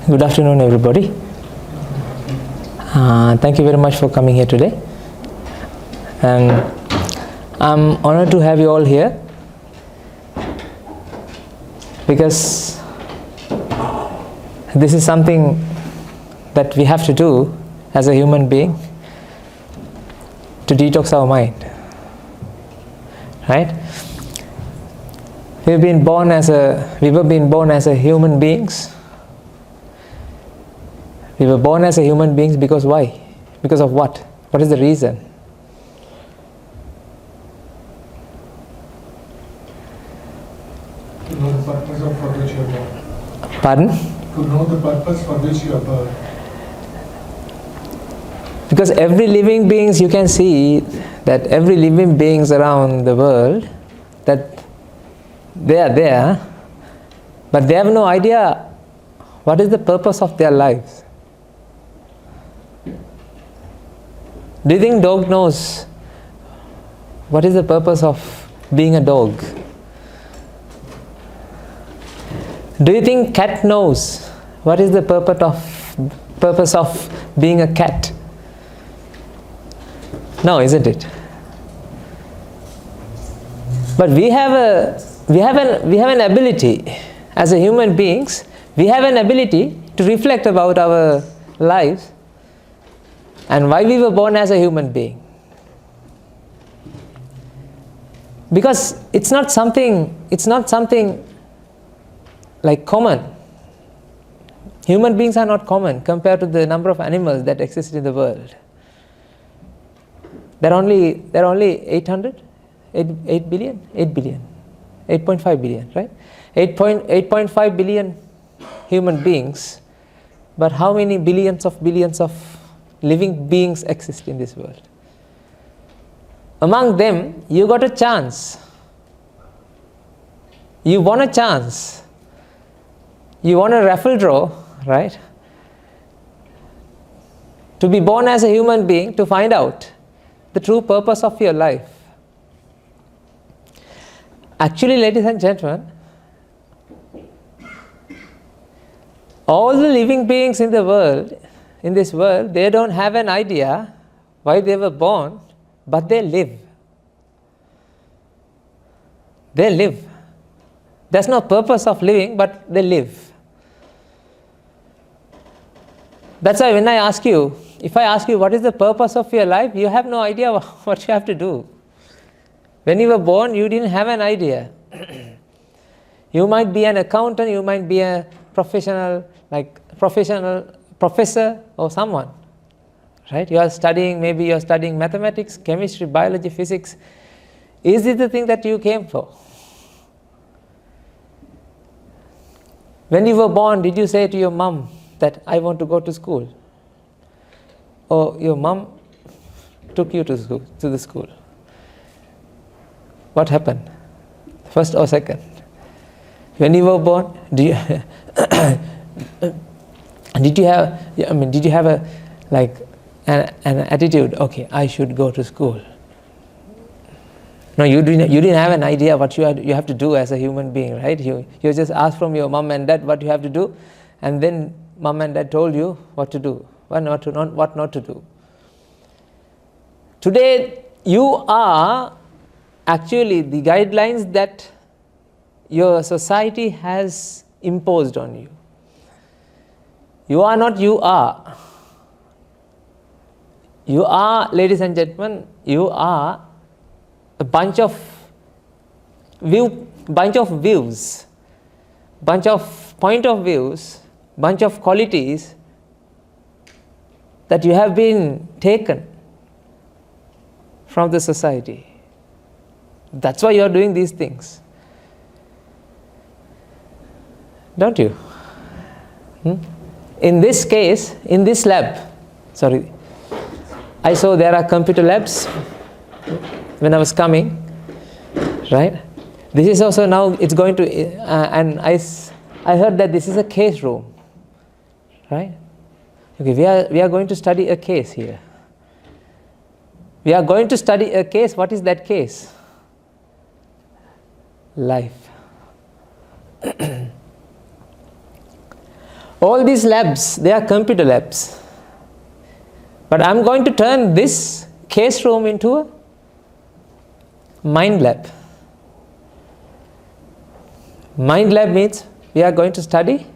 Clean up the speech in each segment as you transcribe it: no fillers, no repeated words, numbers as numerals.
Good afternoon, everybody. Thank you very much for coming here today. And I'm honored to have you all here because this is something that we have to do as a human being to detox our mind. Right? We were being born as human beings. We were born as a human beings because why? Because of what? What is the reason? To know the purpose for which you are born. Pardon? To know the purpose for which you are born. Because every living beings, you can see that every living beings around the world, that they are there, but they have no idea what is the purpose of their lives. Do you think dog knows what is the purpose of being a dog? Do you think cat knows what is the purpose of being a cat? No, isn't it? But we have an ability as a human beings. We have an ability to reflect about our lives and why we were born as a human being. Because it's not something like common. Human beings are not common compared to the number of animals that exist in the world. There are only 800? 8 billion? 8 billion. 8.5 billion, right? 8.5 billion human beings, but how many billions of living beings exist in this world? Among them, you got a chance. You won a chance. You won a raffle draw, right? To be born as a human being, to find out the true purpose of your life. Actually, ladies and gentlemen, all the living beings in this world, they don't have an idea why they were born, but they live. They live. There's no purpose of living, but they live. That's why when if I ask you what is the purpose of your life, you have no idea what you have to do. When you were born, you didn't have an idea. You might be an accountant, you might be a professional professor or someone, right? Maybe you are studying mathematics, chemistry, biology, physics. Is it the thing that you came for? When you were born, did you say to your mom that I want to go to school? Or your mom took you to the school? What happened? First or second? When you were born, did you have an attitude? Okay, I should go to school. No, you didn't have an idea what you have to do as a human being, right? You just asked from your mom and dad what you have to do, and then mom and dad told you what to do, what not to do. Today, you are actually the guidelines that your society has imposed on you. You are not you are. You are, ladies and gentlemen, you are a bunch of views, bunch of point of views, bunch of qualities that you have been taken from the society. That's why you are doing these things. Don't you? In this case, in this lab, I saw there are computer labs when I was coming, right? This is also now, it's going to, and I heard that this is a case room, right? Okay, we are going to study a case here. We are going to study a case. What is that case? Life. All these labs, they are computer labs. But I'm going to turn this case room into a mind lab. Mind lab means we are going to study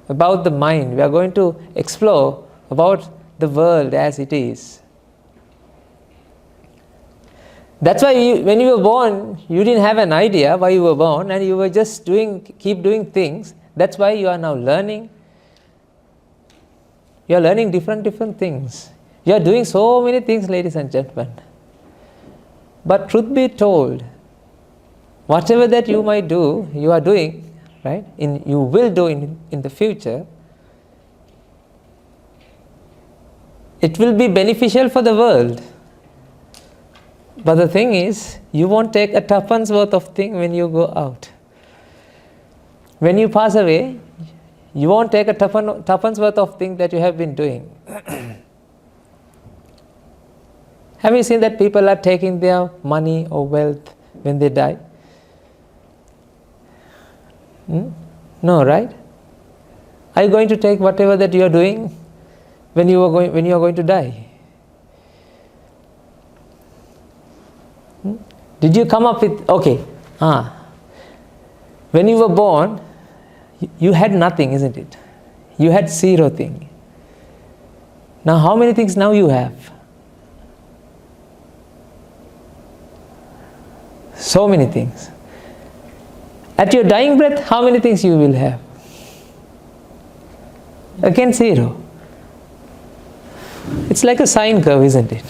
about the mind. We are going to explore about the world as it is. That's why when you were born, you didn't have an idea why you were born, and you were just keep doing things. That's why you are now learning. You are learning different things. You are doing so many things, ladies and gentlemen. But truth be told, whatever that you might do, you are doing, right? You will do in the future. It will be beneficial for the world. But the thing is, you won't take a tuppence worth of thing when you go out. When you pass away, you won't take a tuppence worth of thing that you have been doing. Have you seen that people are taking their money or wealth when they die? No, right? Are you going to take whatever that you are doing when you are going to die? Did you come up with, okay, when you were born, you had nothing, isn't it? You had zero thing. Now how many things now you have? So many things. At your dying breath, how many things you will have? Again zero. It's like a sine curve, isn't it?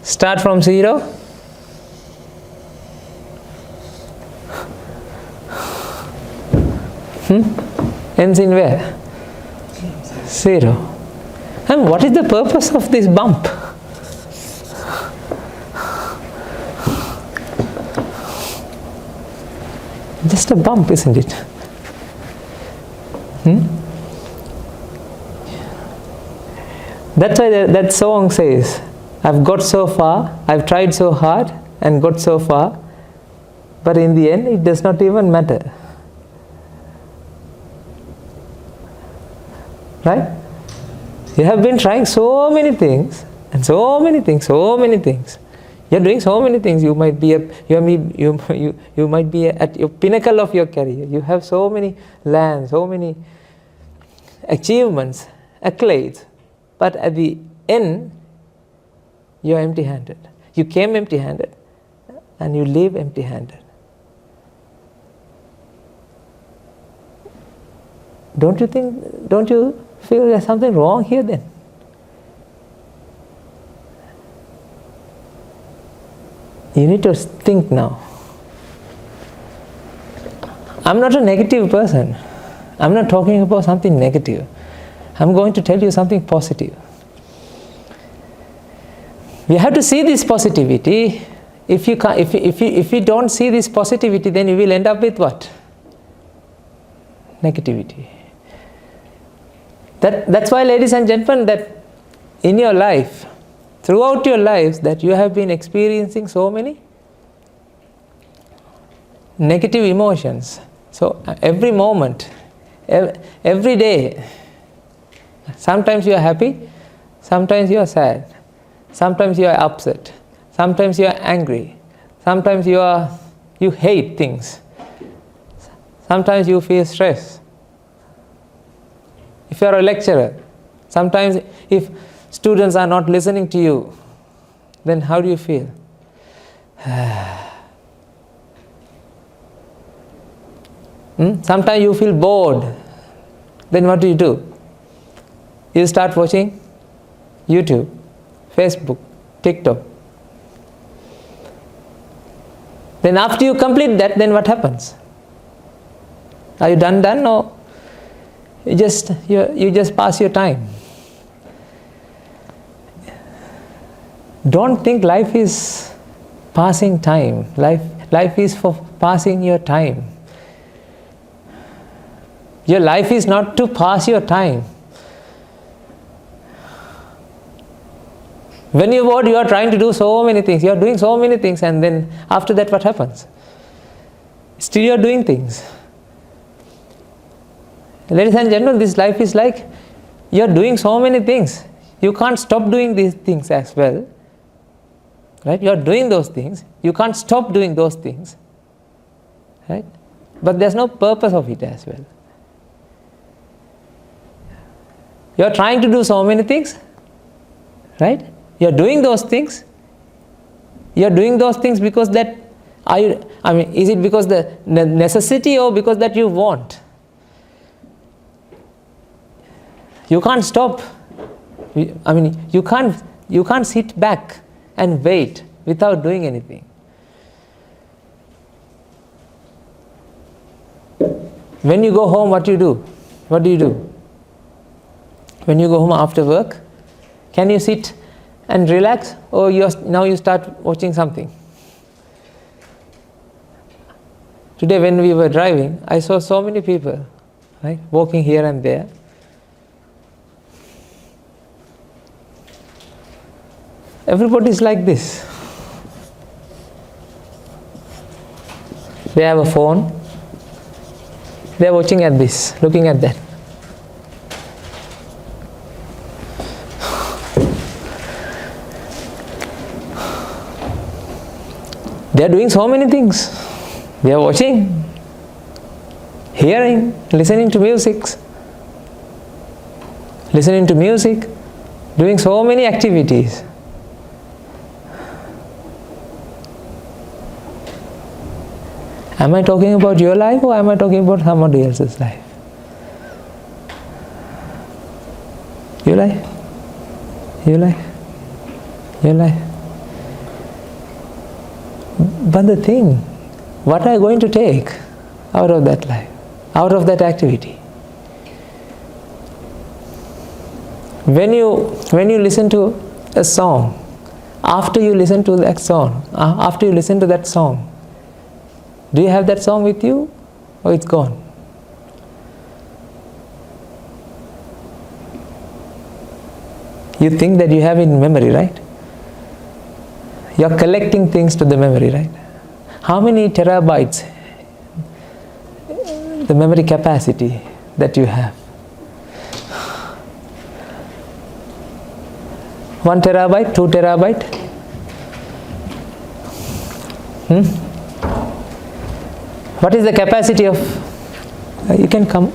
Start from zero. Ends in where? Zero. And what is the purpose of this bump? Just a bump, isn't it? That's why that song says, I've got so far, I've tried so hard and got so far, but in the end it does not even matter. Right? You have been trying so many things, and so many things. You're doing so many things. You might be you might be at your pinnacle of your career. You have so many lands, so many achievements, accolades, but at the end, you're empty-handed. You came empty-handed, and you leave empty-handed. Don't you feel there's something wrong here then? You need to think now. I'm not a negative person. I'm not talking about something negative. I'm going to tell you something positive. We have to see this positivity. If you don't see this positivity, then you will end up with what? Negativity. That's why, ladies and gentlemen, that in your life, throughout your lives, that you have been experiencing so many negative emotions. So every moment, every day, sometimes you are happy, sometimes you are sad, sometimes you are upset, sometimes you are angry, sometimes you hate things, sometimes you feel stress. If you are a lecturer, sometimes if students are not listening to you, then how do you feel? Sometimes you feel bored. Then what do? You start watching YouTube, Facebook, TikTok. Then after you complete that, then what happens? Are you done or you just pass your time? Don't think life is passing time. Life is for passing your time. Your life is not to pass your time. When you're bored, you are trying to do so many things. You are doing so many things, and then after that, what happens? Still you are doing things. Ladies and gentlemen, this life is like you are doing so many things. You can't stop doing these things as well. Right? You are doing those things. You can't stop doing those things. Right? But there's no purpose of it as well. You are trying to do so many things. Right? You are doing those things. You are doing those things because that, is it because the necessity or because that you want? You can't stop. You can't sit back and wait without doing anything. When you go home, what do you do? What do you do? When you go home after work, can you sit and relax, or now you start watching something? Today when we were driving, I saw so many people, right, walking here and there. Everybody is like this. They have a phone. They are watching at this, looking at that. They are doing so many things. They are watching, hearing, listening to music, doing so many activities. Am I talking about your life, or am I talking about somebody else's life? Your life? Your life? Your life? But the thing, what are you going to take out of that life, out of that activity? When you listen to a song, after you listen to that song, do you have that song with you, or it's gone? You think that you have it in memory, right? You are collecting things to the memory, right? How many terabytes, the memory capacity that you have? 1 terabyte, 2 terabyte? What is the capacity of... you can come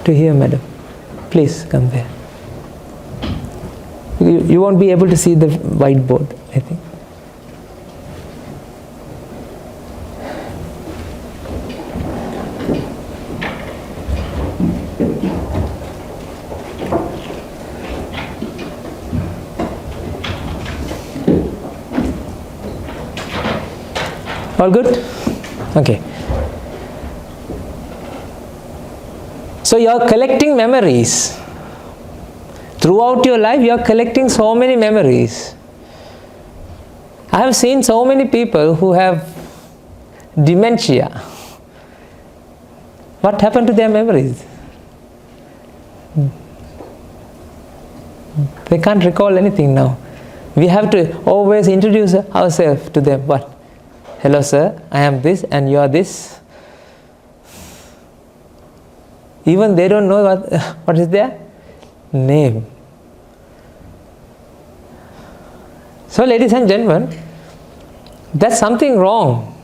to here, madam. Please come there. You won't be able to see the whiteboard, I think. All good? Okay. So you are collecting memories. Throughout your life, you are collecting so many memories. I have seen so many people who have dementia. What happened to their memories? They can't recall anything now. We have to always introduce ourselves to them. What? Hello sir, I am this and you are this. Even they don't know what is their name. So ladies and gentlemen, that's something wrong,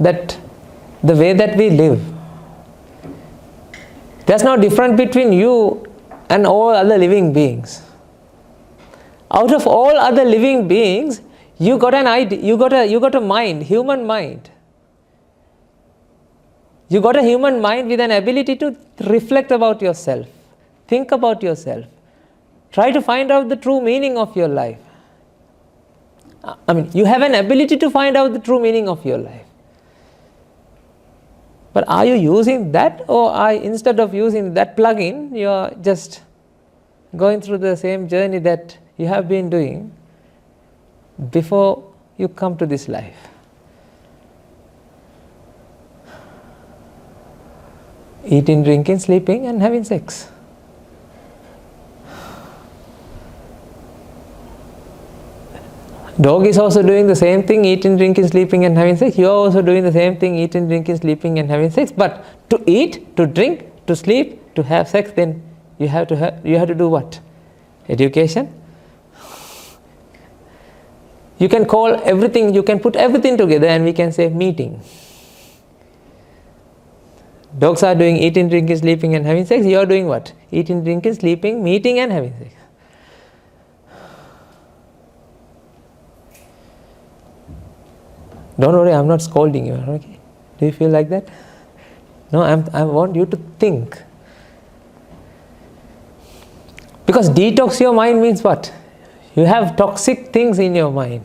that the way that we live. There's no difference between you and all other living beings. Out of all other living beings, you got an idea, you got a mind, human mind. You got a human mind with an ability to reflect about yourself, think about yourself, try to find out the true meaning of your life. You have an ability to find out the true meaning of your life. But are you using that, or instead of using that plug-in, you are just going through the same journey that you have been doing before you come to this life? Eating, drinking, sleeping and having sex. Dog is also doing the same thing, eating, drinking, sleeping and having sex. You are also doing the same thing, eating, drinking, sleeping and having sex. But to eat, to drink, to sleep, to have sex, then you have to do what? Education. You can call everything, you can put everything together and we can say meeting. Dogs are doing eating, drinking, sleeping and having sex. You are doing what? Eating, drinking, sleeping, meeting and having sex. Don't worry, I'm not scolding you, okay? Do you feel like that? No, I want you to think. Because detox your mind means what? You have toxic things in your mind.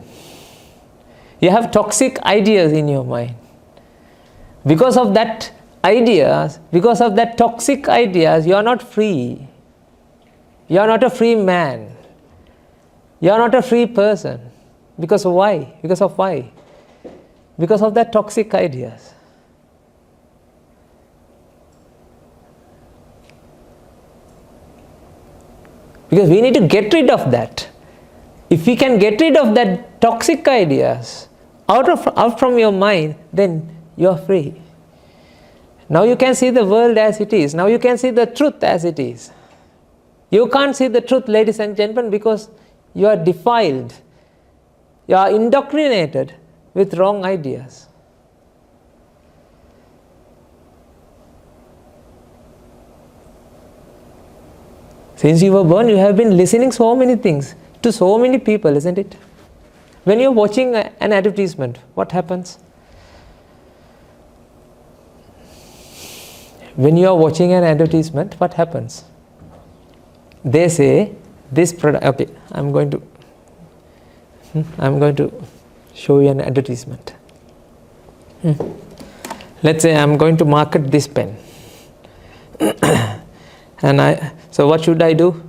You have toxic ideas in your mind. Because of that ideas, because of that toxic ideas, you are not free. You are not a free man. You are not a free person. Because of why? Because of why? Because of that toxic ideas. Because we need to get rid of that. If we can get rid of that toxic ideas out from your mind, then you are free. Now you can see the world as it is. Now you can see the truth as it is. You can't see the truth, ladies and gentlemen, because you are defiled. You are indoctrinated with wrong ideas. Since you were born, you have been listening so many things to so many people, isn't it? When you are watching an advertisement, what happens? When you are watching an advertisement, what happens? They say, this product, okay, I'm going to show you an advertisement. Let's say I'm going to market this pen. So what should I do?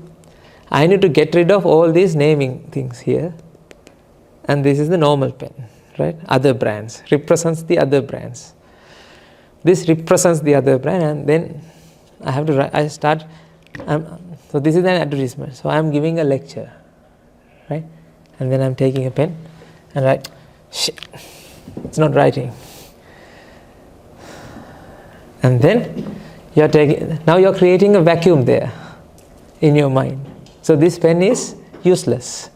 I need to get rid of all these naming things here. And this is the normal pen, right? Other brands, represents the other brands. This represents the other brand, and then I have to write, so this is an advertisement. So I am giving a lecture, right? And then I am taking a pen and write, shit, it's not writing. And then now you are creating a vacuum there in your mind. So this pen is useless.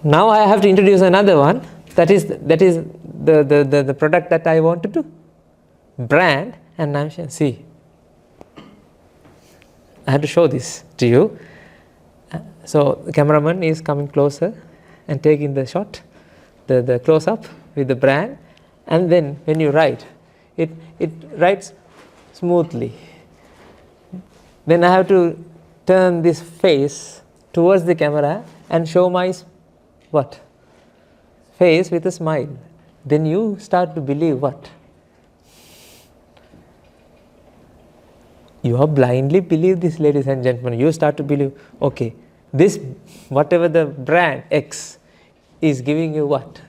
Now I have to introduce another one, that is the product that I want to do, brand, and I'm saying, see, I have to show this to you. So the cameraman is coming closer and taking the shot, the close-up with the brand, and then when you write, it writes smoothly. Then I have to turn this face towards the camera and show my what? Face with a smile. Then you start to believe what? You are blindly believe this, ladies and gentlemen. You start to believe, okay, this, whatever the brand X is giving you what?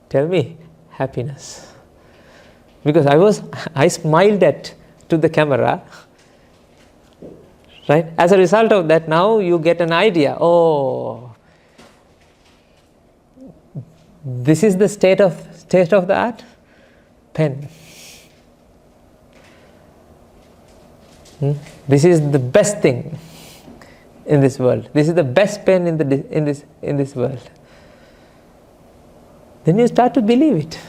Tell me, happiness. Because I smiled to the camera, right? As a result of that, now you get an idea. Oh, this is the state of the art pen. This is the best thing in this world. This is the best pen in this world. Then you start to believe it.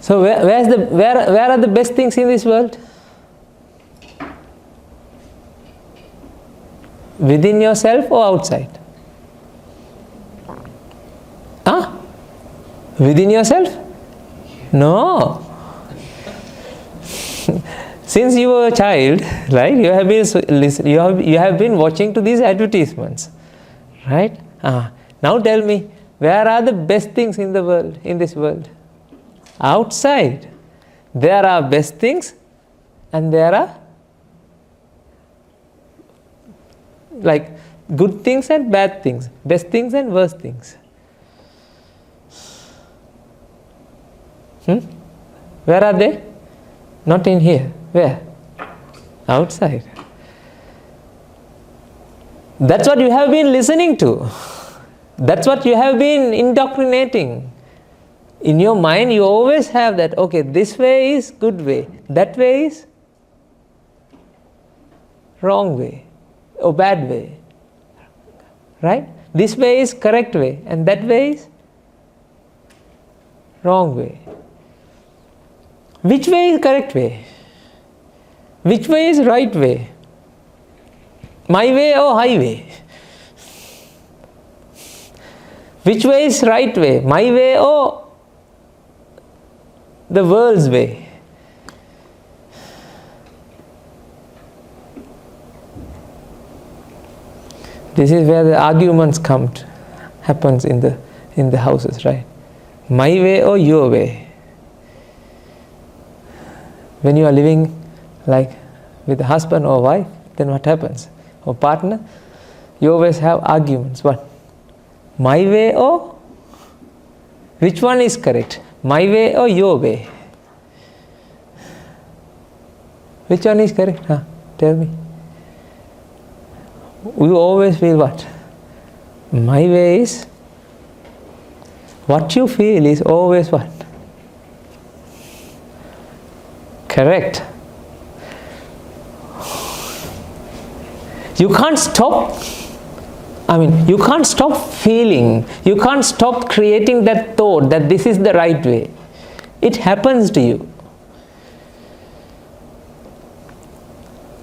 So where are the best things in this world? Within yourself or outside? Within yourself? No. Since you were a child, right? You have been watching to these advertisements, right? Now tell me, where are the best things in the world, in this world? Outside. There are best things, and there are like good things and bad things, best things and worst things. Where are they? Not in here. Where? Outside. That's what you have been listening to. That's what you have been indoctrinating In your mind, you always have that, okay, this way is good way, that way is wrong way, or bad way. Right? This way is correct way, and that way is wrong way. Which way is correct way? Which way is right way? My way or highway? Which way is right way? My way or the world's way? This is where the arguments happens in the houses, right? My way or your way? When you are living like with a husband or wife, then what happens? Or partner, you always have arguments. What? My way or? Which one is correct? My way or your way? Which one is correct? Tell me. We always feel what? My way is, what you feel is always what? Correct. You can't stop, you can't stop feeling, you can't stop creating that thought that this is the right way. It happens to you.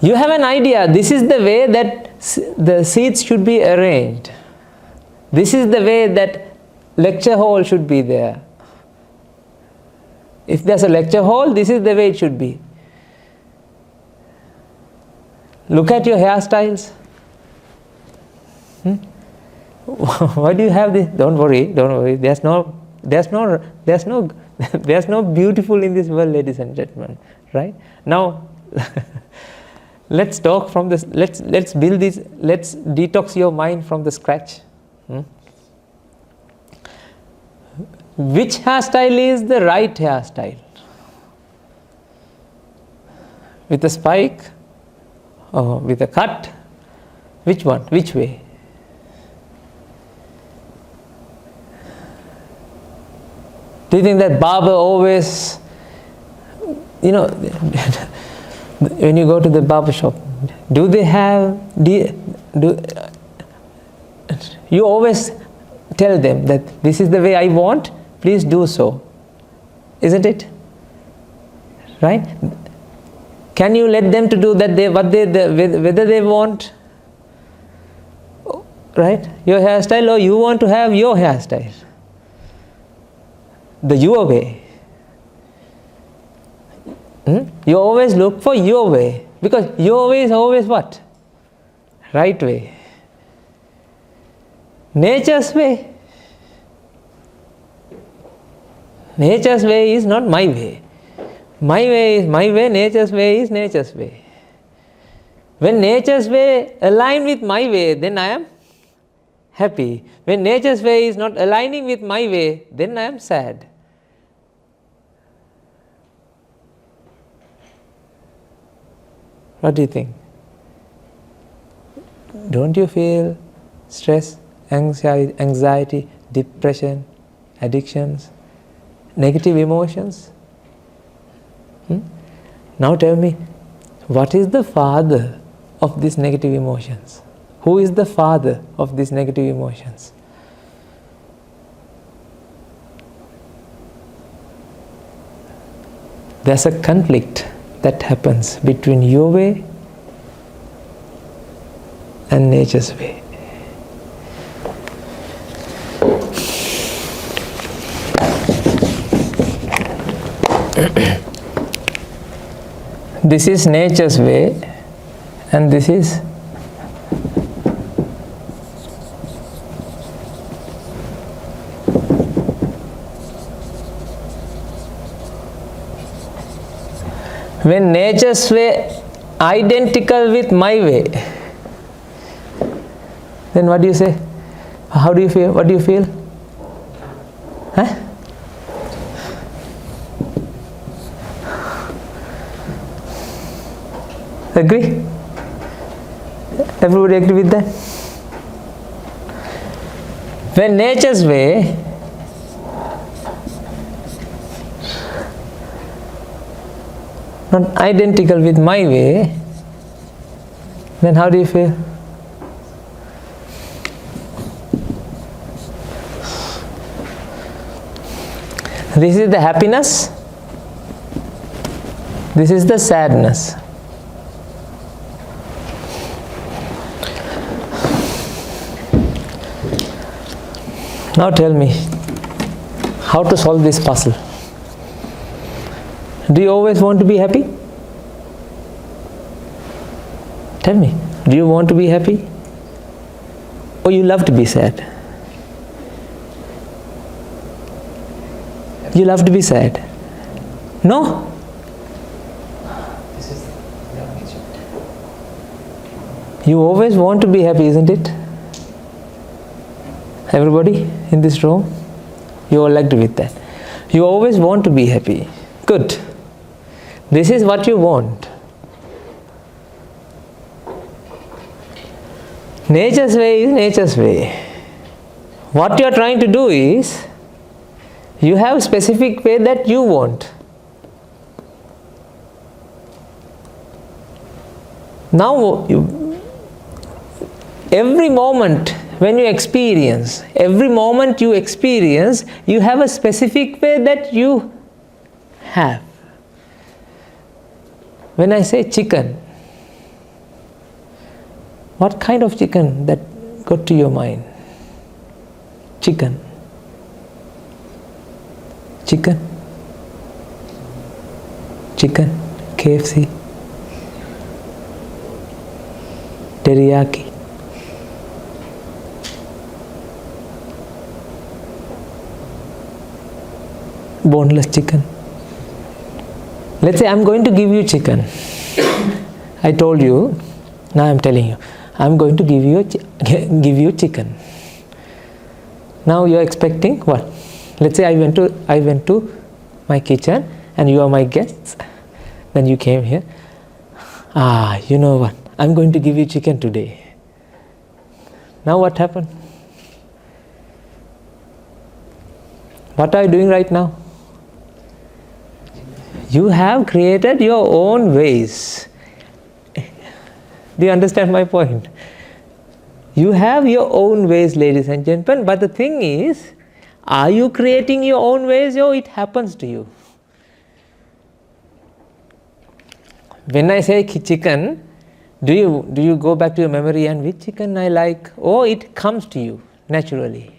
You have an idea, this is the way that the seats should be arranged. This is the way that lecture hall should be there. If there's a lecture hall, this is the way it should be. Look at your hairstyles. Why do you have this? Don't worry. There's no beautiful in this world, ladies and gentlemen. Right? Now, let's talk from this. Let's build this. Let's detox your mind from the scratch. Which hairstyle is the right hairstyle? With a spike or with a cut? Which one? Which way? Do you think that barber always, when you go to the barber shop, do they have, you always tell them that this is the way I want, please do so. Isn't it? Right? Can you let them to do that whether they want, right, your hairstyle, or you want to have your hairstyle? The your way. You always look for your way, because your way is always what? Right way. Nature's way. Nature's way is not my way. My way is my way, nature's way is nature's way. When nature's way aligns with my way, then I am happy. When nature's way is not aligning with my way, then I am sad. What do you think? Don't you feel stress, anxiety, depression, addictions, negative emotions? Now tell me, what is the father of these negative emotions? Who is the father of these negative emotions? There's a conflict that happens between your way and nature's way. This is nature's way, and this is when nature's way identical with my way, then what do you say? How do you feel? What do you feel? Agree? Everybody agree with that? When nature's way not identical with my way, then how do you feel? This is the happiness, this is the sadness. Now tell me, how to solve this puzzle? Do you always want to be happy? Tell me, do you want to be happy? Or you love to be sad? You love to be sad? No? You always want to be happy, isn't it? Everybody in this room, you all agree with that. You always want to be happy. Good. This is what you want. Nature's way is nature's way. What you are trying to do is, you have a specific way that you want. Now, every moment when you experience, every moment you experience, you have a specific way that you have. When I say chicken, what kind of chicken that got to your mind? Chicken. Chicken. Chicken. KFC. Teriyaki. Boneless chicken. Let's say I'm going to give you chicken. I told you, now I'm telling you, I'm going to give you chicken. Now you're expecting what? Let's say I went to my kitchen and you are my guests. Then you came here. You know what? I'm going to give you chicken today. Now what happened? What are you doing right now? You have created your own ways. Do you understand my point? You have your own ways, ladies and gentlemen, but the thing is, are you creating your own ways or it happens to you? When I say chicken, do you go back to your memory and which chicken I like, or it comes to you naturally?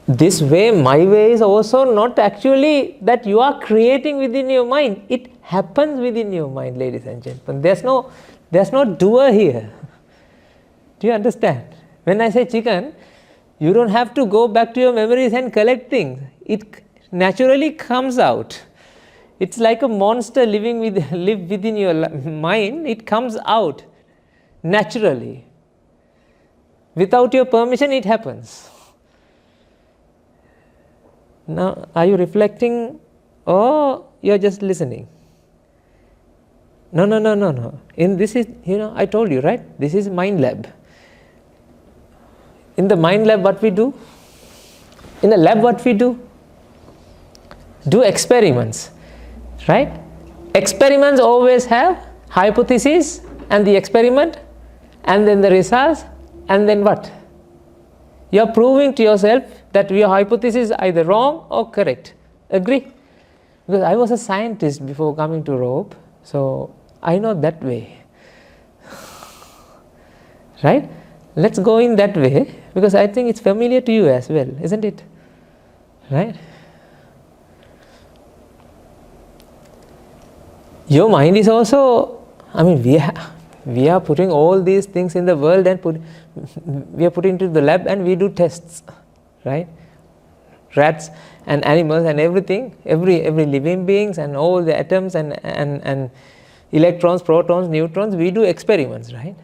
This way, my way, is also not actually that you are creating within your mind. It happens within your mind, ladies and gentlemen. There's no doer here. Do you understand? When I say chicken, you don't have to go back to your memories and collect things. It naturally comes out. It's like a monster live within your mind. It comes out naturally. Without your permission, it happens. Now, are you reflecting or you're just listening? No. In this is, I told you, right? This is mind lab. In the mind lab, what we do? In the lab, what we do? Do experiments, right? Experiments always have hypothesis and the experiment, and then the results, and then what? You're proving to yourself that your hypothesis is either wrong or correct. Agree? Because I was a scientist before coming to Rope, so I know that way. Right? Let's go in that way, because I think it's familiar to you as well, isn't it? Right? Your mind is also, we are putting all these things in the world and we are putting into the lab and we do tests, right? Rats and animals and everything, every living beings and all the atoms and electrons, protons, neutrons, we do experiments, right?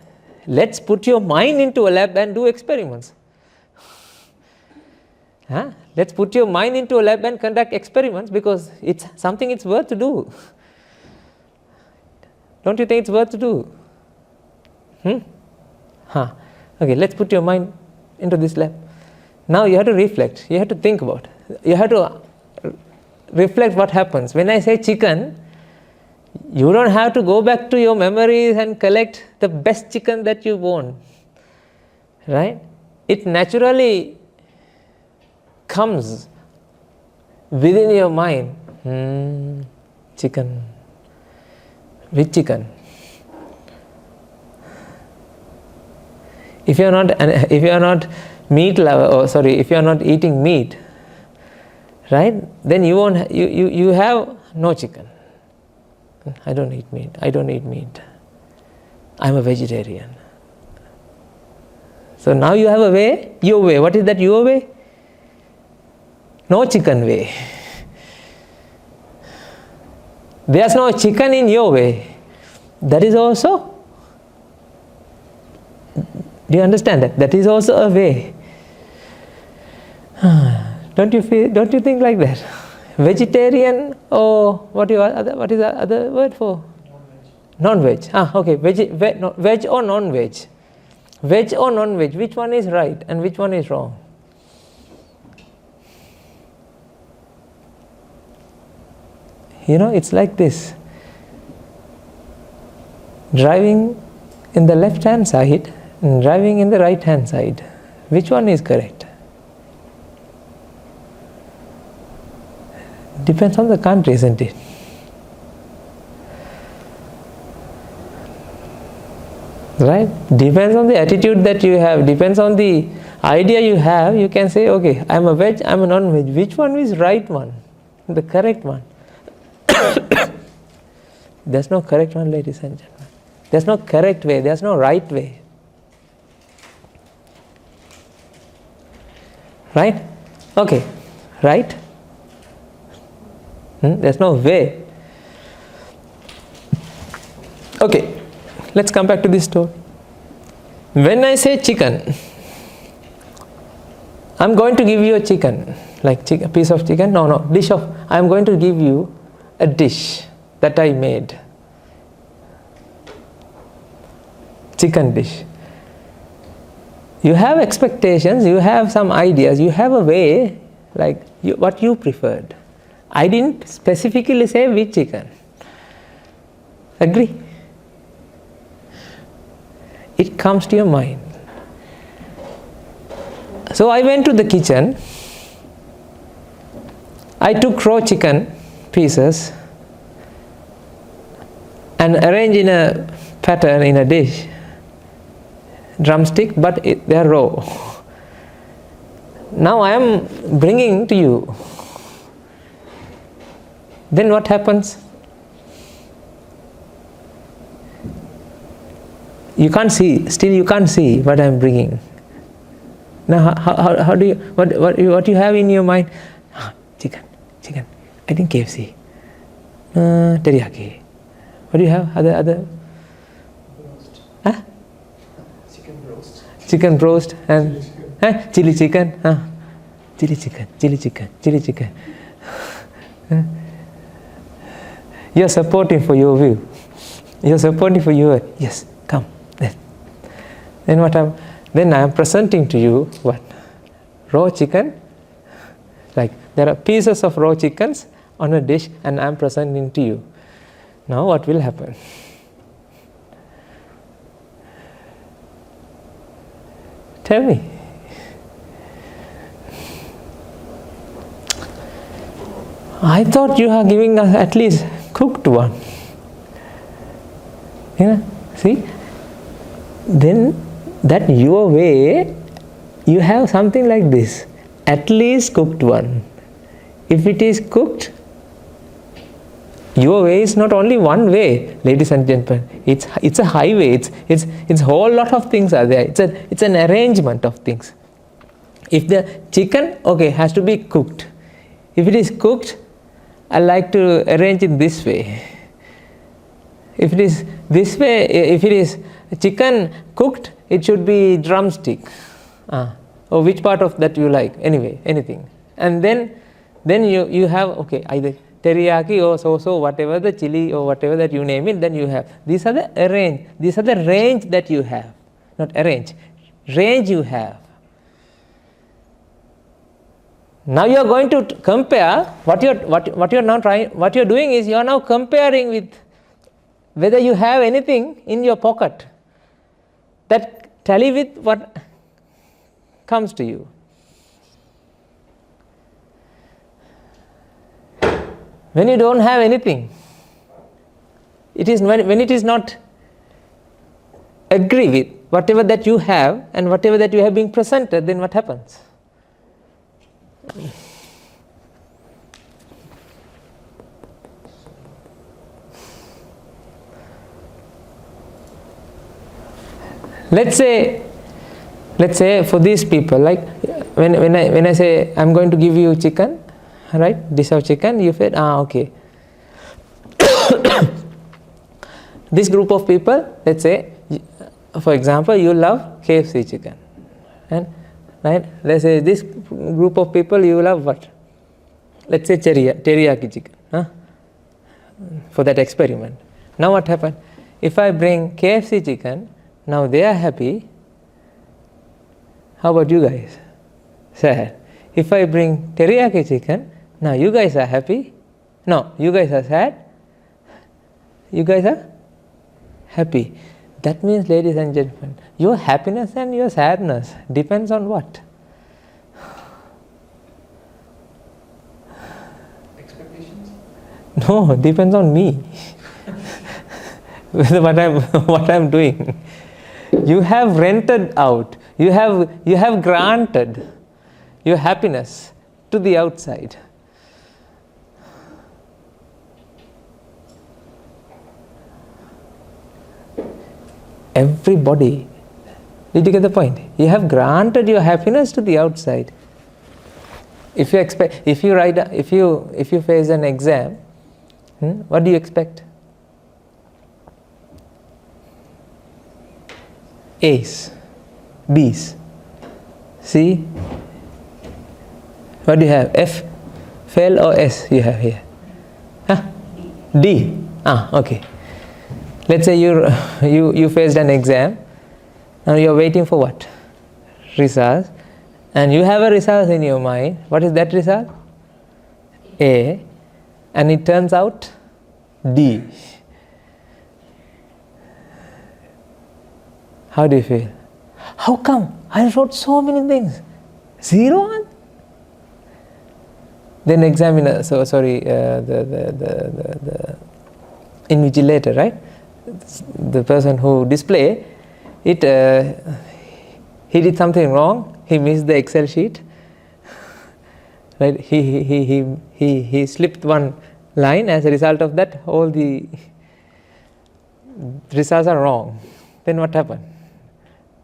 Let's put your mind into a lab and do experiments. Let's put your mind into a lab and conduct experiments, because it's something it's worth to do. Don't you think it's worth to do? Okay, let's put your mind into this lab. Now you have to reflect, you have to think about it. You have to reflect what happens. When I say chicken, you don't have to go back to your memories and collect the best chicken that you want. Right? It naturally comes within your mind. Chicken. Which chicken? If you are not meat lover, if you are not eating meat, right? Then you have no chicken. I don't eat meat. I don't eat meat. I'm a vegetarian. So now you have a way, your way. What is that your way? No chicken way. There's no chicken in your way. That is also, do you understand that? That is also a way. Don't you think like that? Vegetarian, or what is the other word for? Non-veg. Okay. Veg or non-veg? Veg or non-veg? Which one is right and which one is wrong? It's like this. Driving in the left-hand side and driving in the right-hand side. Which one is correct? Depends on the country, isn't it? Right? Depends on the attitude that you have, depends on the idea you have. You can say, okay, I'm a veg, I'm a non-veg. Which one is right one? The correct one? There's no correct one, ladies and gentlemen. There's no correct way, there's no right way. Right? Okay. Right? There's no way. Okay. Let's come back to this story. When I say chicken, I'm going to give you a chicken, like a piece of chicken. Dish of. I'm going to give you a dish that I made. Chicken dish. You have expectations, you have some ideas, you have a way, like what you preferred. I didn't specifically say which chicken. Agree? It comes to your mind. So I went to the kitchen. I took raw chicken pieces and arranged in a pattern in a dish. Drumstick, but they are raw. Now I am bringing to you. Then what happens? You can't see, still you can't see what I am bringing. Now how do you, what you have in your mind? Chicken, I think 𝗘𝗃𝗧, teriyaki. What do you have? Other? Chicken roast and chili chicken. Chili chicken. You're supporting for your view. You're supporting for your, yes, come. Then I am presenting to you what? Raw chicken. Like there are pieces of raw chickens on a dish and I am presenting to you. Now what will happen? Tell me. I thought you are giving us at least cooked one. See? Then that your way, you have something like this. At least cooked one. If it is cooked, your way is not only one way, ladies and gentlemen. It's a highway. It's whole lot of things are there. It's an arrangement of things. If the chicken, okay, has to be cooked. If it is cooked, I like to arrange it this way. If it is this way, if it is chicken cooked, it should be drumstick. Or which part of that you like? Anyway, anything. And then you have, okay, either teriyaki or so whatever the chili or whatever that you name it, then you have. These are the range that you have. Not arrange. Range you have. Now you are going to compare what you're doing is you are now comparing with whether you have anything in your pocket that tally with what comes to you. When you don't have anything, it is when it is not agree with whatever that you have and whatever that you have been presented, then what happens? Let's say for these people, like when I say I'm going to give you chicken, right? Dish of chicken, you said, okay. This group of people, let's say, for example, you love KFC chicken, and right? Let's say this group of people you love what? Let's say 𝗘𝗃𝗧𝐾𝐿 chicken, for that experiment. Now what happened? If I bring KFC chicken, now they are happy. How about you guys? Sad. If I bring teriyaki chicken, now you guys are happy. No, you guys are sad. You guys are happy. That means, ladies and gentlemen, your happiness and your sadness depends on what? Expectations? No, depends on me. what I'm doing. You have rented out. You have granted your happiness to the outside. Everybody, did you get the point? You have granted your happiness to the outside. If you face an exam, what do you expect? A's, B's, C. What do you have? F, fail, or S you have here? D. Okay. Let's say you faced an exam, and you're waiting for what? Results. And you have a result in your mind. What is that result? A. And it turns out D. How do you feel? How come? I wrote so many things. 0? Then examiner, the invigilator, right? The person who display it, he did something wrong. He missed the Excel sheet. Right? He slipped one line. As a result of that, all the results are wrong. Then what happened?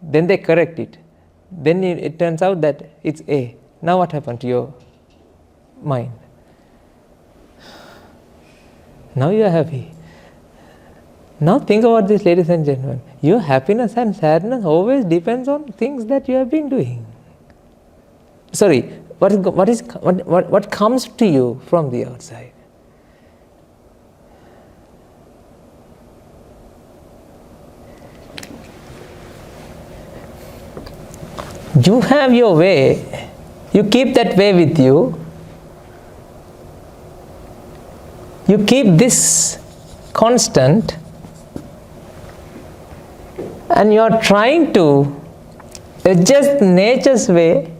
Then they correct it. Then it turns out that it's A. Now what happened to your mind? Now you are happy. Now think about this, ladies and gentlemen. Your happiness and sadness always depends on things that you have been doing. Sorry, what comes to you from the outside? You have your way. You keep that way with you. You keep this constant, and you are trying to adjust nature's way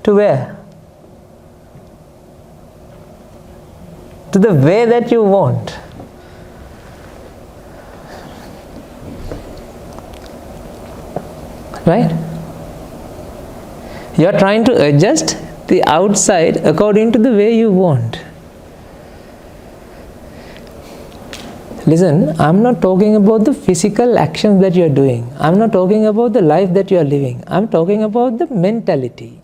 to where? To the way that you want. Right? You are trying to adjust the outside according to the way you want. Listen, I'm not talking about the physical actions that you are doing. I'm not talking about the life that you are living. I'm talking about the mentality.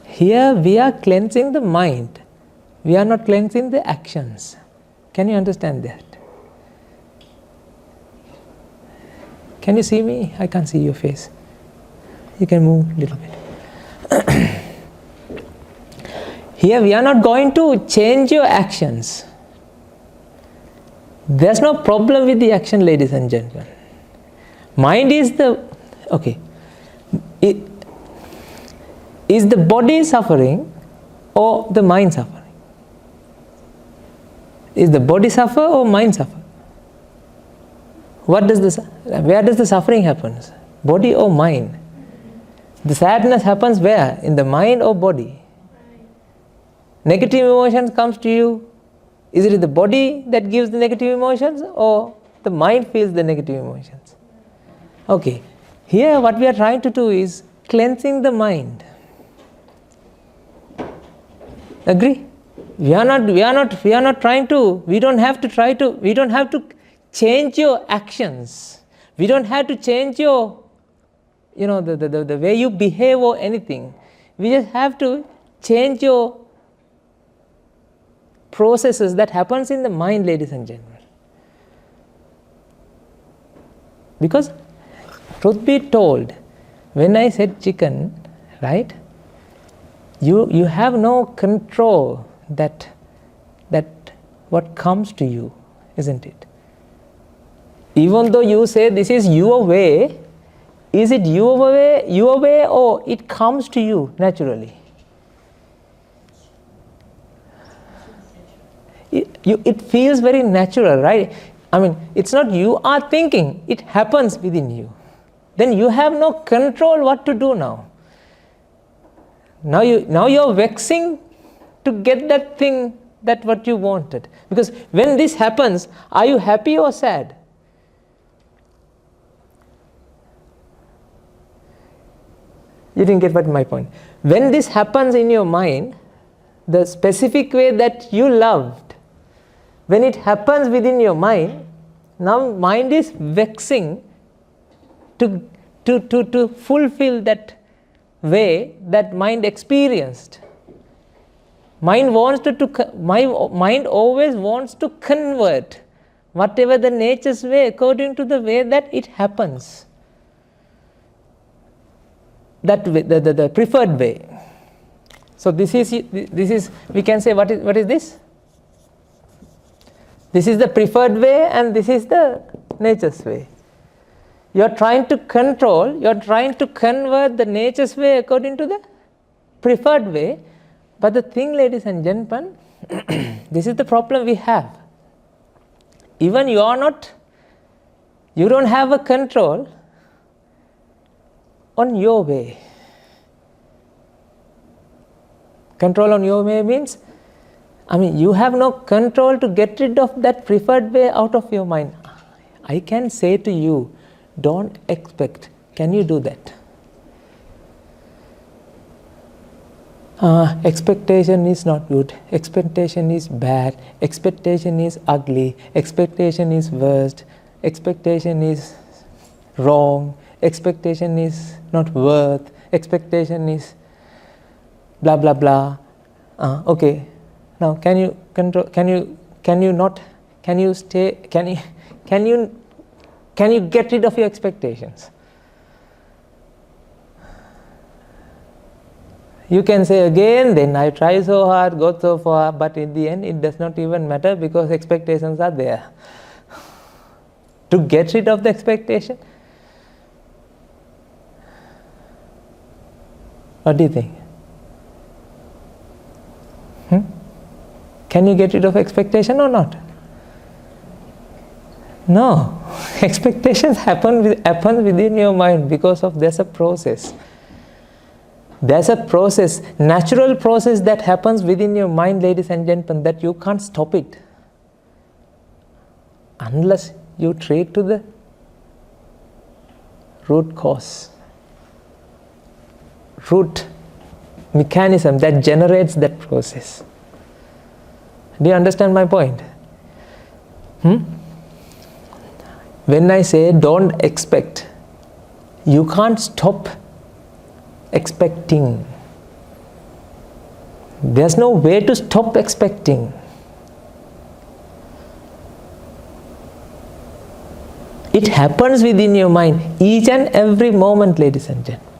Here we are cleansing the mind. We are not cleansing the actions. Can you understand that? Can you see me? I can't see your face. You can move a little bit. Here we are not going to change your actions. There's no problem with the action, ladies and gentlemen. Mind is the, okay. Is the body suffering or the mind suffering? Is the body suffer or mind suffer? Where does the suffering happen? Body or mind? The sadness happens where? In the mind or body? Negative emotions comes to you. Is it the body that gives the negative emotions or the mind feels the negative emotions? Okay, here what we are trying to do is cleansing the mind. Agree? We don't have to change your actions. We don't have to change your, the way you behave or anything. We just have to change your processes that happens in the mind, ladies and gentlemen. Because truth be told, when I said chicken, right, you have no control that what comes to you, isn't it? Even though you say this is your way, is it your way or it comes to you naturally? It feels very natural, right? I mean, it's not you are thinking, it happens within you. Then you have no control what to do now. Now you're vexing to get that thing, that what you wanted. Because when this happens, are you happy or sad? You didn't get what my point. When this happens in your mind, the specific way that you loved, when it happens within your mind, now mind is vexing to fulfill that way that mind experienced. Mind always wants to convert whatever the nature's way according to the way that it happens. That way, the preferred way. So this is we can say what is this? This is the preferred way and this is the nature's way. You are trying to control, you are trying to convert the nature's way according to the preferred way. But the thing, ladies and gentlemen, this is the problem we have. Even you don't have a control on your way. Control on your way means, you have no control to get rid of that preferred way out of your mind. I can say to you, don't expect. Can you do that? Expectation is not good. Expectation is bad. Expectation is ugly. Expectation is worst. Expectation is wrong. Expectation is not worth. Expectation is blah blah blah. Okay. Now, can you control? Can you get rid of your expectations? You can say again, then I try so hard, got so far, but in the end it does not even matter because expectations are there. To get rid of the expectation, what do you think? Can you get rid of expectation or not? No. Expectations happen within your mind because of there's a process. There's a process, natural process that happens within your mind, ladies and gentlemen, that you can't stop it unless you treat to the root cause, root mechanism that generates that process. Do you understand my point? When I say don't expect, you can't stop expecting. There's no way to stop expecting. It happens within your mind each and every moment, ladies and gentlemen.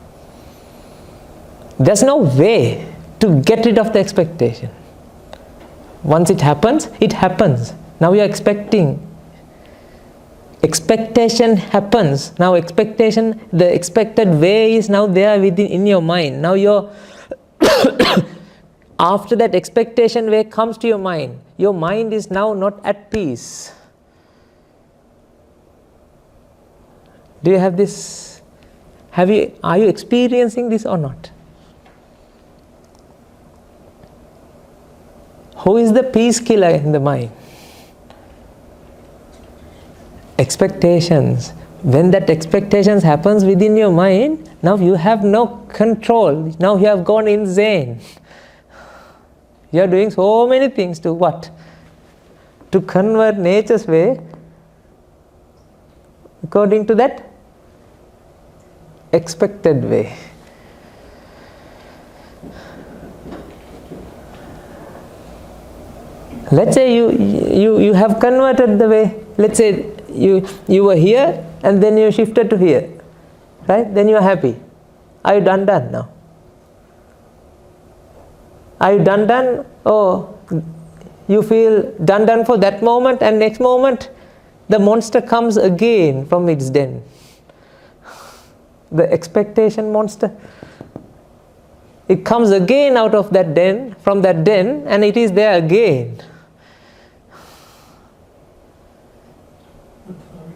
There's no way to get rid of the expectation. Once it happens, it happens. Now you're expecting. Expectation happens. Now expectation, the expected way is now there within in your mind. Now you're After that expectation wave comes to your mind is now not at peace. Do you have this? Are you experiencing this or not? Who is the peace killer in the mind? Expectations. When that expectations happens within your mind, now you have no control. Now you have gone insane. You are doing so many things to what? To convert nature's way according to that expected way. Let's say you have converted the way. Let's say you were here and then you shifted to here, right? Then you are happy. Are you done now? Are you done? Oh, you feel done for that moment, and next moment the monster comes again from its den. The expectation monster. It comes again out of that den, from that den, and it is there again.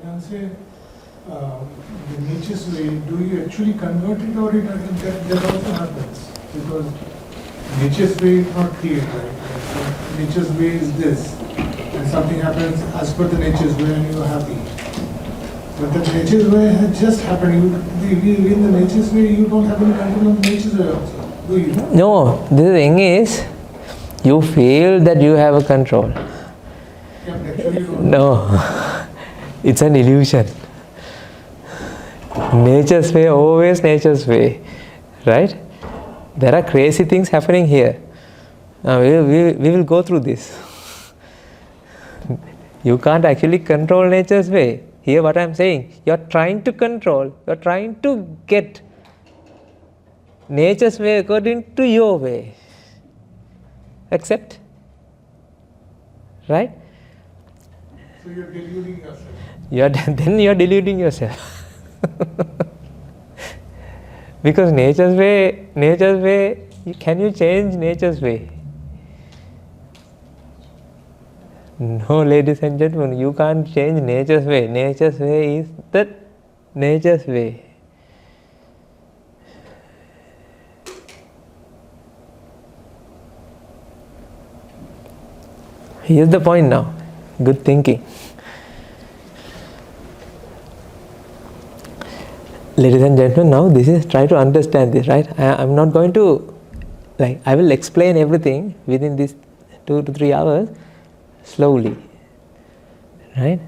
I'll say, the nature's way, do you actually convert it, or that also happens? Because nature's way is not clear, right? Nature's way is this, and something happens as per the nature's way and you are happy. But the nature's way has just happened. In the nature's way, you don't have any control on nature's way also, do you? No, the thing is, you feel that you have a control. Yeah, but actually you don't. No, it's an illusion. Nature's way, always nature's way, right? There are crazy things happening here. We will go through this. You can't actually control nature's way. Hear what I'm saying. You're trying to control, you're trying to get nature's way according to your way. Accept? Right? So you're deluding yourself. Then you're deluding yourself. Because nature's way, can you change nature's way? No, ladies and gentlemen, you can't change nature's way. Nature's way is the nature's way. Here's the point now. Good thinking. Ladies and gentlemen, now try to understand this, right? I'm not going to, I will explain everything within these 2 to 3 hours, slowly, right?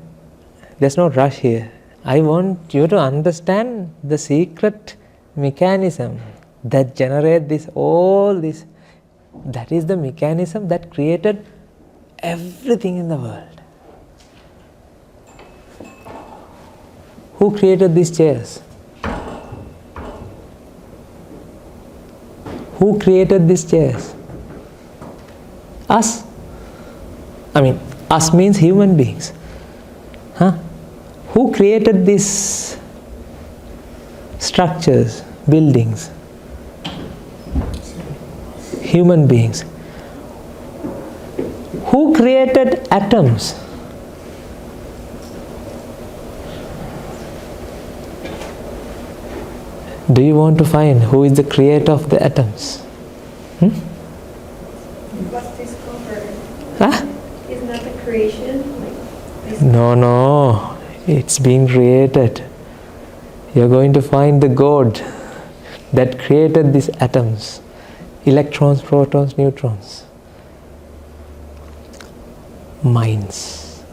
There's no rush here. I want you to understand the secret mechanism that generates all this. That is the mechanism that created everything in the world. Who created these chairs? Who created these chairs? Us. Us means human beings. Who created these structures, buildings? Human beings. Who created atoms? Do you want to find who is the creator of the atoms? What's discovered? Huh? Isn't that the creation? No, it's being created. You're going to find the God that created these atoms, electrons, protons, neutrons, minds.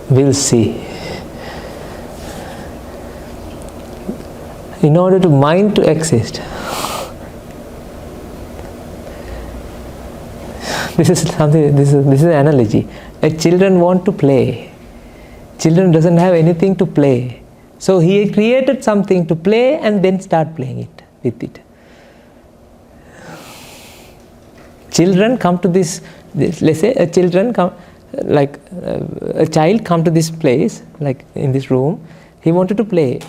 We'll see. In order to mind to exist, this is an analogy. Children want to play. Children doesn't have anything to play. So he created something to play and then start playing it with it. Children come to this let's say a child come to this place, like in this room, he wanted to play,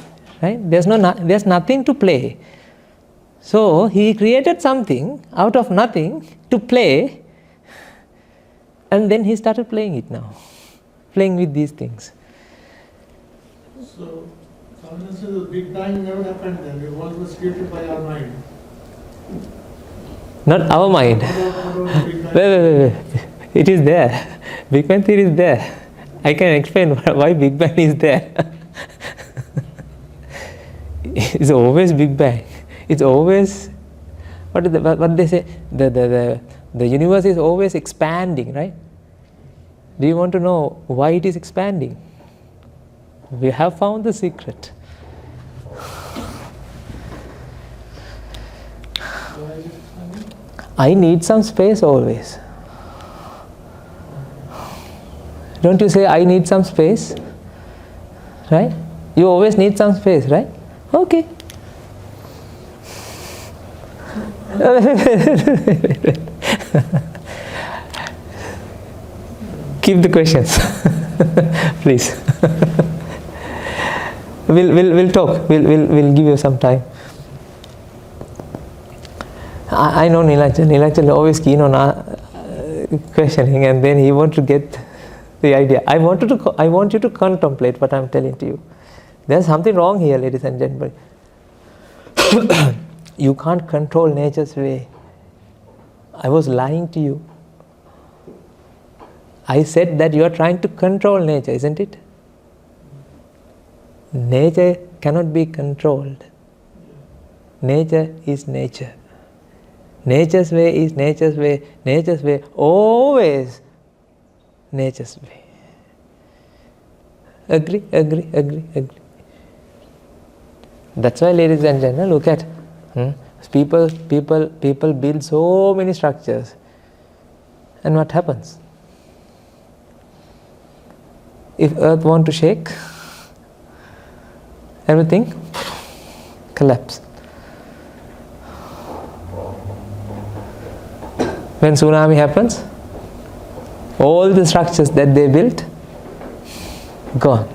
right? There's nothing to play. So he created something out of nothing to play, and then he started playing it now, playing with these things. So, someone says the Big Bang never happened then. The world was created by our mind. Not our mind. Wait. It is there. Big Bang theory is there. I can explain why Big Bang is there. It's always Big Bang. It's always, what they say, the universe is always expanding, right? Do you want to know why it is expanding? We have found the secret. I need some space always. Don't you say, I need some space? Right? You always need some space, right? Okay. Keep the questions, please. We'll talk. We'll give you some time. I know Nilachal is always keen on questioning, and then he wants to get the idea. I want you to contemplate what I'm telling to you. There's something wrong here, ladies and gentlemen. You can't control nature's way. I was lying to you. I said that you are trying to control nature, isn't it? Nature cannot be controlled. Nature is nature. Nature's way is nature's way. Nature's way, always nature's way. Agree? That's why, ladies and gentlemen, look at people build so many structures, and what happens? If earth want to shake, everything collapse. When tsunami happens, all the structures that they built, gone.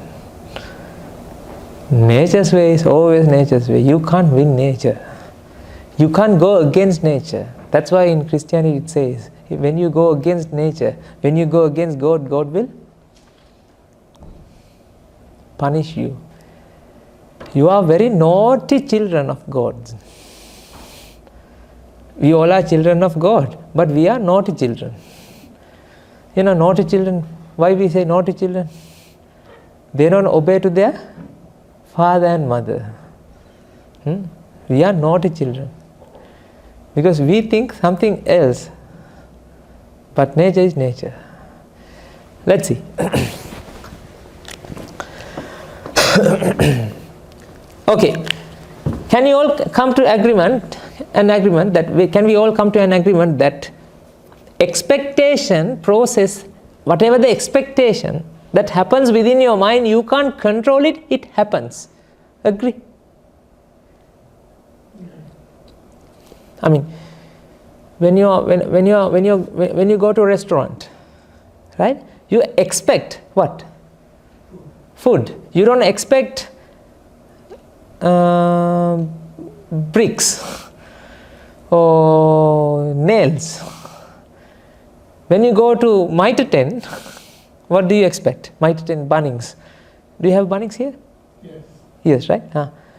Nature's way is always nature's way. You can't win nature. You can't go against nature. That's why in Christianity it says, when you go against nature, when you go against God, God will punish you. You are very naughty children of God. We all are children of God, but we are naughty children. You know, naughty children, why we say naughty children? They don't obey to their father and mother. We are naughty children. Because we think something else, but nature is nature. Let's see. Okay. Can you all come to an agreement that expectation process, whatever the expectation that happens within your mind, you can't control it, it happens. Agree? I mean, when you go to a restaurant, right? You expect what? Food. You don't expect bricks or nails. When you go to 𝗍𝗃, what do you expect? 𝗍𝗃, Bunnings. Do you have Bunnings here? Yes. Yes, right?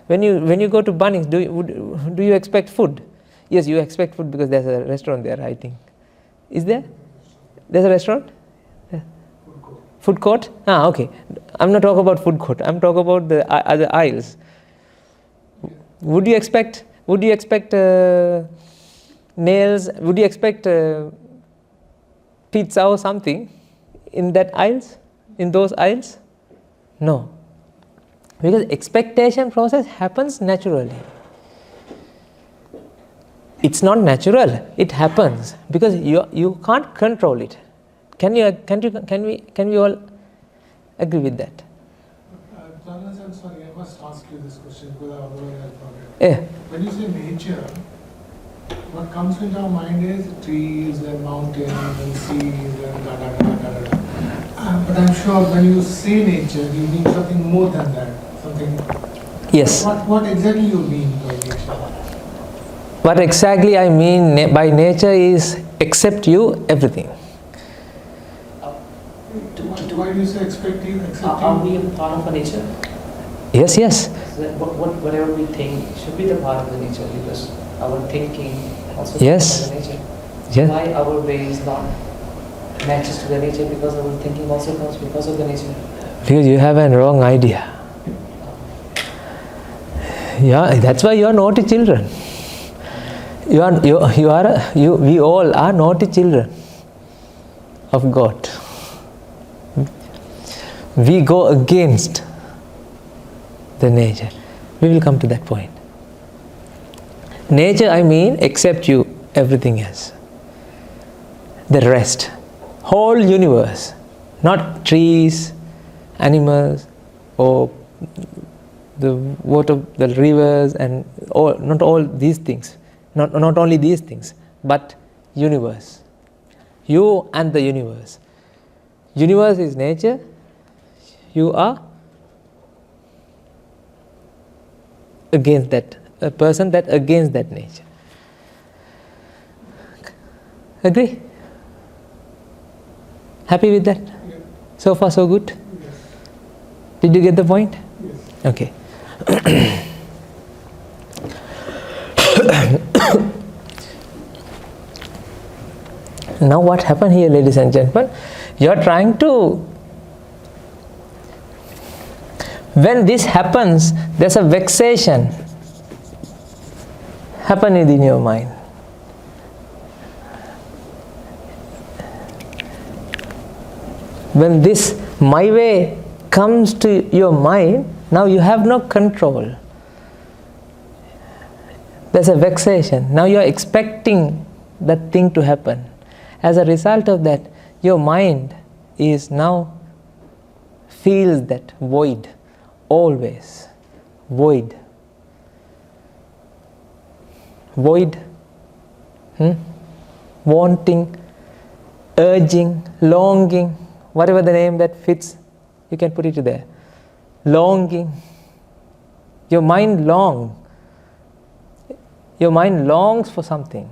When you go to Bunnings, do you expect food? Yes, you expect food because there's a restaurant there, I think. Is there? There's a restaurant? Food court? Okay. I'm not talking about food court. I'm talking about the other aisles. Would you expect nails? Would you expect pizza or something in those aisles? No. Because expectation process happens naturally. It's not natural. It happens because you can't control it. Can we all agree with that? I'm sorry, I must ask you this question because otherwise I'll forget. Yeah. When you say nature, what comes into our mind is trees and mountains and seas and da. But I'm sure when you say nature, you mean something more than that. Something. Yes. What exactly you mean by nature? What exactly I mean by nature is accept you, everything. Why do you say expect you, accept Are you? we a part of a nature? Yes, yes. So that whatever we think should be the part of the nature, because our thinking also Yes. comes from the nature. Yes. Why our way is not matches to the nature? Because our thinking also comes because of the nature. Because you have a wrong idea. Yeah, that's why you are naughty children. We all are naughty children of God. We go against the nature. We will come to that point. Nature, I mean, except you, everything else. The rest. Whole universe. Not trees, animals, or the water, the rivers, and all, not all these things. Not only these things, but universe. You and the universe. Universe is nature. You are against that, a person that against that nature. Agree? Happy with that? Yeah. So far so good? Yes. Did you get the point? Yes. Okay. Now what happened here, ladies and gentlemen? You are trying to, when this happens, there's a vexation happening in your mind. When this my way comes to your mind, now you have no control. There's a vexation. Now you are expecting that thing to happen. As a result of that, your mind is now feels that void, always. Void. Void. Wanting, urging, longing, whatever the name that fits, you can put it there. Longing. Your mind longs. Your mind longs for something.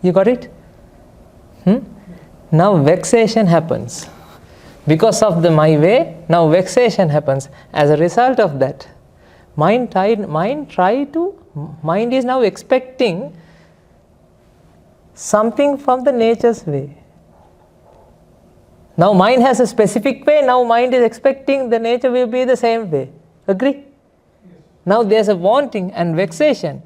You got it? Now vexation happens. Because of the my way, now vexation happens. As a result of that, mind is now expecting something from the nature's way. Now mind has a specific way, now mind is expecting the nature will be the same way. Agree? Yes. Now there's a wanting and vexation.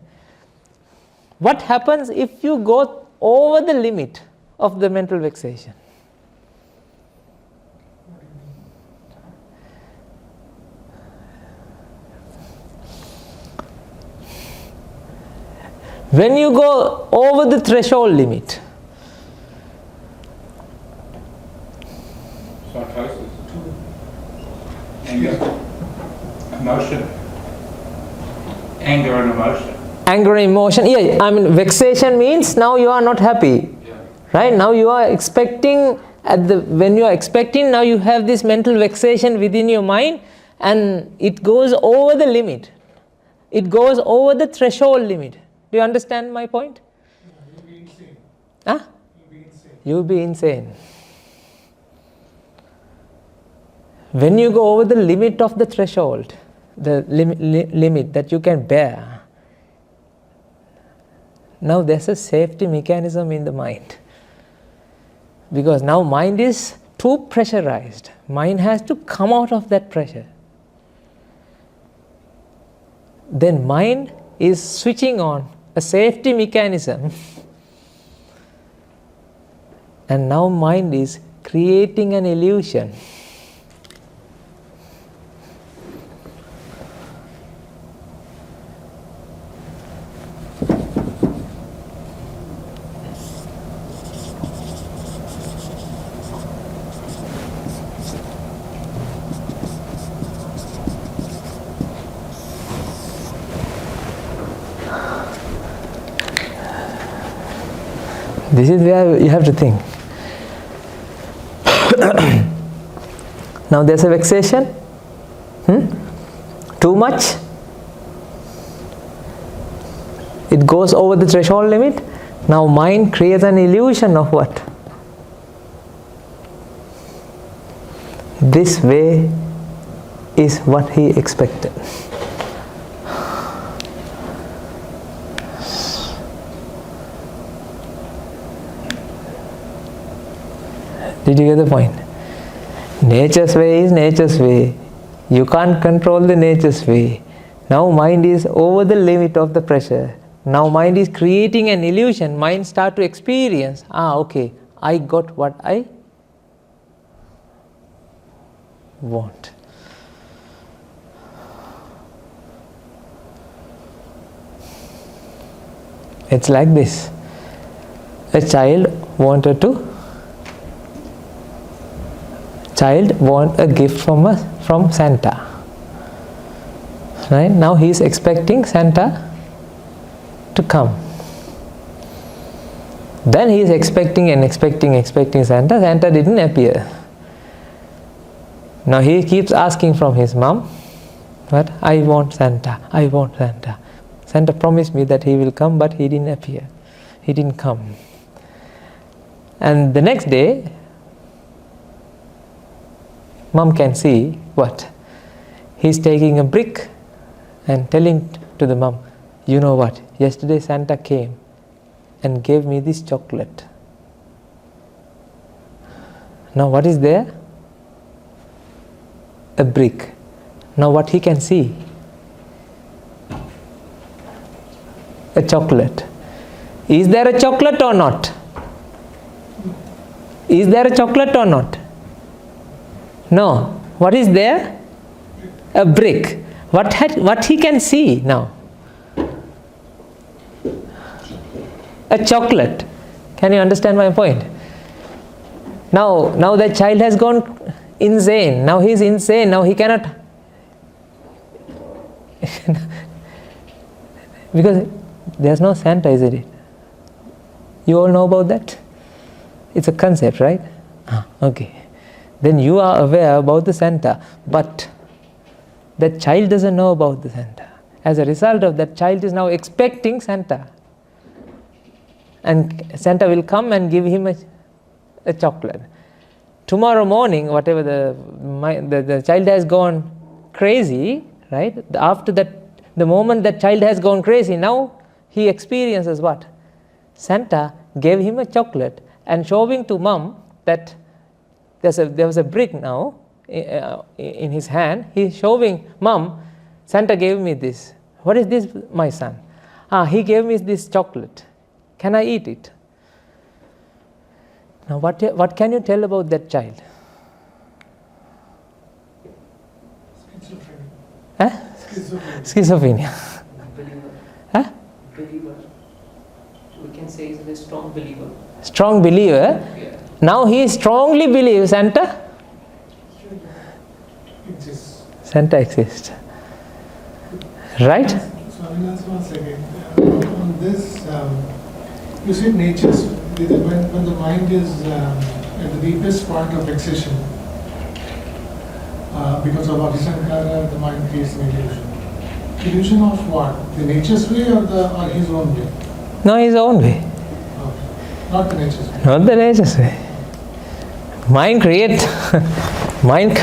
What happens if you go over the limit of the mental vexation? When you go over the threshold limit, psychosis, anger, emotion, anger and emotion. Anger and emotion, yeah, I mean vexation means now you are not happy. Right? Now you are expecting, when you are expecting, now you have this mental vexation within your mind, and it goes over the limit. It goes over the threshold limit. Do you understand my point? You'll be insane. Huh? You'll be insane. You'll be insane. When you go over the limit of the threshold, the limit that you can bear, now there's a safety mechanism in the mind. Because now mind is too pressurized. Mind has to come out of that pressure. Then mind is switching on a safety mechanism. And now mind is creating an illusion. This is where you have to think. Now there's a vexation. Too much? It goes over the threshold limit. Now mind creates an illusion of what? This way is what he expected. Did you get the point? Nature's way is nature's way. You can't control the nature's way. Now mind is over the limit of the pressure. Now mind is creating an illusion. Mind start to experience. Okay, I got what I want. It's like this. A child want a gift from Santa. Right? Now he is expecting Santa to come. Then he is expecting Santa. Santa didn't appear. Now he keeps asking from his mom, "What? I want Santa. I want Santa. Santa promised me that he will come, but he didn't appear. He didn't come." And the next day, mom can see what? He's taking a brick and telling to the mom, "You know what? Yesterday Santa came and gave me this chocolate." Now what is there? A brick. Now what he can see? A chocolate. Is there a chocolate or not? Is there a chocolate or not? No. What is there? A brick. What he can see now? A chocolate. Can you understand my point? Now the child has gone insane. Now he is insane. Now he cannot because there's no Santa, isn't it? You all know about that? It's a concept, right? Okay. Then you are aware about the Santa, but that child doesn't know about the Santa. As a result of that, child is now expecting Santa. And Santa will come and give him a chocolate. Tomorrow morning, whatever the child has gone crazy, right? After that, the moment that child has gone crazy, now he experiences what? Santa gave him a chocolate and showing to mom that there was a brick now in his hand. He's showing mom, Santa gave me this. What is this, my son? He gave me this chocolate. Can I eat it? Now what can you tell about that child? Schizophrenia. Believer. Believer. We can say he's a strong believer. Strong believer. Yeah. Now he strongly believes Santa exists. Santa exists. Right? Swaminas, one second. On this, you said nature's, when the mind is at the deepest point of excision, because of Abhisankara, the mind creates an illusion. Illusion of what? The nature's way or his own way? No, his own way. Okay. Not the nature's way. Not the nature's way. Mind create. Mind.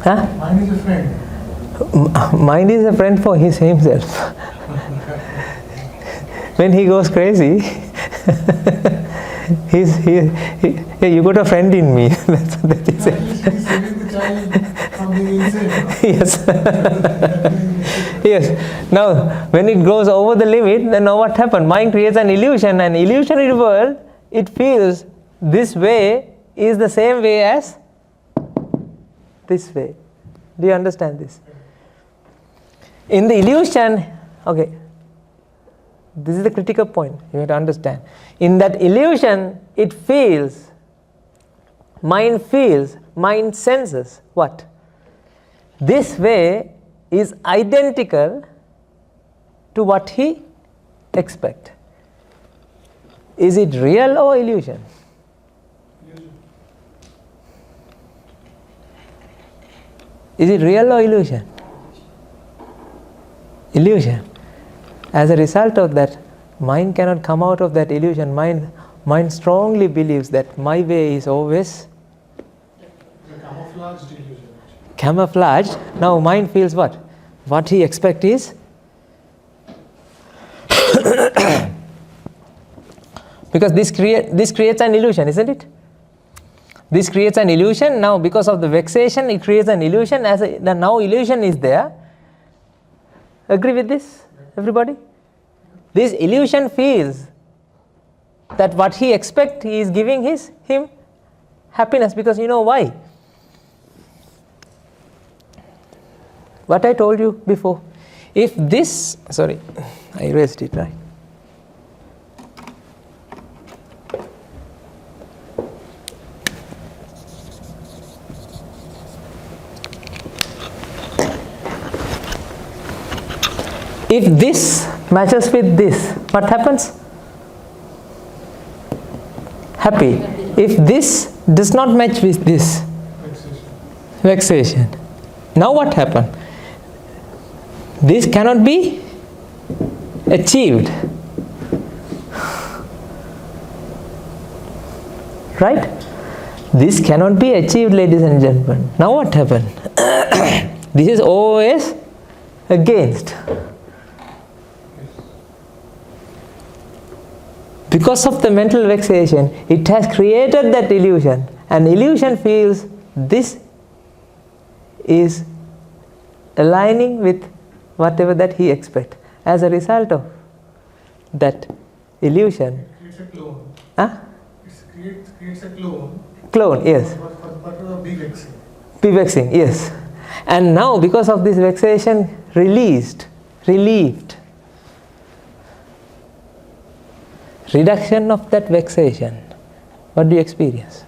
Huh? Mind is a friend. Mind is a friend for himself. When he goes crazy, you got a friend in me. That's what he said. He's saving the child from being insane. Yes. Yes. Now, when it goes over the limit, then now what happened? Mind creates an illusion. An illusionary world, it feels this way is the same way as this way. Do you understand this? In the illusion, okay, this is the critical point you have to understand. In that illusion, it feels, mind senses what? This way is identical to what he expects. Is it real or illusion? Is it real or illusion? Illusion. As a result of that, mind cannot come out of that illusion. Mind strongly believes that my way is always The camouflaged illusion. camouflaged. Now mind feels what? What he expects is because this creates an illusion, isn't it? This creates an illusion. Now because of the vexation, it creates an illusion. The now illusion is there. Agree with this, everybody? This illusion feels that what he expects, he is giving him happiness, because you know why? What I told you before. If this, sorry, I erased it, right? If this matches with this, what happens? Happy. If this does not match with this, vexation. Now what happened? This cannot be achieved. Right? This cannot be achieved, ladies and gentlemen. Now what happened? This is always against. Because of the mental vexation, it has created that illusion. And illusion feels this is aligning with whatever that he expects. As a result of that illusion. It's a clone. Huh? It creates a clone. Clone, yes. But a big vexing. Be vexing, yes. And now because of this vexation, relieved. Reduction of that vexation. What do you experience?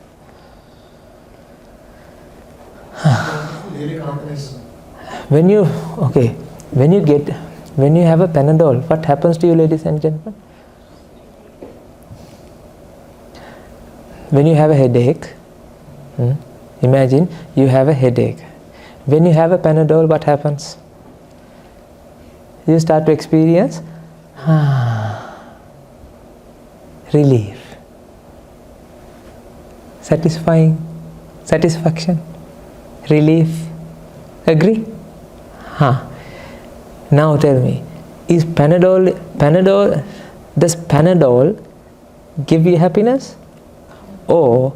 When you have a Panadol, what happens to you, ladies and gentlemen? When you have a headache, imagine you have a headache. When you have a Panadol, what happens? You start to experience relief, satisfaction, relief. Agree? Now tell me, does Panadol give you happiness? Or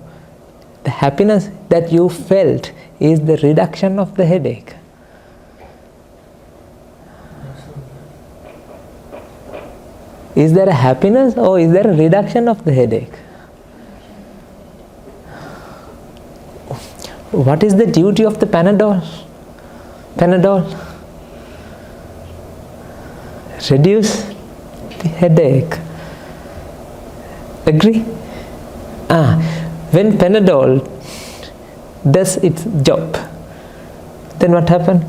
the happiness that you felt is the reduction of the headache? Is there a happiness or is there a reduction of the headache? What is the duty of the Panadol? Reduce the headache. Agree? When Panadol does its job, then what happens?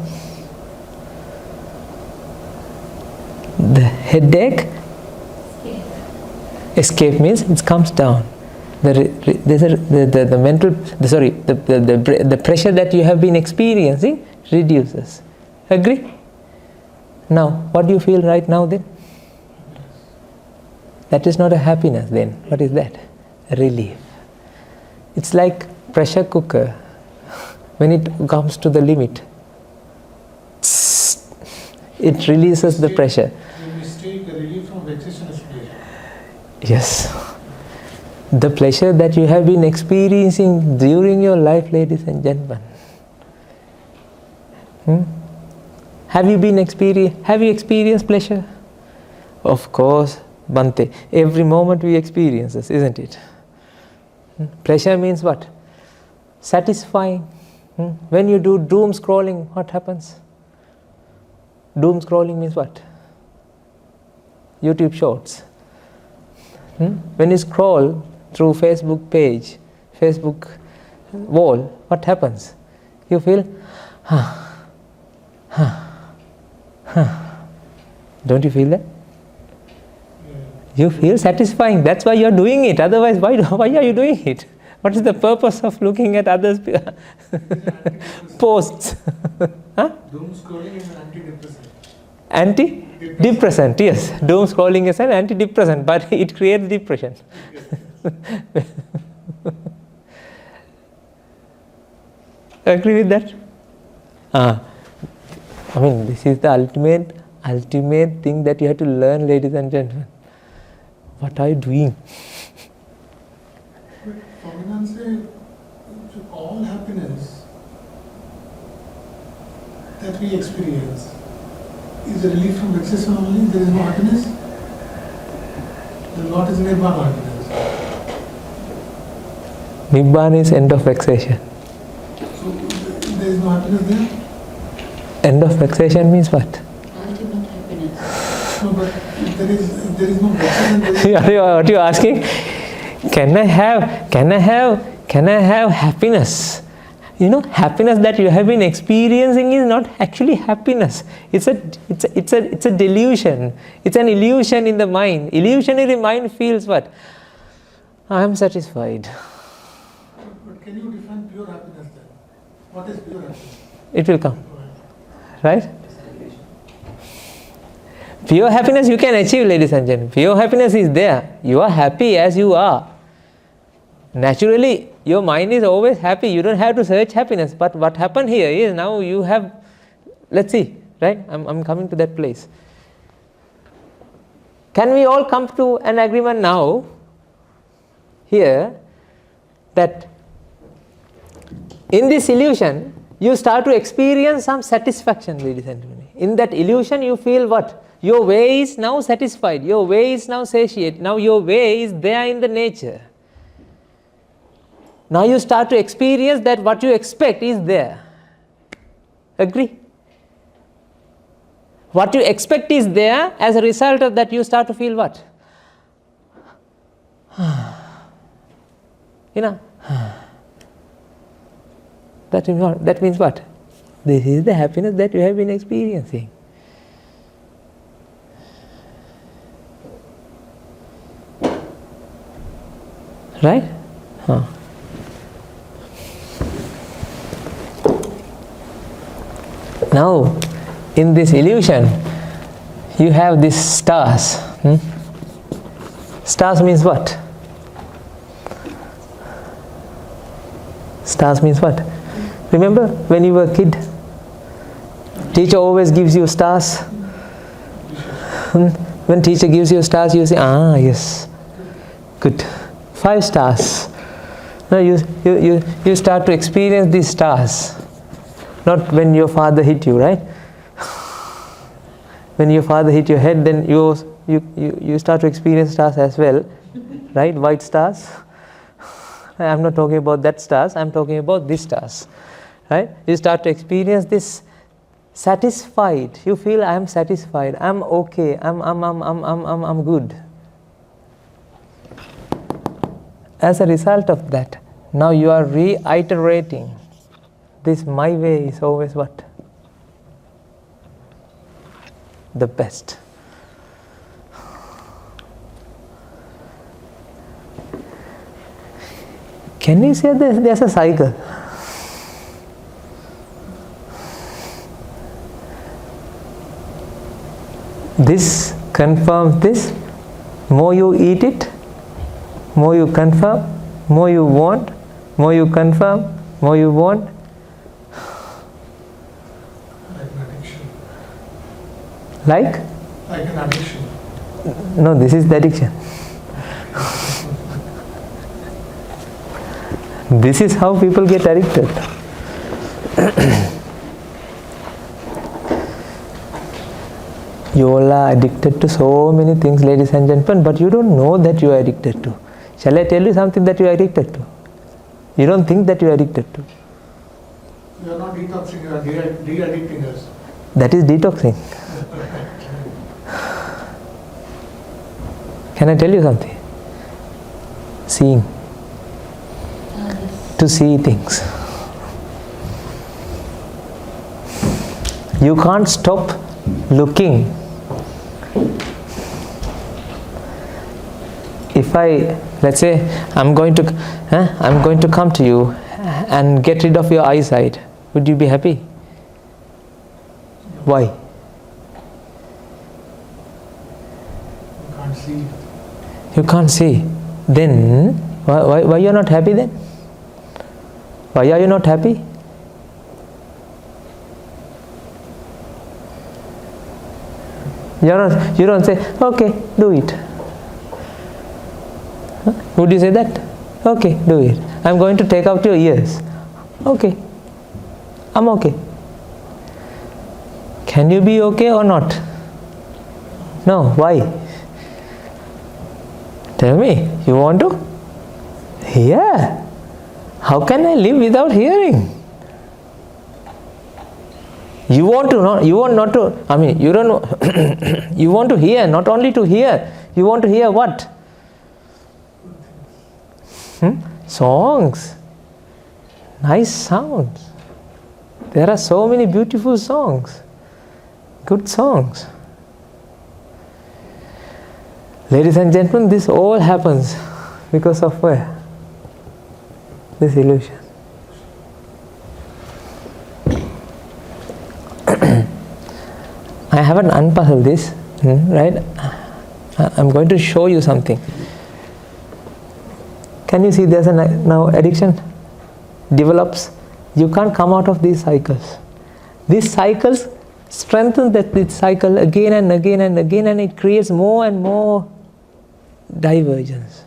The headache escape means it comes down. The pressure that you have been experiencing reduces. Agree? Now, what do you feel right now then? That is not a happiness then. What is that? A relief. It's like pressure cooker. When it comes to the limit, it releases the pressure. You mistake the relief from vexation as pleasure. Yes. The pleasure that you have been experiencing during your life, ladies and gentlemen. Have you experienced pleasure? Of course, Bhante. Every moment we experience this, isn't it? Pleasure means what? Satisfying. When you do doom scrolling, what happens? Doom scrolling means what? YouTube shorts. When you scroll through Facebook page, Facebook wall, what happens? You feel, Don't you feel that? You feel satisfying. That's why you are doing it. Otherwise, why are you doing it? What is the purpose of looking at others' posts? Huh? Doom scrolling is an antidepressant. Antidepressant, yes. Doom scrolling is an antidepressant, but it creates depression. Agree with that? I mean, this is the ultimate thing that you have to learn, ladies and gentlemen. What are you doing? But Swaminan said, all happiness that we experience is a relief from vexation only. There is no happiness. Then what is Nibbana happiness? Nibbana is end of vexation. So there is no happiness there? End of vexation means what? Ultimate happiness. No, but if there is no vexation, there is What are you asking? Can I have happiness? You know, happiness that you have been experiencing is not actually happiness. It's a delusion. It's an illusion in the mind. Illusionary mind feels what? I am satisfied. But can you define pure happiness then? What is pure happiness? It will come. Right? Pure happiness you can achieve, ladies and gentlemen. Pure happiness is there. You are happy as you are. Naturally, your mind is always happy. You don't have to search happiness. But what happened here is now you have, let's see, right? I'm coming to that place. Can we all come to an agreement now, here, that in this illusion, you start to experience some satisfaction, ladies and gentlemen. In that illusion, you feel what? Your way is now satisfied. Your way is now satiate. Now your way is there in the nature. Now you start to experience that what you expect is there. Agree? What you expect is there. As a result of that, you start to feel what? You know? That means what? This is the happiness that you have been experiencing. Right? Now, in this illusion, you have these stars. Stars means what? Stars means what? Remember when you were a kid? Teacher always gives you stars. When teacher gives you stars, you say, yes, good. 5 stars. Now you start to experience these stars. Not when your father hit you, right? When your father hit your head, then you start to experience stars as well, right? White stars. I'm not talking about that stars. I'm talking about these stars, right? You start to experience this satisfied. You feel I am satisfied. I'm okay. I'm good. As a result of that, now you are reiterating. This my way is always what? The best. Can you say there's a cycle? This confirms this. More you eat it, more you confirm, more you want, more you confirm, more you want. like an addiction. Like? Like an addiction. No, this is the addiction. This is how people get addicted. You all are addicted to so many things, ladies and gentlemen, but you don't know that you are addicted to. Shall I tell you something that you are addicted to? You don't think that you are addicted to. You are not detoxing, you are de-addicting us. That is detoxing. Can I tell you something? Seeing. To see things. You can't stop looking. If if I, let's say, I'm going to come to you and get rid of your eyesight, would you be happy? Why? You can't see. You can't see. Then, why you're not happy then? Why are you not happy? You don't say, okay, do it. Huh? Would you say that? Okay, do it. I'm going to take out your ears. Okay, I'm okay. Can you be okay or not? No, why? Tell me, you want to? Hear. How can I live without hearing? You want to you want not to, I mean, you don't know, you want to hear, not only to hear, you want to hear what? Songs. Nice sounds. There are so many beautiful songs. Good songs. Ladies and gentlemen, this all happens because of where? This illusion. I haven't unpuzzled this, right? I'm going to show you something. Can you see there's now addiction develops? You can't come out of these cycles. These cycles strengthen this cycle again and again and again, and it creates more and more divergence.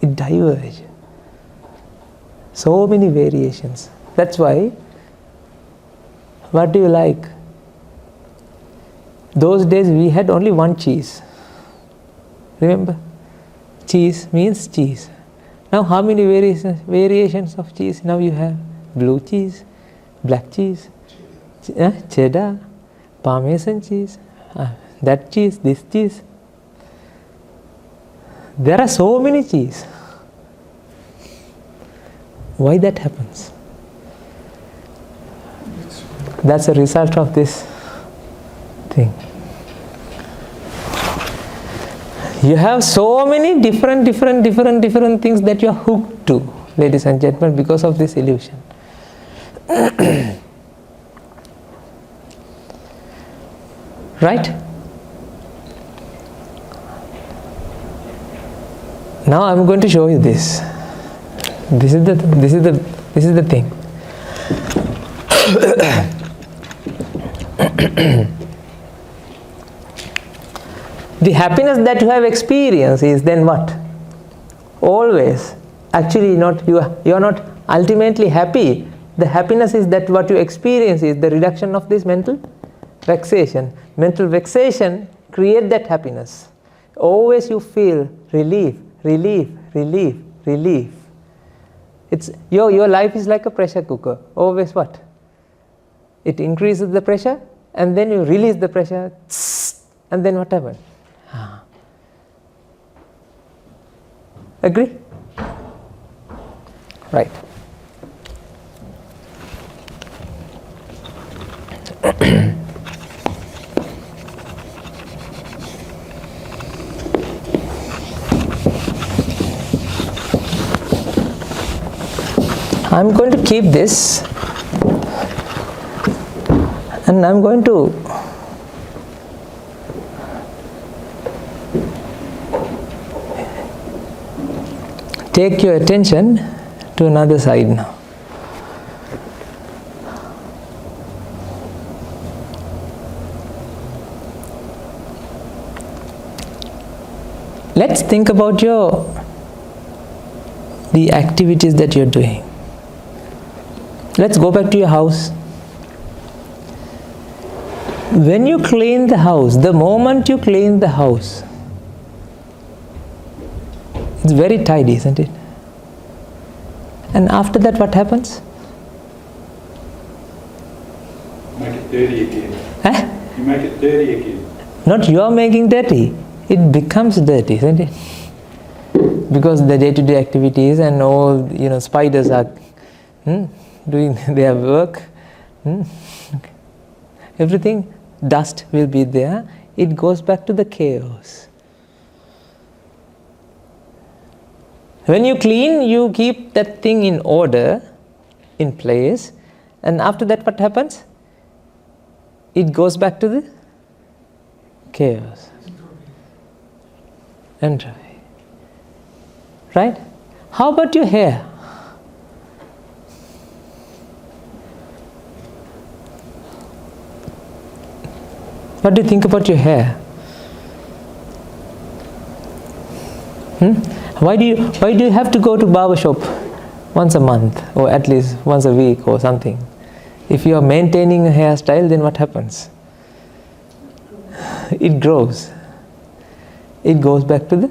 It diverges. So many variations. That's why, what do you like? Those days we had only one cheese. Remember? Cheese means cheese. Now how many variations of cheese now you have? Blue cheese, black cheese, cheddar, Parmesan cheese, that cheese, this cheese. There are so many cheese. Why that happens? That's a result of this thing. You have so many different things that you are hooked to, ladies and gentlemen, because of this illusion. Right? Now I'm going to show you this. This is the thing. The happiness that you have experienced is then what? Always. Actually you are not ultimately happy. The happiness is that what you experience is the reduction of this mental vexation. Mental vexation creates that happiness. Always you feel relief. It's your life is like a pressure cooker. Always what? It increases the pressure and then you release the pressure, and then what happens? Agree? Right. I'm going to keep this and I'm going to take your attention to another side now. Let's think about the activities that you're doing. Let's go back to your house. When you clean the house, the moment you clean the house, it's very tidy, isn't it? And after that, what happens? Make it dirty again. You make it dirty again. Not you're making dirty, it becomes dirty, isn't it? Because the day-to-day activities and all, spiders are doing their work. Everything, dust will be there. It goes back to the chaos. When you clean, you keep that thing in order, in place, and after that what happens? It goes back to the chaos. Entropy. Right? How about your hair? What do you think about your hair? Why do you have to go to barber shop once a month, or at least once a week or something? If you are maintaining a hairstyle, then what happens? It grows. It goes back to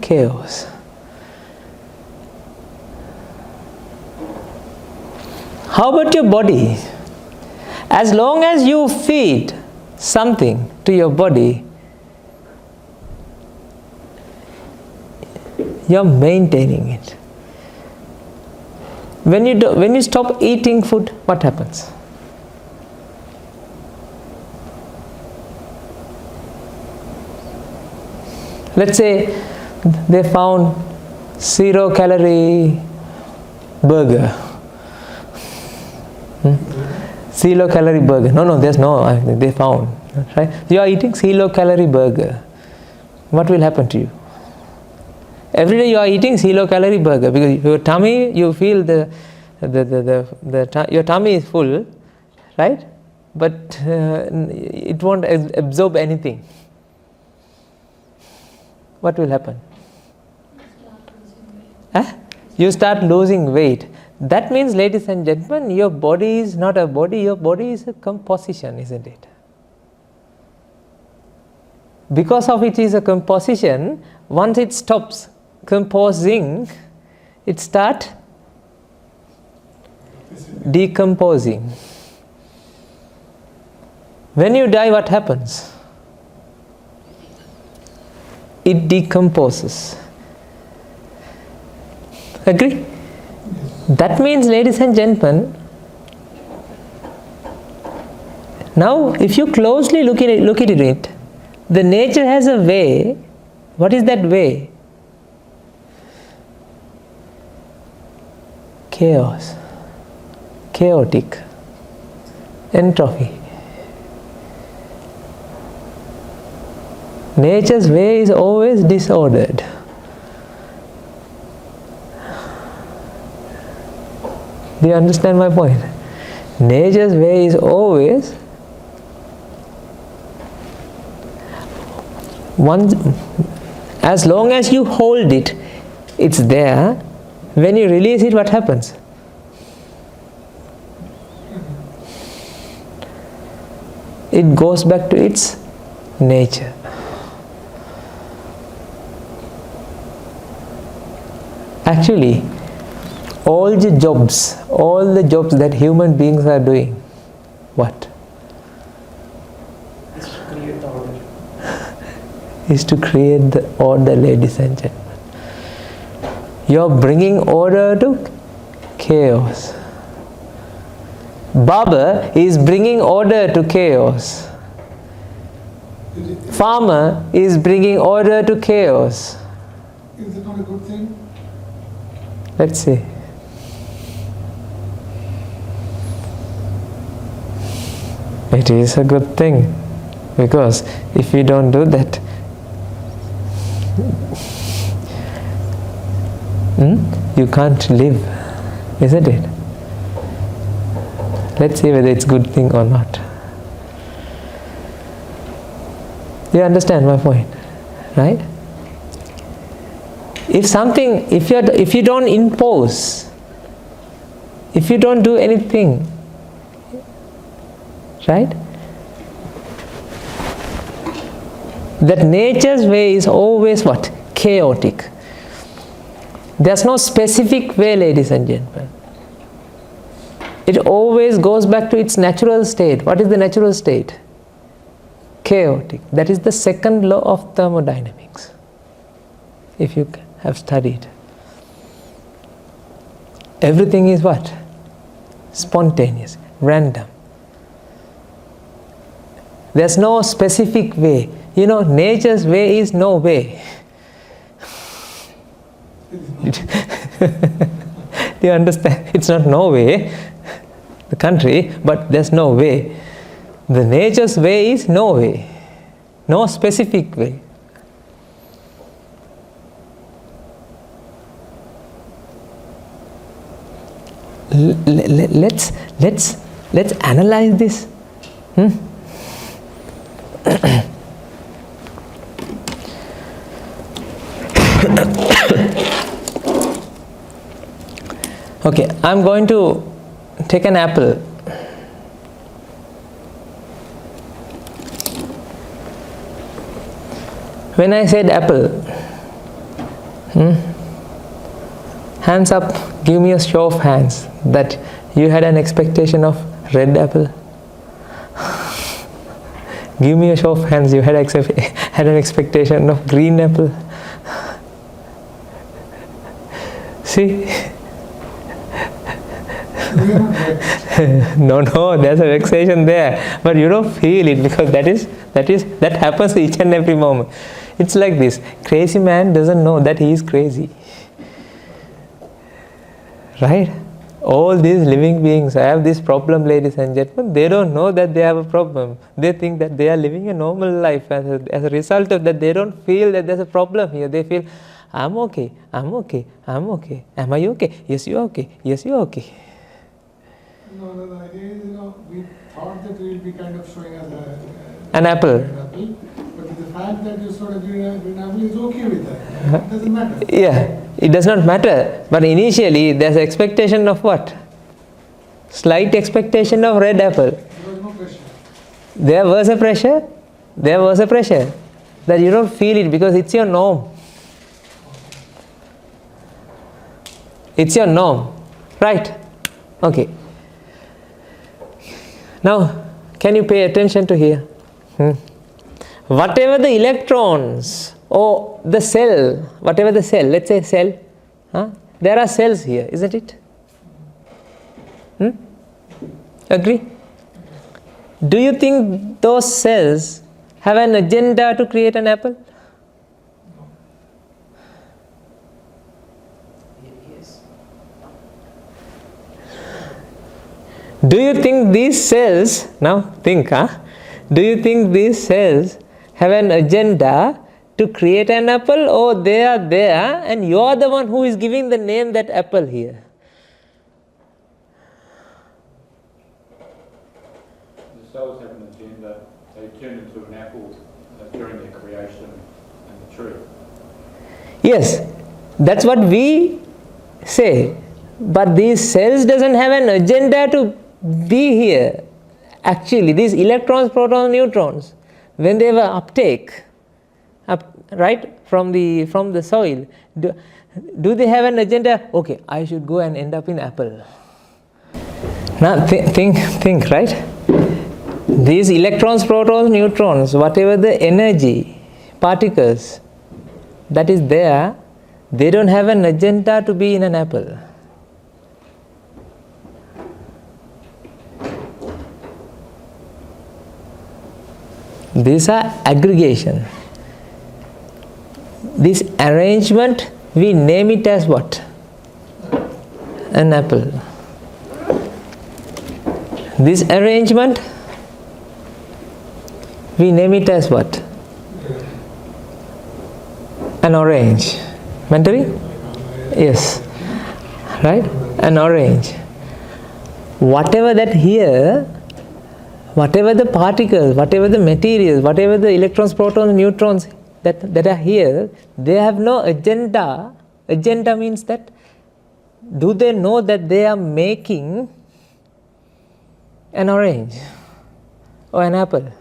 chaos. How about your body? As long as you feed something to your body, you're maintaining it. When you stop eating food, what happens? Let's say they found 0-calorie burger. 0-calorie burger. No, there's no. They found. Right? You are eating 0-calorie burger. What will happen to you? Every day you are eating 0-calorie burger because your tummy, you feel your tummy is full, right? But it won't absorb anything. What will happen? You start losing weight. That means, ladies and gentlemen, your body is not a body, your body is a composition, isn't it? Because of it is a composition, once it stops composing, it starts decomposing. When you die, what happens? It decomposes. Agree? That means, ladies and gentlemen, now if you closely look at it, the nature has a way. What is that way? Chaos, chaotic, entropy. Nature's way is always disordered. Do you understand my point? Nature's way is always as long as you hold it, it's there. When you release it, what happens? It goes back to its nature. Actually, all the jobs that human beings are doing, what? Is to create the order. Is to create the order, ladies and gentlemen. You're bringing order to chaos. Barber is bringing order to chaos. Farmer is bringing order to chaos. Is it not a good thing? Let's see. It is a good thing, because if you don't do that, you can't live, isn't it? Let's see whether it's a good thing or not. You understand my point, right? If you don't impose, if you don't do anything, right? That nature's way is always what? Chaotic. There's no specific way, ladies and gentlemen. It always goes back to its natural state. What is the natural state? Chaotic. That is the second law of thermodynamics, if you have studied. Everything is what? Spontaneous, random. There's no specific way. You know, nature's way is no way. Do you understand? It's not no way, the country, but there's no way. The nature's way is no way, no specific way. Let's analyze this. Okay, I'm going to take an apple. When I said apple, hands up, give me a show of hands that you had an expectation of red apple. Give me a show of hands, you had an expectation of green apple. See? No, there's a vexation there, but you don't feel it because that happens each and every moment. It's like this: crazy man doesn't know that he is crazy, right? All these living beings have this problem, ladies and gentlemen. They don't know that they have a problem. They think that they are living a normal life. As a result of that, they don't feel that there's a problem here. They feel, I'm okay, I'm okay, I'm okay. Am I okay? Yes, you're okay. Yes, you're okay. No, the idea is, we thought that we will be kind of showing us An apple. But the fact that you sort of green apple is okay with that. It doesn't matter. Yeah, it does not matter. But initially, there's expectation of what? Slight expectation of red apple. There was no pressure. There was a pressure. There was a pressure. That you don't feel it because it's your norm. It's your norm. Right? Okay. Now, can you pay attention to here? Whatever the electrons or the cell, whatever the cell, let's say cell, there are cells here, isn't it? Agree? Do you think those cells have an agenda to create an apple? Yes. Do you think these cells, now think, do you think these cells have an agenda to create an apple, or they are there and you are the one who is giving the name that apple here? The cells have an agenda. They turn into an apple during their creation and the tree. Yes, that's what we say. But these cells doesn't have an agenda to be here. Actually, these electrons, protons, neutrons, when they were uptake, right, from the soil, do they have an agenda? Okay, I should go and end up in apple. Now think, right? These electrons, protons, neutrons, whatever the energy, particles that is there, they don't have an agenda to be in an apple. These are aggregation. This arrangement, we name it as what? An apple. This arrangement, we name it as what? An orange. Mentally? Yes. Right? An orange. Whatever that here, whatever the particles, whatever the materials, whatever the electrons, protons, neutrons that are here, they have no agenda. Agenda means that, do they know that they are making an orange or an apple?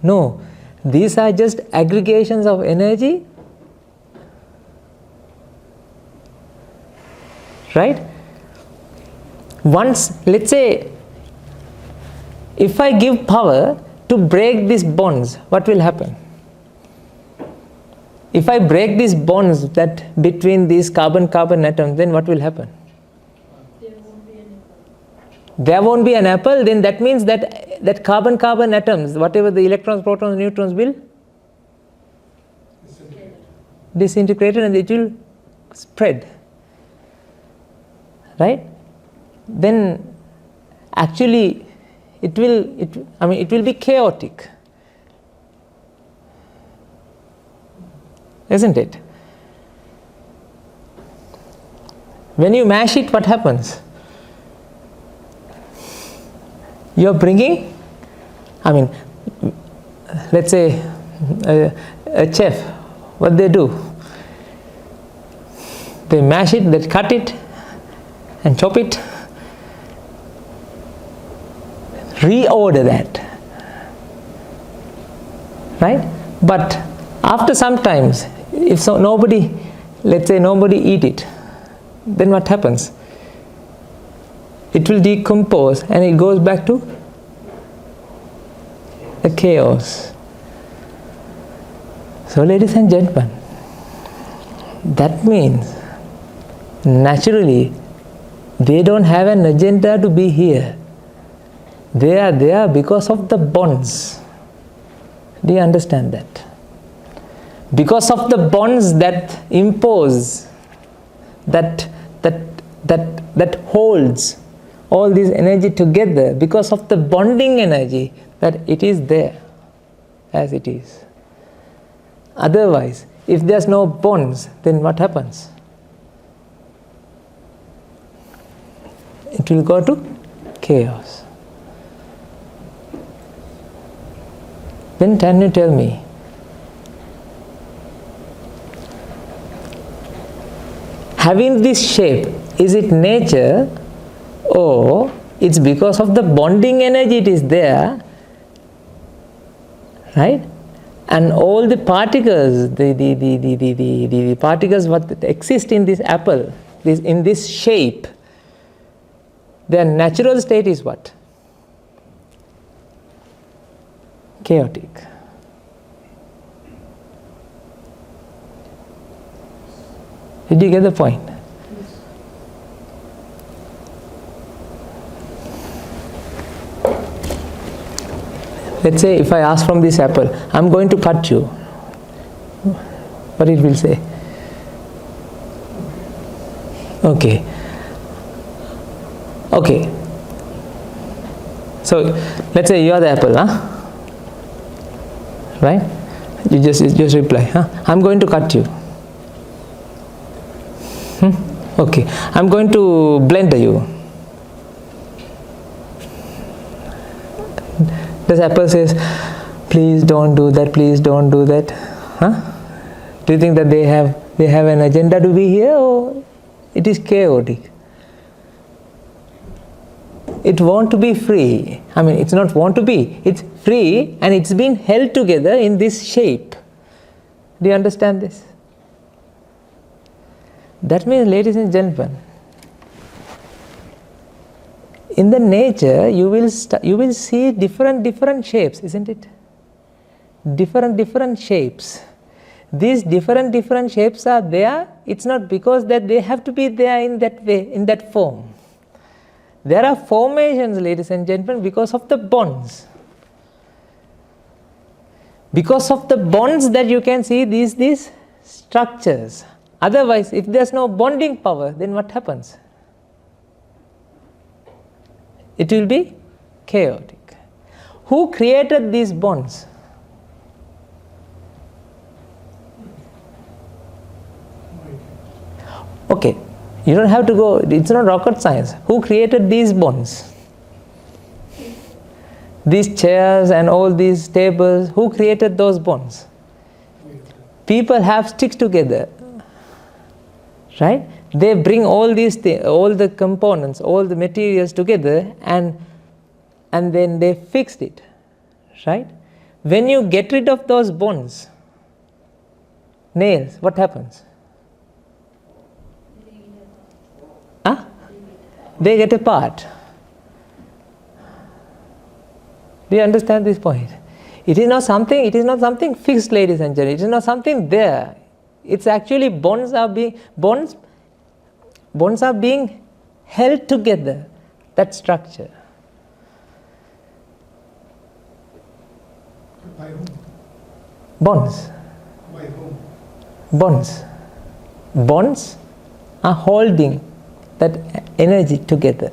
No. These are just aggregations of energy. Right? Once, let's say, if I give power to break these bonds, what will happen? If I break these bonds that between these carbon-carbon atoms, then what will happen? There won't be any there won't be an apple, then that means that carbon-carbon atoms, whatever the electrons, protons, neutrons will disintegrated and it will spread. Right? Then actually it will be chaotic. Isn't it? When you mash it, what happens? You're bringing, let's say a chef, what they do? They mash it, they cut it and chop it, reorder that, right? But after some times, if let's say nobody eat it, then what happens? It will decompose and it goes back to the chaos. So ladies and gentlemen, that means naturally they don't have an agenda to be here. They are there because of the bonds. Do you understand that? Because of the bonds that impose, that holds all this energy together, because of the bonding energy, that it is there as it is. Otherwise, if there's no bonds, then what happens? It will go to chaos. Then can you tell me, having this shape, is it nature or it's because of the bonding energy it is there, right? And all the particles, the particles what exist in this apple, in this shape, their natural state is what? Chaotic. Did you get the point? Let's say if I ask from this apple, I'm going to cut you. What it will say? Okay. Okay. So let's say you are the apple, huh? Right? You just reply, huh? I'm going to cut you. Okay. I'm going to blend you. This apple says, please don't do that, please don't do that. Huh? Do you think that they have an agenda to be here, or it is chaotic? It want to be free. It's not want to be, it's free and it's been held together in this shape. Do you understand this? That means, ladies and gentlemen, in the nature you will see different shapes, isn't it? Different shapes. These different shapes are there. It's not because that they have to be there in that way, in that form. There are formations, ladies and gentlemen, because of the bonds. Because of the bonds that you can see these structures. Otherwise, if there's no bonding power, then what happens? It will be chaotic. Who created these bonds? Okay, you don't have to go, it's not rocket science. Who created these bonds? These chairs and all these tables, who created those bonds? People have sticks together, right? They bring all these all the components, all the materials together, and then they fixed it, right? When you get rid of those bonds, nails, what happens? Huh? They get apart. Do you understand this point? It is not something fixed, ladies and gentlemen. It is not something there. It's actually bonds are being held together that structure. By whom? Bonds. By whom? Bonds. Bonds are holding that energy together.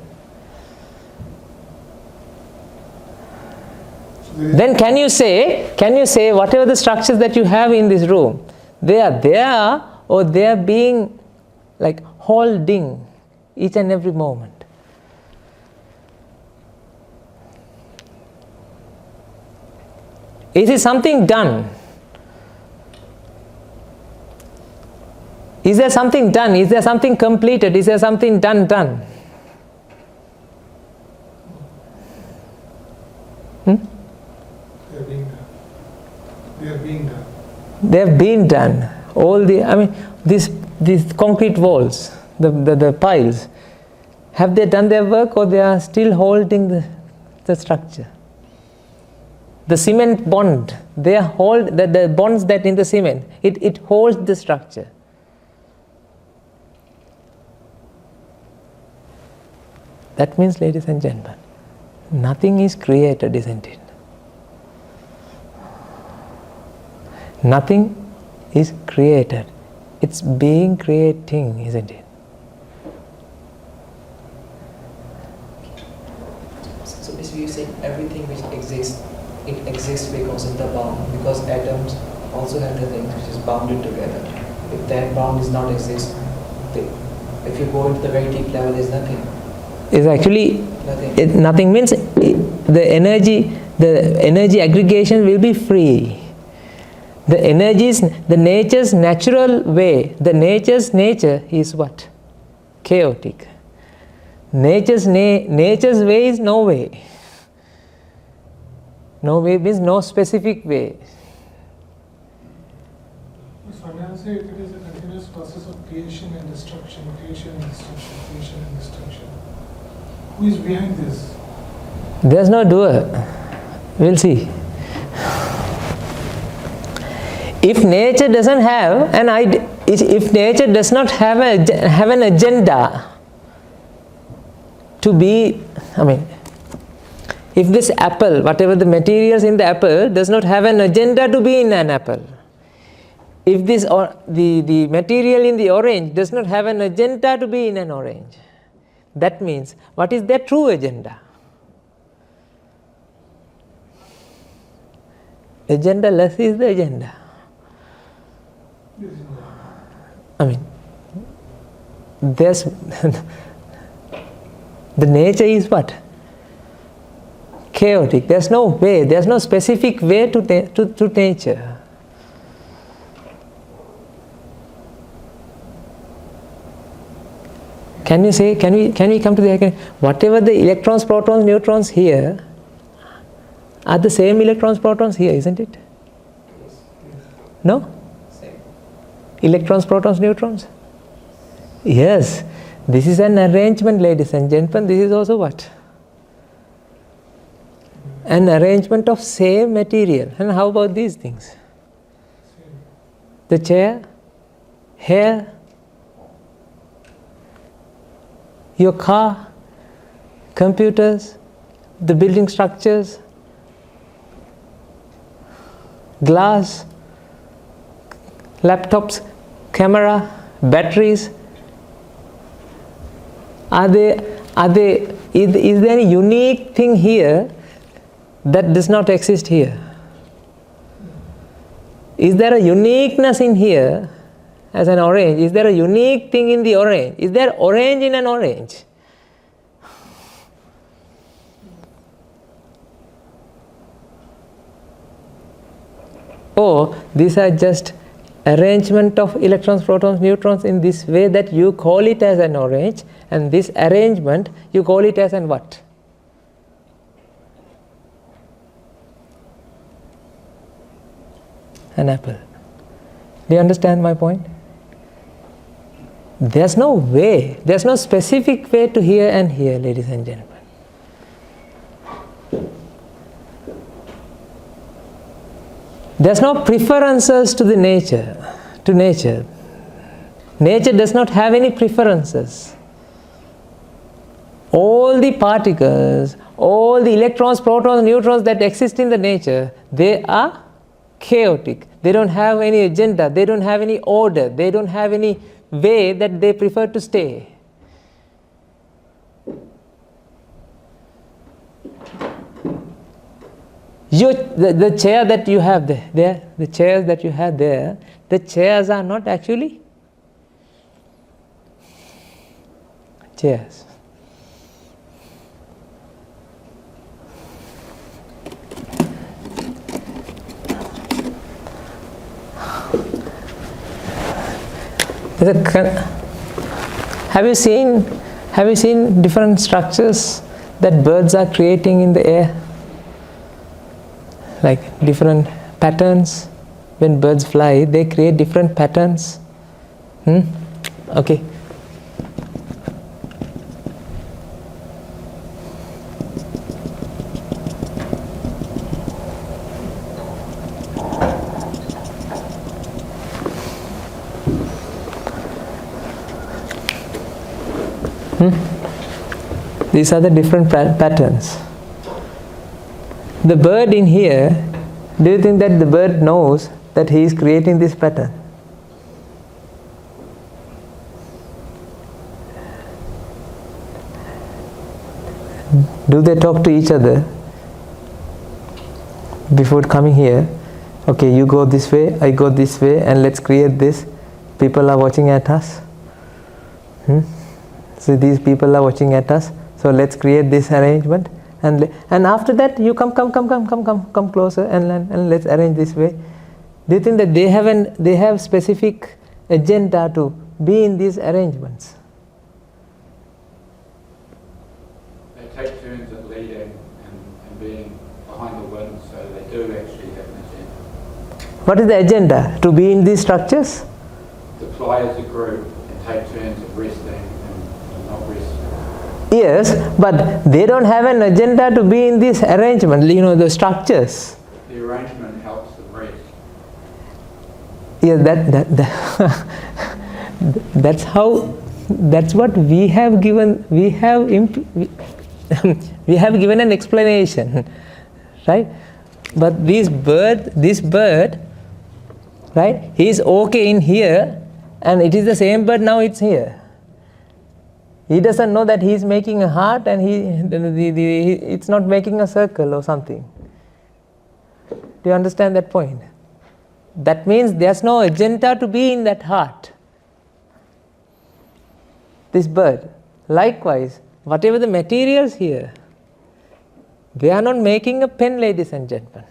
Then can you say whatever the structures that you have in this room, they are there or they are being like holding each and every moment? Is it something done? Is there something done? Is there something completed? Is there something done? They are being done. They are being done. They have been done. All the, these concrete walls, the piles, have they done their work or they are still holding the structure? The cement bond, they hold the bonds that in the cement, it holds the structure. That means, ladies and gentlemen, nothing is created, isn't it? Nothing is created. It's being creating, isn't it? So basically you're saying everything which exists, it exists because of the bound, because atoms also have the things which is bounded together. If that bound is not exist, if you go into the very deep level, there's nothing. It's actually Nothing. nothing means the energy aggregation will be free. The energies, the nature's natural way, the nature's nature is what? Chaotic. Nature's way is no way. No way means no specific way. So when I say it is a continuous process of creation and destruction, creation and destruction, creation and destruction. Who is behind this? There's no doer. We'll see. If nature doesn't have an idea, if nature does not have an agenda to be, if this apple, whatever the materials in the apple, does not have an agenda to be in an apple, if this or the material in the orange does not have an agenda to be in an orange, that means what is their true agenda? Agendaless is the agenda. There's the nature is what? Chaotic. There's no way, there's no specific way to nature. Can you say, can we come to the, whatever the electrons, protons, neutrons here are the same electrons, protons here, isn't it? No? Same. Electrons, protons, neutrons? Yes. This is an arrangement, ladies and gentlemen. This is also what? An arrangement of same material. And how about these things? The chair, hair, your car, computers, the building structures, glass, laptops, camera, batteries. Is there any unique thing here that does not exist here? Is there a uniqueness in here as an orange? Is there a unique thing in the orange? Is there orange in an orange? Or these are just arrangement of electrons, protons, neutrons in this way that you call it as an orange, and this arrangement you call it as an what? An apple. Do you understand my point? There's no way, there's no specific way to here and here, ladies and gentlemen. There's no preferences to the nature, to nature. Nature does not have any preferences. All all the particles, all the electrons, protons, neutrons that exist in the nature, they are chaotic. They don't have any agenda, they don't have any order, they don't have any way that they prefer to stay. The chair that you have there, the chairs that you have there, the chairs are not actually chairs. Have you seen different structures that birds are creating in the air? Like different patterns. When birds fly, they create different patterns. Okay. These are the different patterns. The bird in here, do you think that the bird knows that he is creating this pattern? Do they talk to each other before coming here? Okay, you go this way, I go this way, and let's create this. People are watching at us. So these people are watching at us. So let's create this arrangement, and after that you come closer, and let's arrange this way. Do you think that they have specific agenda to be in these arrangements? They take turns at leading and being behind the wind, so they do actually have an agenda. What is the agenda? To be in these structures? To fly as a group and take turns of resting and not resting. Yes, but they don't have an agenda to be in this arrangement, the structures. The arrangement helps them rest. Yes, that's what we have given. We have given an explanation, right? But this bird, right? He is okay in here, and it is the same bird. Now it's here. He doesn't know that he is making a heart, and it's not making a circle or something. Do you understand that point? That means there's no agenda to be in that heart. This bird. Likewise, whatever the materials here, they are not making a pen, ladies and gentlemen.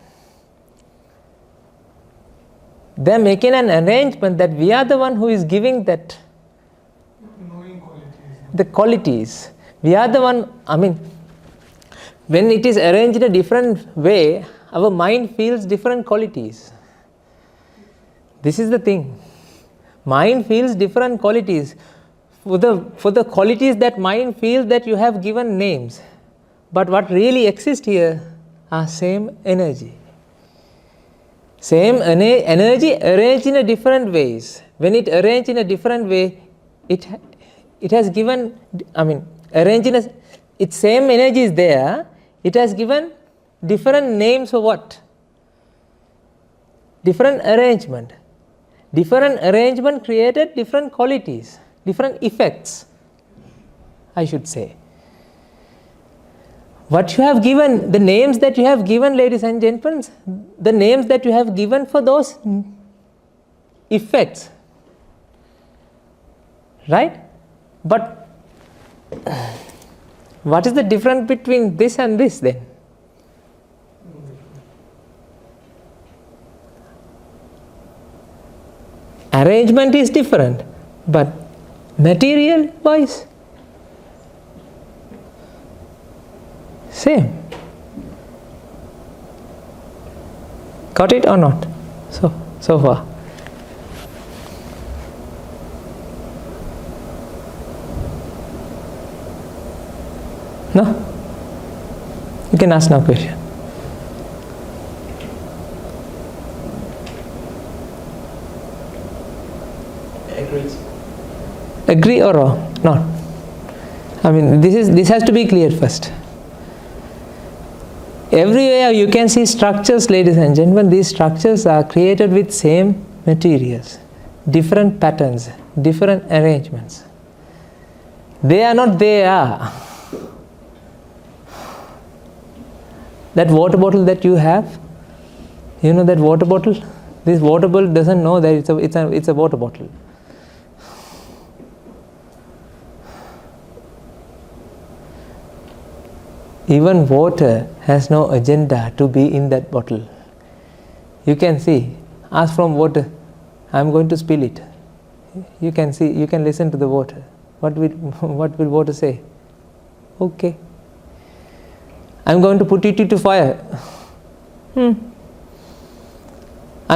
They are making an arrangement that we are the one who is giving that the qualities. We are the one, when it is arranged in a different way, our mind feels different qualities. This is the thing. Mind feels different qualities. For the qualities that mind feels, that you have given names. But what really exists here are same energy. Same energy arranged in a different ways. When it arranged in a different way, it has given, arranged in its same energy is there, it has given different names for what? Different arrangement. Different arrangement created different qualities, different effects, I should say. What you have given, the names that you have given, ladies and gentlemen, the names that you have given for those effects, right? But what is the difference between this and this then? Arrangement is different, but material wise, same. Got it or not? So far. No? You can ask now question. Agreed. Agree or not? I mean, this has to be clear first. Everywhere you can see structures, ladies and gentlemen. These structures are created with same materials, different patterns, different arrangements. They are not there. That water bottle that you have, you know that water bottle? This water bottle doesn't know that it's a water bottle. Even water has no agenda to be in that bottle. You can see, ask from water, I'm going to spill it. You can see, you can listen to the water. What will water say? Okay. I'm going to put it into fire. I'm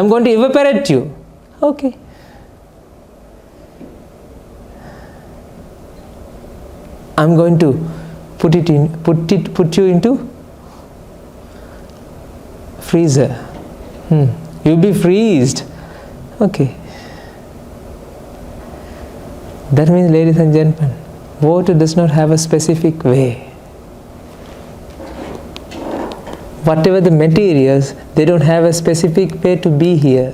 going to evaporate you. Okay. I'm going to put you into freezer. You'll be freezed. Okay. That means, ladies and gentlemen, water does not have a specific way. Whatever the materials, they don't have a specific way to be here.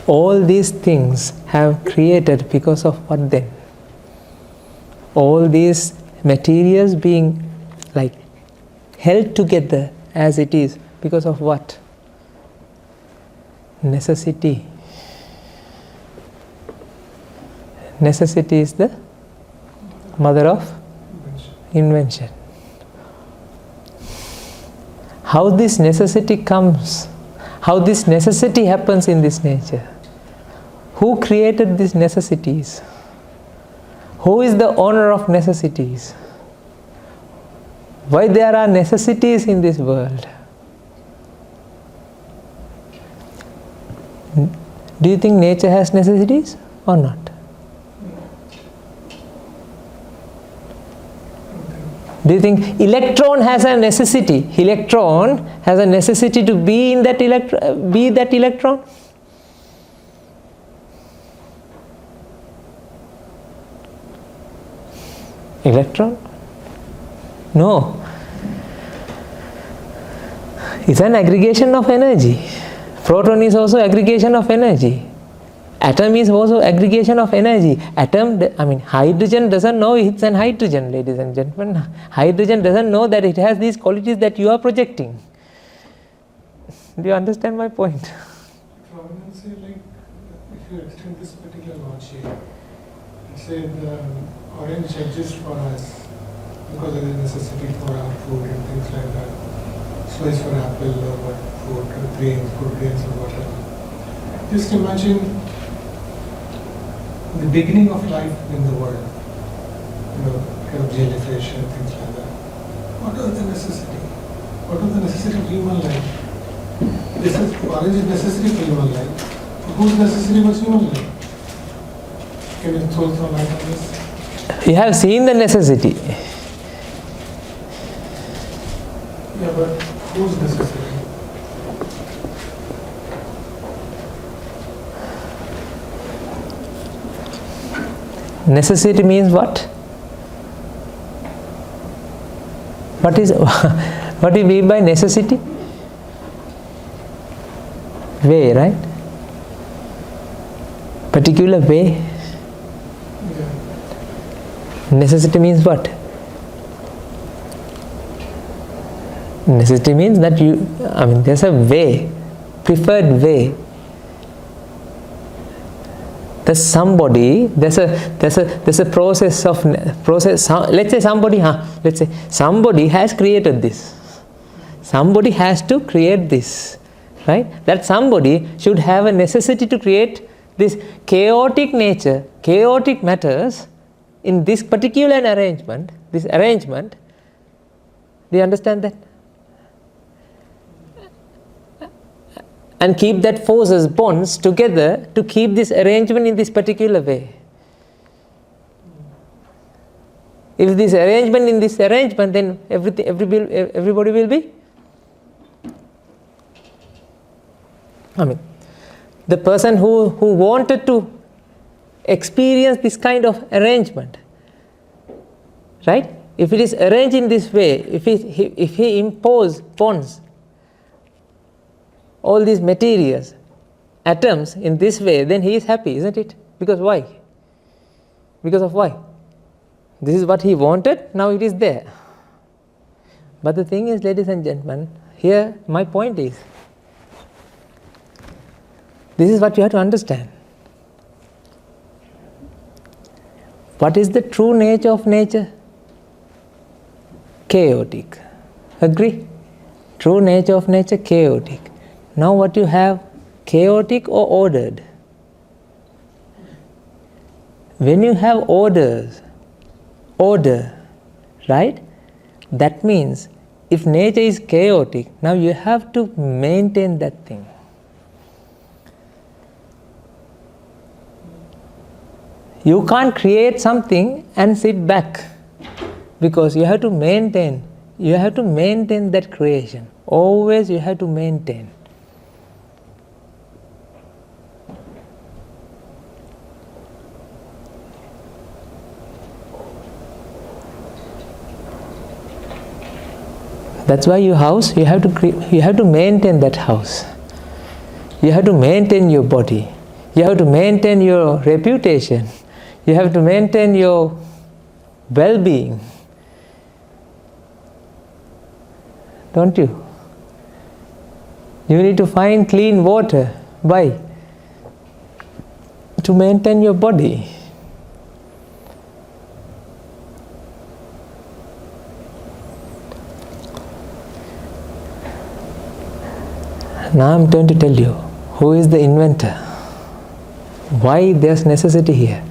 All these things have created because of what then? All these materials being like held together as it is because of what? Necessity. Necessity is the mother of invention. How this necessity comes, how this necessity happens in this nature. Who created these necessities? Who is the owner of necessities? Why there are necessities in this world? Do you think nature has necessities or not? Do you think electron has a necessity? Electron has a necessity to be in that be that electron? Electron? No. It's an aggregation of energy. Proton is also aggregation of energy. Atom is also aggregation of energy. Hydrogen doesn't know it's an hydrogen, ladies and gentlemen. Hydrogen doesn't know that it has these qualities that you are projecting. Do you understand my point? Say, like, if you extend this particular logic, say the orange exists for us because of the necessity for our food and things like that. So is for apple or what food grains or whatever. Just imagine the beginning of life in the world, kind of jellyfish and things like that. What was the necessity? What was the necessity of human life? This is orange is necessary for human life. Whose necessity was human life? Can you throw some light on this? You have seen the necessity. Yeah, but whose necessity? Necessity means what? What do you mean by necessity? Way, right? Particular way. Yeah. Necessity means what? Necessity means that there's a way, preferred way. There's somebody, there's a process. Let's say somebody has created this. Somebody has to create this, right? That somebody should have a necessity to create this chaotic nature, chaotic matters in this particular arrangement, this arrangement. Do you understand that? And keep that forces, bonds together to keep this arrangement in this particular way. If this arrangement in this arrangement, then everybody will be. The person who wanted to experience this kind of arrangement, Right? If it is arranged in this way, if he pons all these materials, atoms in this way, then he is happy, isn't it? Because why? Because of why? This is what he wanted, now it is there. But the thing is, ladies and gentlemen, here my point is, this is what you have to understand. What is the true nature of nature? Chaotic. Agree? True nature of nature, chaotic. Now what you have, chaotic or ordered? When you have order, right? That means if nature is chaotic, now you have to maintain that thing. You can't create something and sit back, because you have to maintain that creation. Always you have to maintain. That's why your house, you have to maintain that house. You have to maintain your body. You have to maintain your reputation. You have to maintain your well-being. Don't you? You need to find clean water. Why? To maintain your body. Now I'm going to tell you who is the inventor. Why there's necessity here.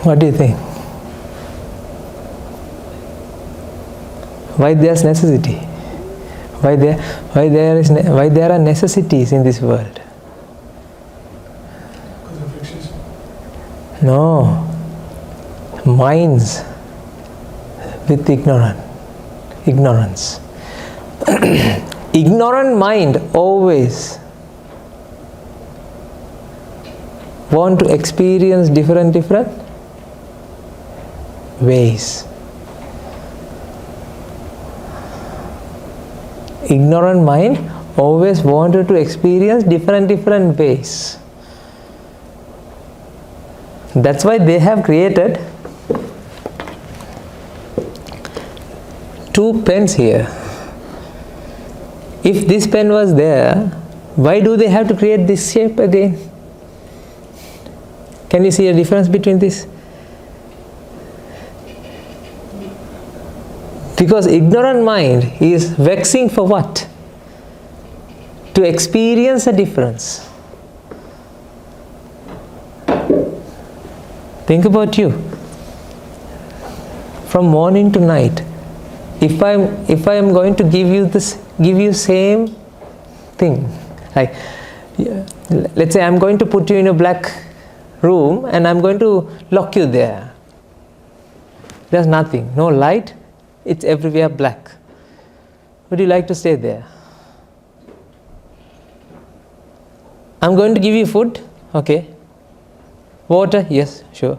What do you think? Why there's necessity? Why there are necessities in this world? Because of fixation. No. Minds with ignorance. Ignorant mind always want to experience different ways. Ignorant mind always wanted to experience different ways. That's why they have created 2 pens here. If this pen was there, why do they have to create this shape again? Can you see a difference between this? Because ignorant mind is vexing for what? To experience a difference. Think about you. From morning to night, if I am going to give you same thing, like let's say I'm going to put you in a black room and I'm going to lock you there. There's nothing, no light, it's everywhere black. Would you like to stay there? I'm going to give you food, okay. Water, yes, sure.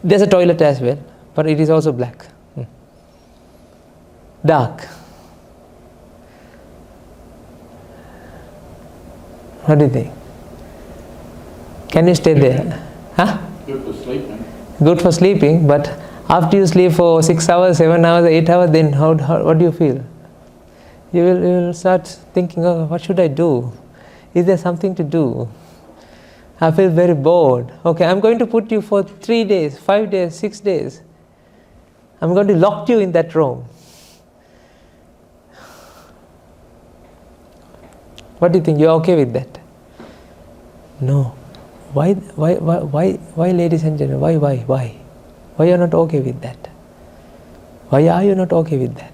There's a toilet as well, but it is also black. Dark. What do you think? Can you stay there? Huh? Good for sleeping. Good for sleeping, but after you sleep for 6 hours, 7 hours, 8 hours, then what do you feel? You will start thinking, oh, what should I do? Is there something to do? I feel very bored. Okay, I'm going to put you for 3 days, 5 days, 6 days. I'm going to lock you in that room. What do you think? You're okay with that? No. Why, ladies and gentlemen? Why? Why are you not okay with that? Why are you not okay with that?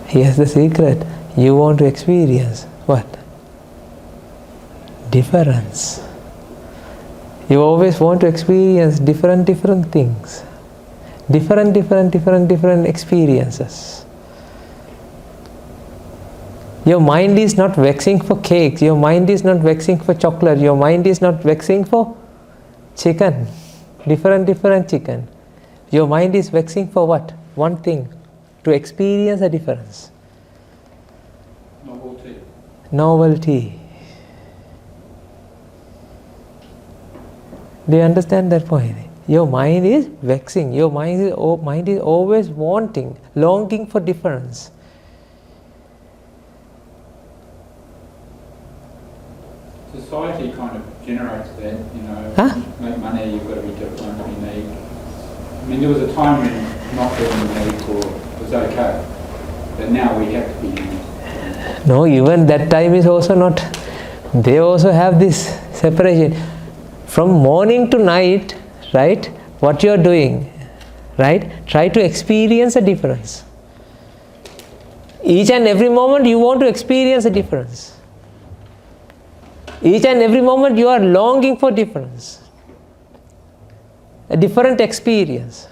Here's the secret. You want to experience what? Difference. You always want to experience different things. Different experiences. Your mind is not vexing for cakes, your mind is not vexing for chocolate, your mind is not vexing for chicken, different chicken. Your mind is vexing for what? One thing, to experience a difference. Novelty. Do you understand that point? Your mind is vexing, your mind is always wanting, longing for difference. Society kind of generates that, you know, make money, you've got to be different, unique. I mean, there was a time when not being unique was okay, but now we have to be unique. No, even that time is also not, they also have this separation. From morning to night, right, what you are doing, right, try to experience a difference. Each and every moment you want to experience a difference. Each and every moment you are longing for difference, a different experience.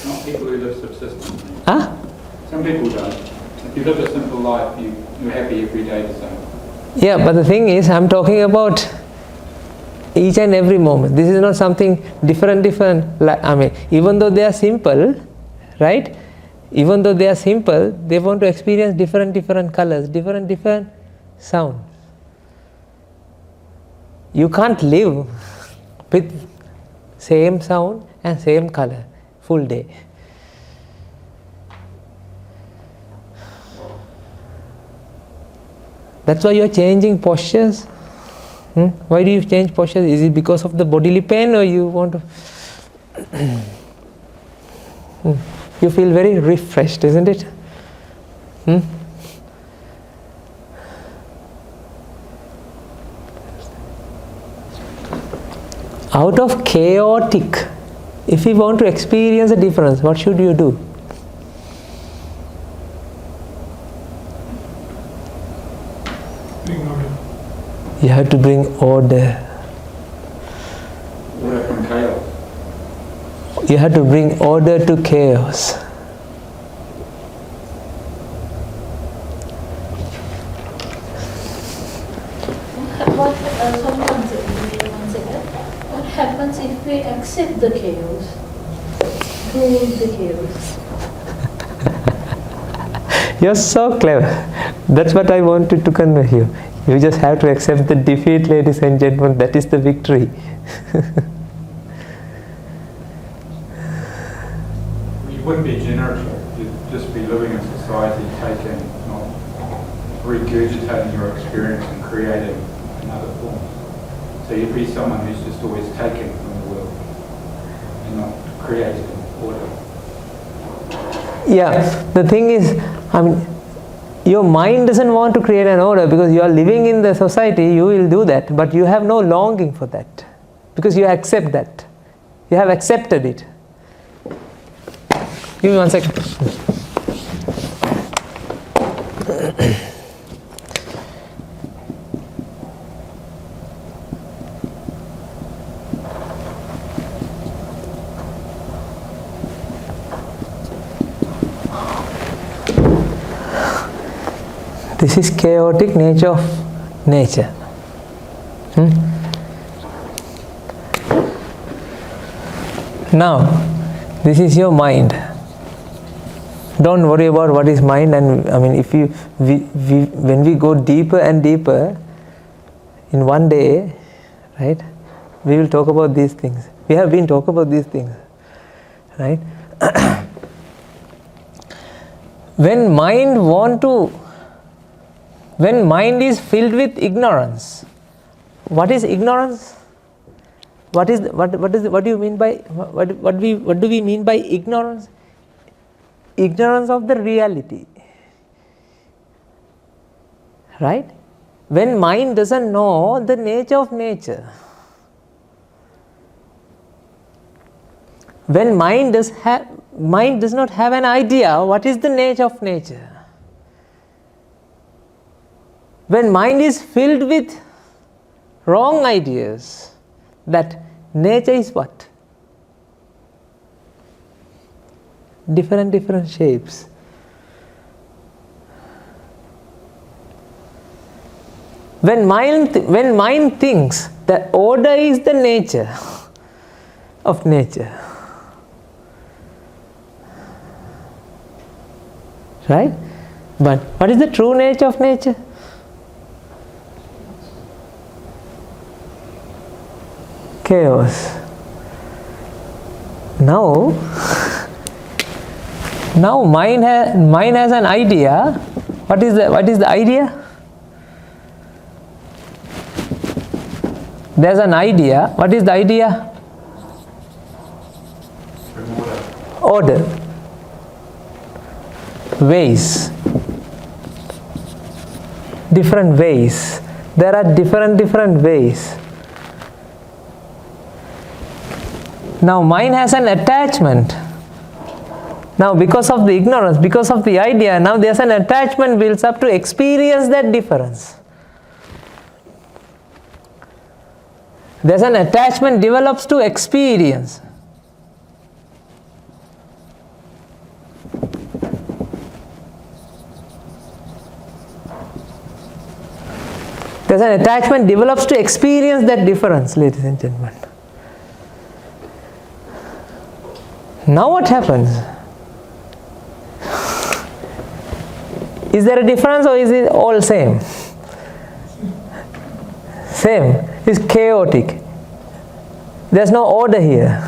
Not people who live subsistently. Huh? Some people don't. If you live a simple life, you're happy every day the same. Yeah, but the thing is, I'm talking about each and every moment. This is not something different. I mean, even though they are simple, right? Even though they are simple, they want to experience different colors, different sound. You can't live with same sound and same color full day. That's why you are changing postures. Why do you change postures? Is it because of the bodily pain, or you want to you feel very refreshed, isn't it? Out of chaotic, if you want to experience a difference, what should you do? Bring order. You have to bring order. Order from chaos. You have to bring order to chaos. What happens if we accept the chaos? Rule the chaos. You're so clever. That's what I wanted to convey you. You just have to accept the defeat, ladies and gentlemen. That is the victory. You wouldn't be generative. You'd just be living in society, taking, not regurgitating your experience and creating another form. So you'd be someone who's just always taking from the world and not creating order. Yeah, the thing is, I mean, your mind doesn't want to create an order because you are living in the society, you will do that, but you have no longing for that because you accept that. You have accepted it. Give me 1 second. This is chaotic nature of nature. Now, this is your mind. Don't worry about what is mind, and I mean, if when we go deeper and deeper, in one day, right, we will talk about these things. We have been talking about these things, right? When mind is filled with ignorance, what is ignorance? What do you mean by what do we mean by ignorance? Ignorance of the reality, right? When mind doesn't know the nature of nature, when mind does not have an idea what is the nature of nature, when mind is filled with wrong ideas that nature is what? different shapes. When mind thinks that order is the nature of nature, right? But what is the true nature of nature? Chaos. Now mind has an idea. What is the idea? There's an idea. What is the idea? Order. Ways. Different ways. There are different ways. Now mind has an attachment. Now because of the ignorance, because of the idea, now there's an attachment builds up to experience that difference. There's an attachment develops to experience. There's an attachment develops to experience that difference, ladies and gentlemen. Now what happens? Is there a difference or is it all same? Same. It's chaotic. There's no order here.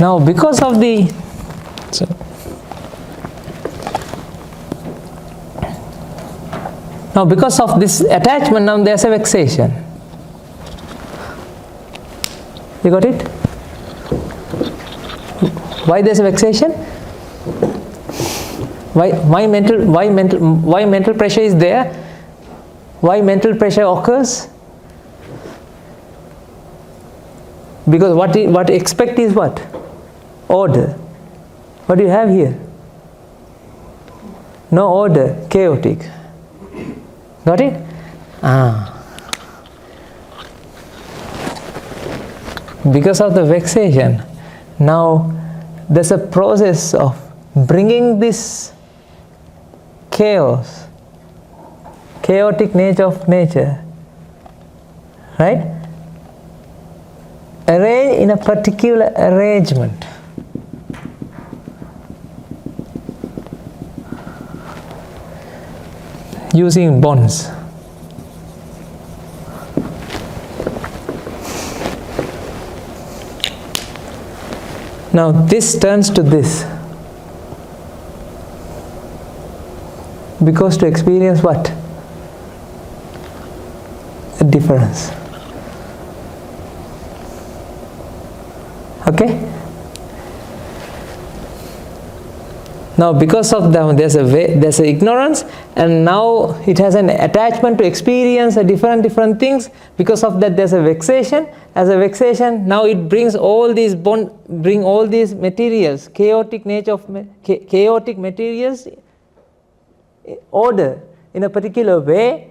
Now because of the because of this attachment, now there's a vexation. You got it? Why there's a vexation? Why mental pressure is there? Why mental pressure occurs? Because what expect is what? Order. What do you have here? No order, chaotic. Got it? Because of the vexation, now there's a process of bringing this chaos, chaotic nature of nature, right? Arrange in a particular arrangement. Using bonds. Now this turns to this. Because to experience what? A difference. Okay? Now because of there's an ignorance, and now it has an attachment to experience a different things. Because of that there's a vexation. As a vexation, now it brings all these materials, chaotic materials, order in a particular way,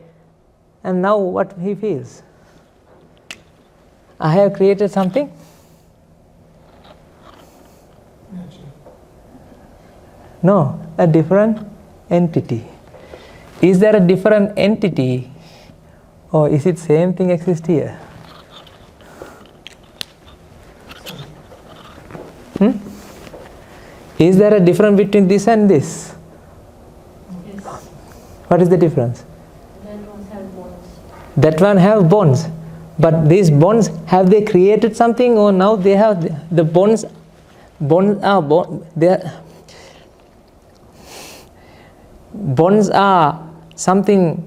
and now what he feels? I have created something. No, a different entity. Is there a different entity, or is it same thing exist here? Is there a difference between this and this? Yes. What is the difference? That one have bonds. That one have bonds, but these bonds, have they created something, or now they have the bonds? Bonds are something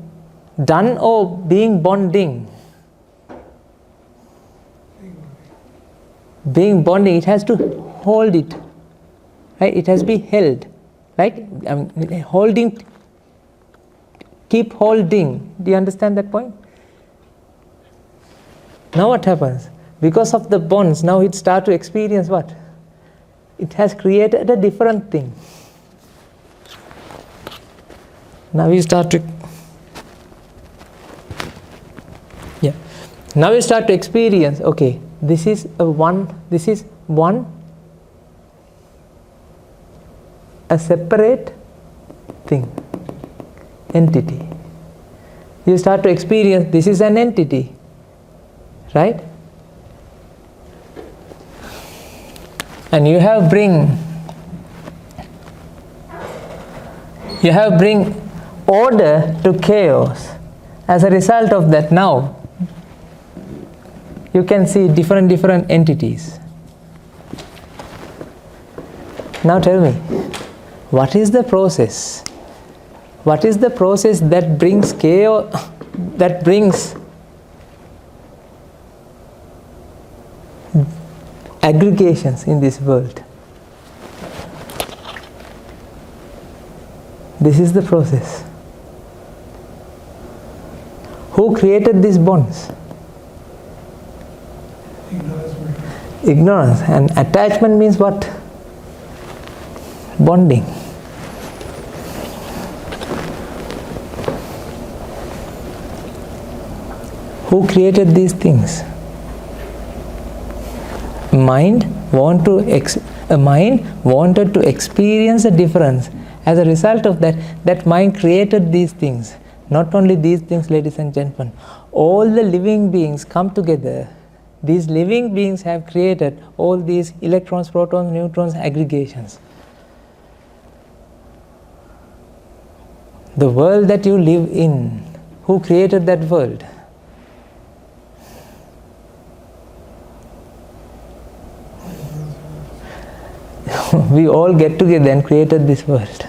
done or being bonding? Being bonding, it has to hold it, right? It has to be held, right? Holding, keep holding. Do you understand that point? Now what happens? Because of the bonds, now it starts to experience what? It has created a different thing. Now we start to now we start to experience, okay, this is one a separate thing, entity. You start to experience this is an entity, right? And you have bring order to chaos. As a result of that, now you can see different entities. Now tell me, what is the process? What is the process that brings chaos, that brings aggregations in this world? This is the process. Who created these bonds? Ignorance. And attachment means what? Bonding. Who created these things? Mind wanted to experience a difference. As a result of that mind created these things. Not only these things, ladies and gentlemen, all the living beings come together. These living beings have created all these electrons, protons, neutrons, aggregations. The world that you live in, who created that world? We all get together and created this world.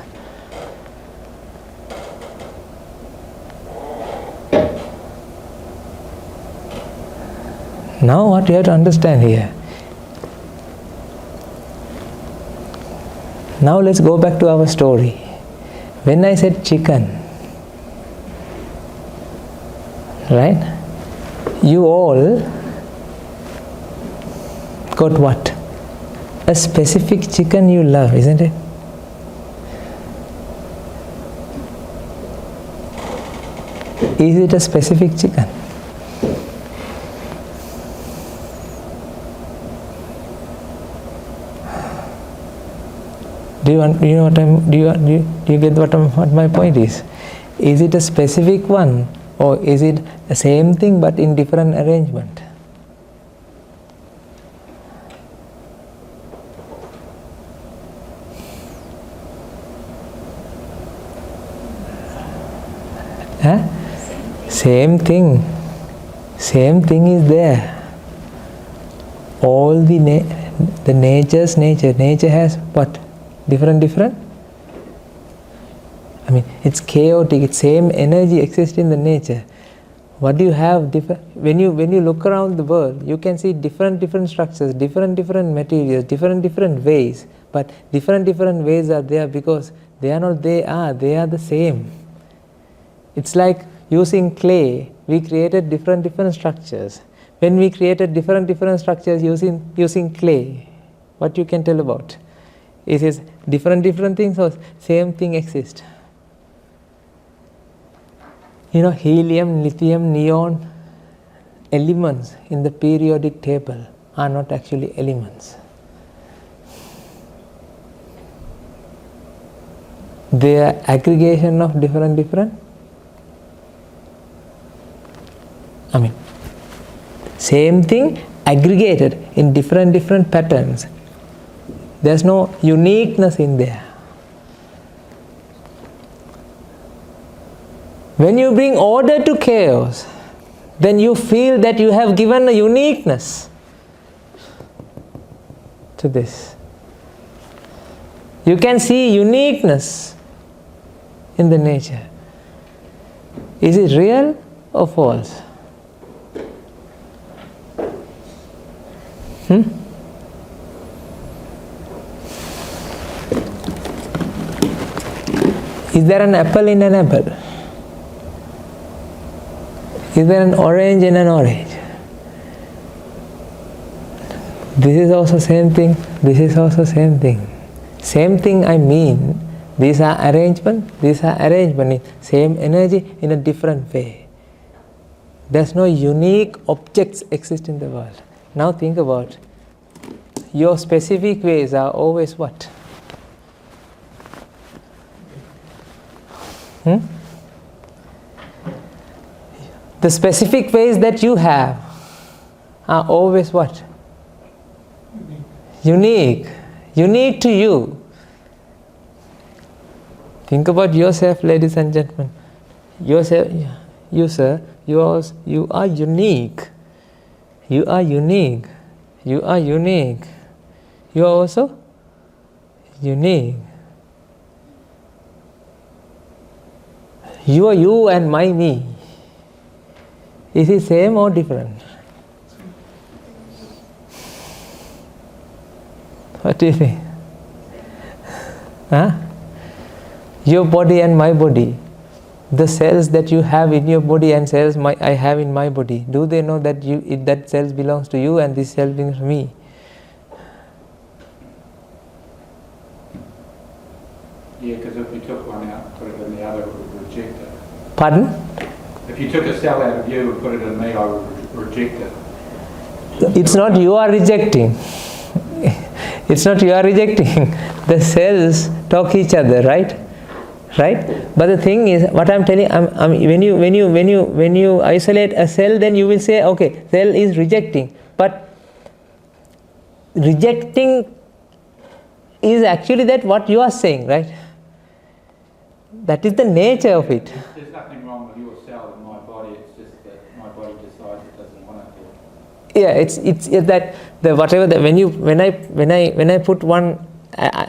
Now what you have to understand here. Now let's go back to our story. When I said chicken, right? You all got what? A specific chicken you love, isn't it? Is it a specific chicken? Do you get what my point is? Is it a specific one, or is it the same thing but in different arrangement? Huh? Same thing. Same thing is there. All the nature's nature. Nature has what? Different? I mean, it's chaotic. It's same energy exists in the nature. What do you have? When you look around the world, you can see different structures, different materials, different ways. But different ways are there because they are not they are the same. It's like using clay. We created different structures. When we created different structures using clay, what you can tell about? Is it different things or same thing exist? Helium, lithium, neon, elements in the periodic table are not actually elements. They are aggregation of different. I mean, same thing aggregated in different patterns. There's no uniqueness in there. When you bring order to chaos, then you feel that you have given a uniqueness to this. You can see uniqueness in the nature. Is it real or false? Is there an apple in an apple? Is there an orange in an orange? This is also same thing. This is also same thing. Same thing I mean. These are arrangement. These are arrangement. Same energy in a different way. There's no unique objects exist in the world. Now think about your specific ways are always what? The specific ways that you have are always what? Unique. Unique to you. Think about yourself, ladies and gentlemen. Yourself, you sir, you are unique. You are unique. You are unique. You are also unique. You are you and my me. Is it same or different? What do you think? Huh? Your body and my body. The cells that you have in your body and cells I have in my body. Do they know that that cells belongs to you and this cell belongs to me? Yeah, because if you took one out, put it in the other, it would reject it. Pardon? If you took a cell out of you and put it in me, I would reject it. It's not you are rejecting. It's not you are rejecting. The cells talk each other, right? Right? But the thing is, what I'm telling, when you isolate a cell, then you will say, okay, cell is rejecting. But rejecting is actually that what you are saying, right? That is the nature of it. There's nothing wrong with your cell in my body. It's just that my body decides it doesn't want it to. Yeah, it's that the whatever that when I put one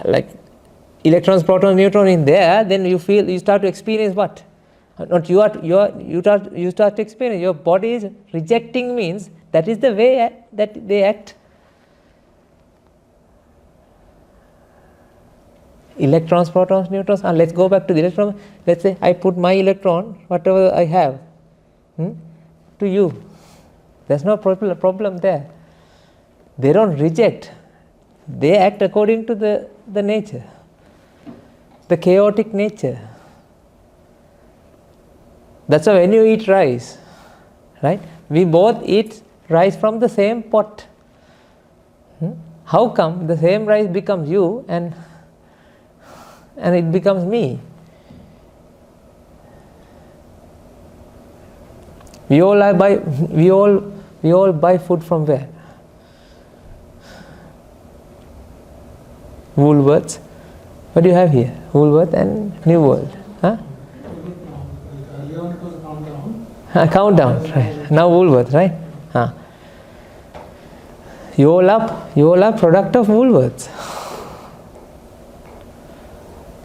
like electrons, protons, neutrons in there, then you start to experience what? Not you start to experience. Your body is rejecting means that is the way that they act. Electrons, protons, neutrons. Let's go back to the electron. Let's say I put my electron, whatever I have, to you. There's no problem there. They don't reject. They act according to the nature, the chaotic nature. That's why when you eat rice, right? We both eat rice from the same pot. How come the same rice becomes you and it becomes me? We all buy food from where? Woolworths. What do you have here? Woolworth and New World. Huh? Earlier on it was Countdown. Countdown, right. Now Woolworth, right? You all are product of Woolworths.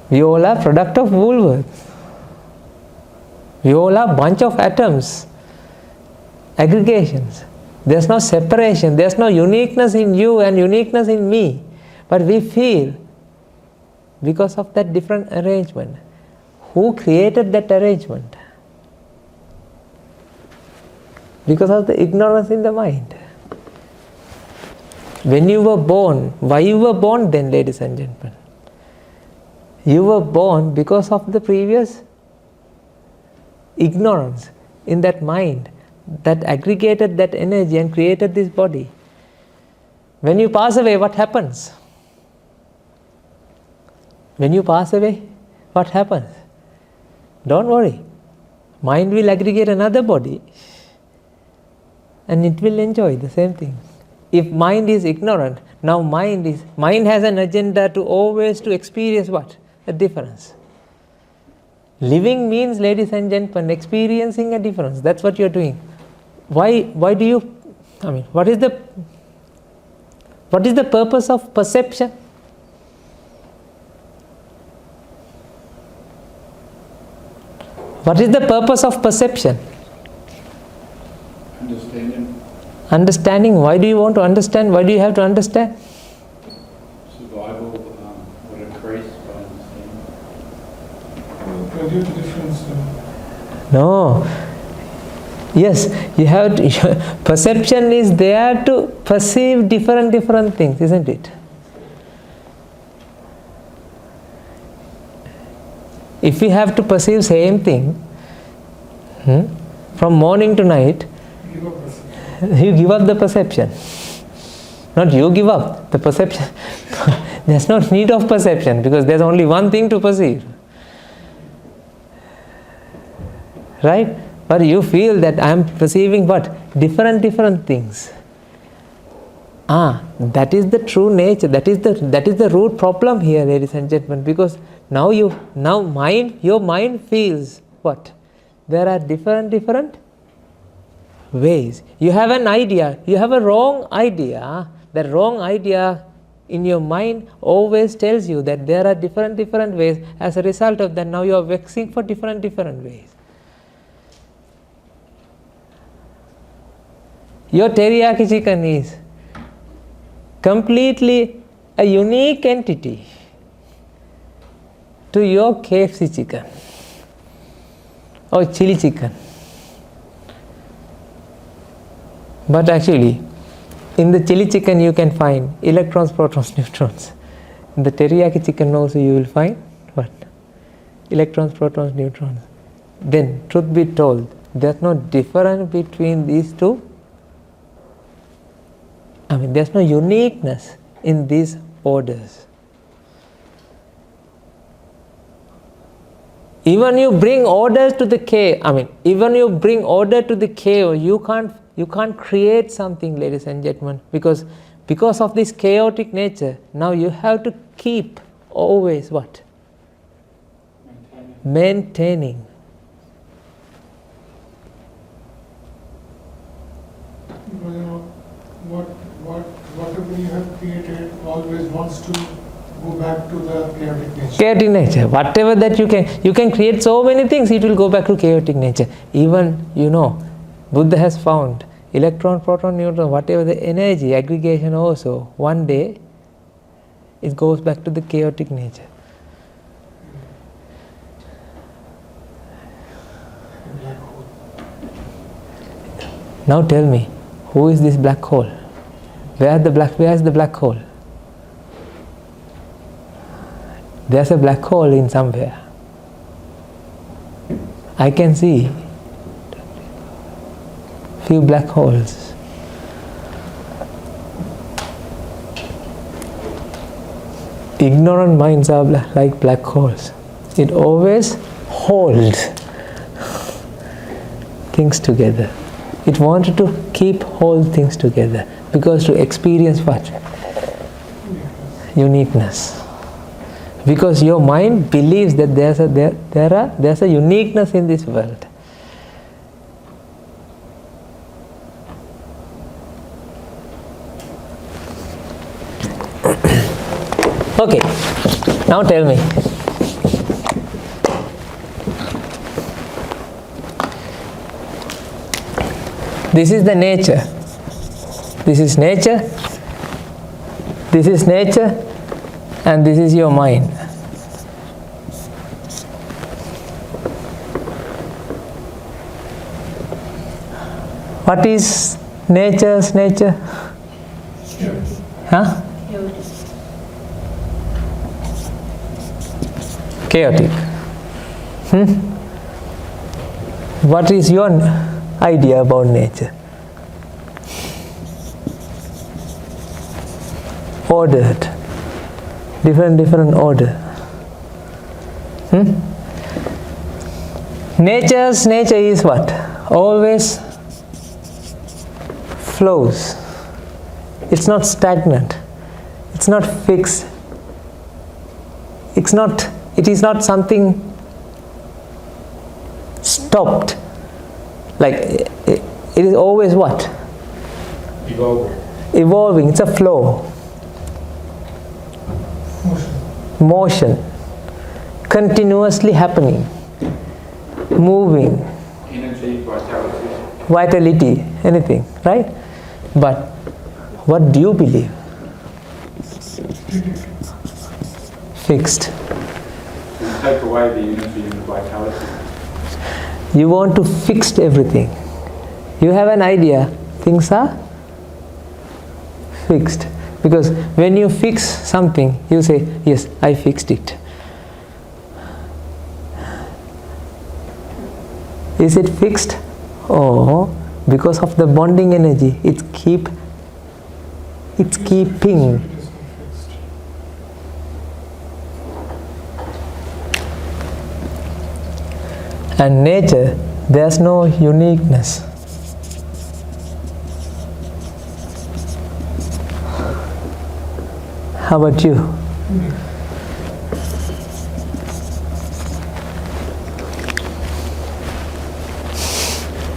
We all are product of Woolworths. We all are bunch of atoms, aggregations. There's no separation. There's no uniqueness in you and uniqueness in me. But we feel because of that different arrangement. Who created that arrangement? Because of the ignorance in the mind. When you were born, why you were born then, ladies and gentlemen? You were born because of the previous ignorance in that mind that aggregated that energy and created this body. When you pass away, what happens? When you pass away, what happens? Don't worry. Mind will aggregate another body and it will enjoy the same thing. If mind is ignorant, now mind has an agenda to always to experience what? A difference. Living means, ladies and gentlemen, experiencing a difference. That's what you're doing. Why do you, what is the purpose of perception? What is the purpose of perception? Understanding. Understanding. Why do you want to understand? Why do you have to understand? Survival would increase by understanding. Produce difference. No. Yes, you have to, perception is there to perceive different things, isn't it? If we have to perceive same thing from morning to night, you give up the perception. Not you give up, the perception. There's no need of perception because there's only one thing to perceive. right? But you feel that I am perceiving what? Different things. That is the true nature. That is the root problem here, ladies and gentlemen. Because now your mind feels what? There are different ways. You have an idea. You have a wrong idea. The wrong idea in your mind always tells you that there are different ways. As a result of that, now you are vexing for different ways. Your teriyaki chicken is completely a unique entity to your KFC chicken or chili chicken. But actually, in the chili chicken you can find electrons, protons, neutrons. In the teriyaki chicken also you will find what? Electrons, protons, neutrons. Then, truth be told, there's no difference between these two. There's no uniqueness in these orders. Even you bring orders to the chaos, even you bring order to the chaos, you can't create something, ladies and gentlemen, because of this chaotic nature. Now you have to keep always what? Maintaining. Whatever you have created always wants to go back to the chaotic nature. Chaotic nature. Whatever that you can create so many things, it will go back to chaotic nature. Even, Buddha has found electron, proton, neutron, whatever the energy, aggregation also, one day it goes back to the chaotic nature. Black hole. Now tell me, who is this black hole? Where is the black hole? There's a black hole in somewhere. I can see few black holes. Ignorant minds are like black holes. It always holds things together. It wanted to hold things together because to experience what? Uniqueness. Because your mind believes that there's a uniqueness in this world. Okay, now tell me. This is the nature. This is nature. This is nature. And this is your mind. What is nature's nature? Huh? Chaotic. What is your idea about nature? Ordered. Different order. Nature's nature is what? Always flows. It's not stagnant. It's not fixed. It is not something stopped. Like it is always what? Evolving. It's a flow. Motion. Continuously happening. Moving. Energy, Vitality. Anything. Right? But what do you believe? Fixed. Take away the energy and the vitality. You want to fix everything. You have an idea. Things are fixed. Because when you fix something, you say, yes, I fixed it. Is it fixed? Or because of the bonding energy, it's keeping. And nature There's no uniqueness. How about you?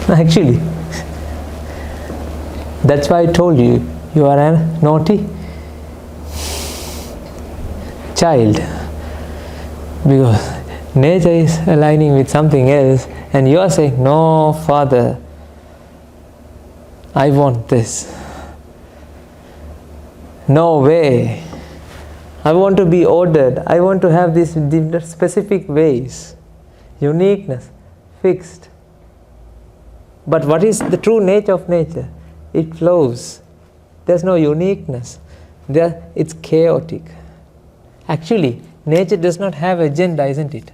Actually, that's why I told you, you are a naughty child. Because nature is aligning with something else and you are saying, no, Father, I want this. No way. I want to be ordered. I want to have these specific ways. Uniqueness, fixed. But what is the true nature of nature? It flows. There's no uniqueness. It's chaotic. Actually, nature does not have agenda, isn't it?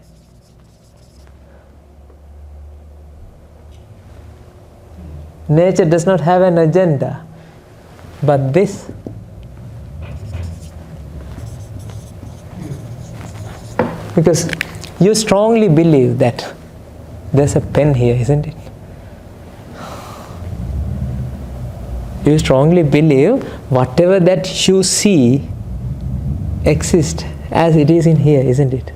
Nature does not have an agenda. But this, because you strongly believe that there's a pen here, isn't it? You strongly believe whatever that you see exists as it is in here, isn't it?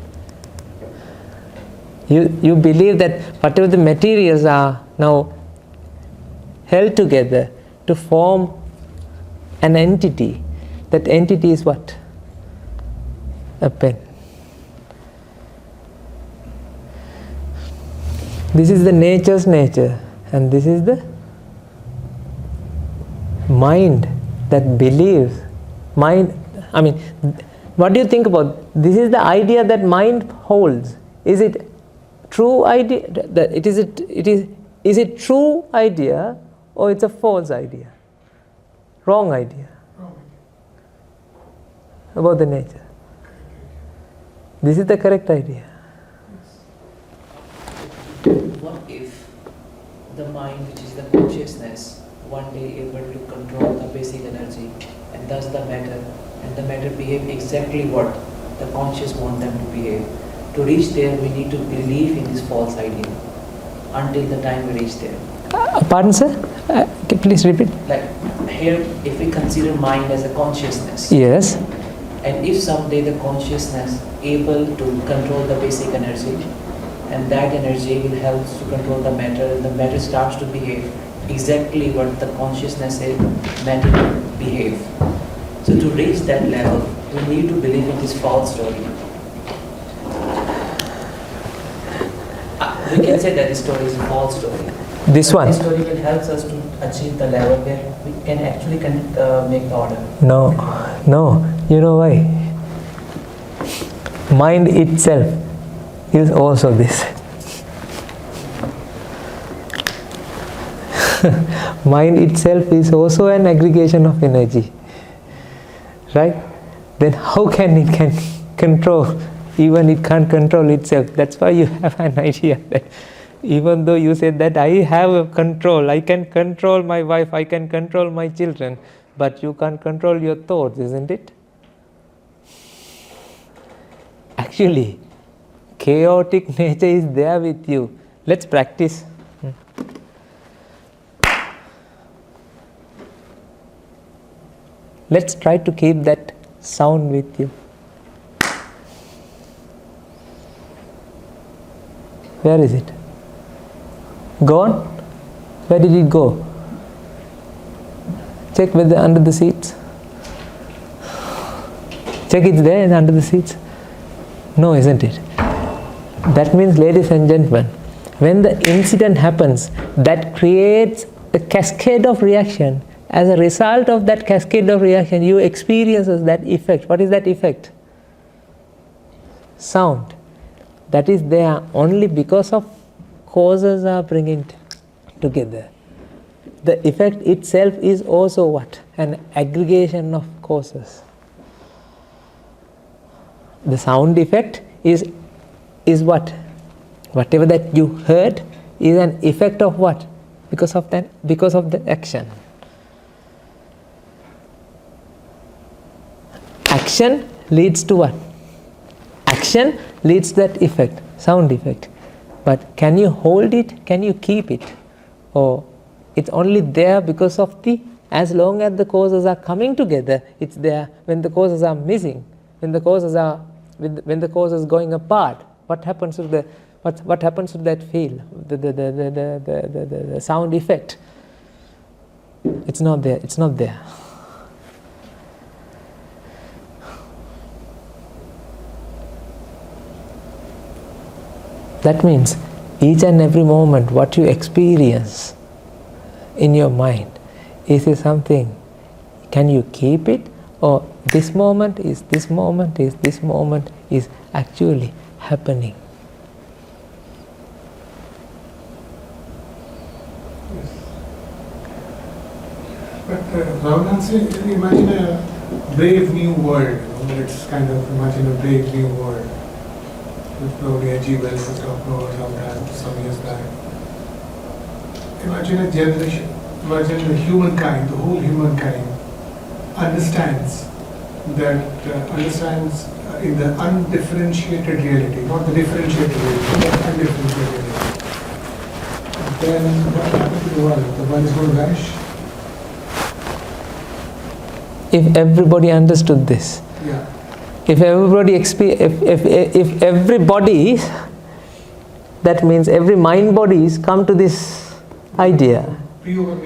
You believe that whatever the materials are now held together to form an entity, that entity is what? A pen. This is the nature's nature, and this is the mind that believes. Mind, I mean, what do you think about? This is the idea that mind holds. Is it true idea? That is it true idea or it's a false idea? Wrong idea about the nature. This is the correct idea. What if the mind, which is the consciousness, one day able to control the basic energy and thus the matter, and the matter behave exactly what the conscious want them to behave. To reach there, we need to believe in this false idea until the time we reach there. Pardon, sir? Please repeat. Like here, if we consider mind as a consciousness, Yes. and if someday the consciousness able to control the basic energy, and that energy will help to control the matter, and the matter starts to behave exactly what the consciousness said matter to behave. So to reach that level, we need to believe in this false story. We can say that this story is a false story. This one? This story will help us to achieve the level where we can actually make the order. No. You know why? Mind itself is also this. Mind itself is also an aggregation of energy. Right? Then how can it control? Even it can't control itself. That's why you have an idea that even though you said that I have a control, I can control my wife, I can control my children, but you can't control your thoughts, isn't it? Actually, chaotic nature is there with you. Let's practice. Let's try to keep that sound with you. Where is it? Gone? Where did it go? Check whether under the seats. Check it's there and under the seats. No, isn't it? That means, ladies and gentlemen, when the incident happens, that creates a cascade of reaction. As a result of that cascade of reaction, you experience that effect. What is that effect? Sound. That is there only because of causes are bringing together. The effect itself is also what? An aggregation of causes. The sound effect is what? Whatever that you heard is an effect of what? Because of the action. Action leads to what? Action leads to that effect, sound effect. But can you hold it? Can you keep it? Or it's only there because of as long as the causes are coming together, it's there. When the causes are missing, when the causes are going apart, what happens to what happens to that feel, the sound effect? It's not there. It's not there. That means each and every moment what you experience in your mind, is it something, can you keep it? Or this moment is actually happening? Yes. But Ravanath, imagine a brave new world. Let's kind of imagine a brave new world. Probably 𝗳𝗃𝗏𝗆 talked about some years back. Imagine a generation, imagine the humankind, the whole humankind understands in the undifferentiated reality, not the differentiated reality, but undifferentiated reality. Then what happened to the world? The world is going to vanish. If everybody understood this, Yeah. if everybody that means every mind bodies come to this idea, Pure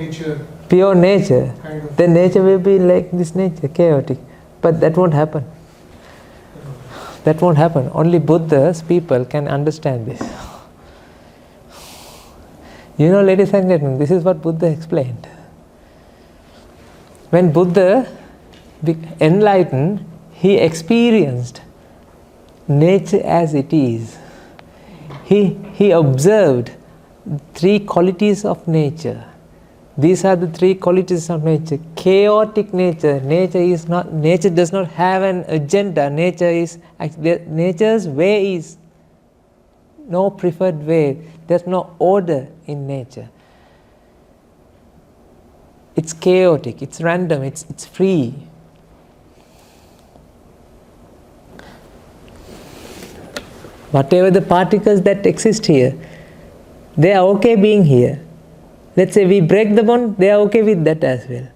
nature. Kind of. Then nature will be like this nature, chaotic. But that won't happen. That won't happen. Only Buddha's people can understand this. Ladies and gentlemen, this is what Buddha explained. When Buddha enlightened, he experienced nature as it is. He observed 3 qualities of nature. These are the 3 qualities of nature. Chaotic nature. Nature does not have an agenda. Nature's way is no preferred way. There's no order in nature. It's chaotic, it's random, it's free. Whatever the particles that exist here, they are okay being here. Let's say we break the bond, they are okay with that as well.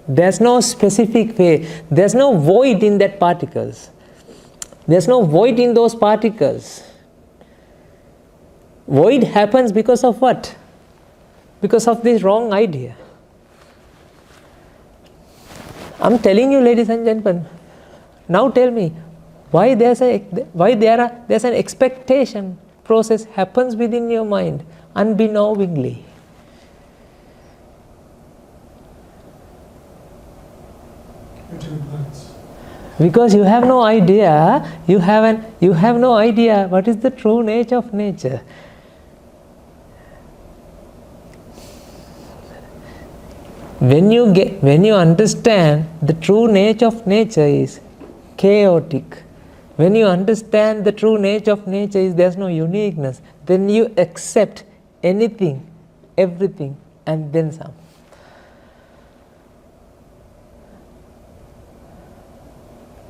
There's no specific way, there's no void in that particles. There's no void in those particles. Void happens because of what? Because of this wrong idea. I'm telling you, ladies and gentlemen, now tell me, why there's an expectation process happens within your mind unbeknowingly. Because you have no idea, you have no idea what is the true nature of nature. When you understand the true nature of nature is chaotic, when you understand the true nature of nature is there's no uniqueness, then you accept anything, everything, and then some.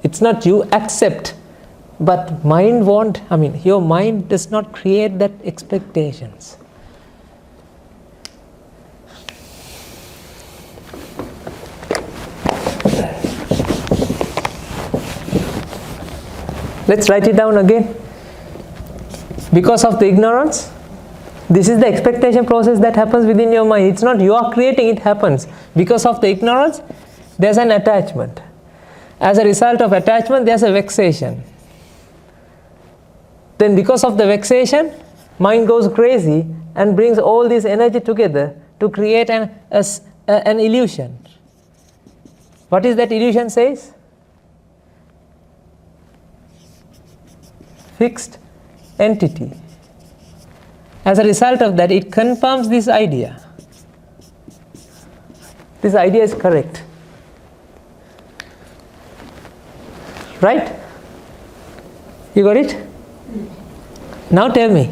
It's not you accept, but your mind does not create that expectations. Let's write it down again. Because of the ignorance, this is the expectation process that happens within your mind. It's not you are creating, it happens. Because of the ignorance, there's an attachment. As a result of attachment, there's a vexation. Then because of the vexation, mind goes crazy and brings all this energy together to create an illusion. What is that illusion says? Fixed entity. As a result of that, it confirms this idea. This idea is correct. Right? You got it? Now tell me.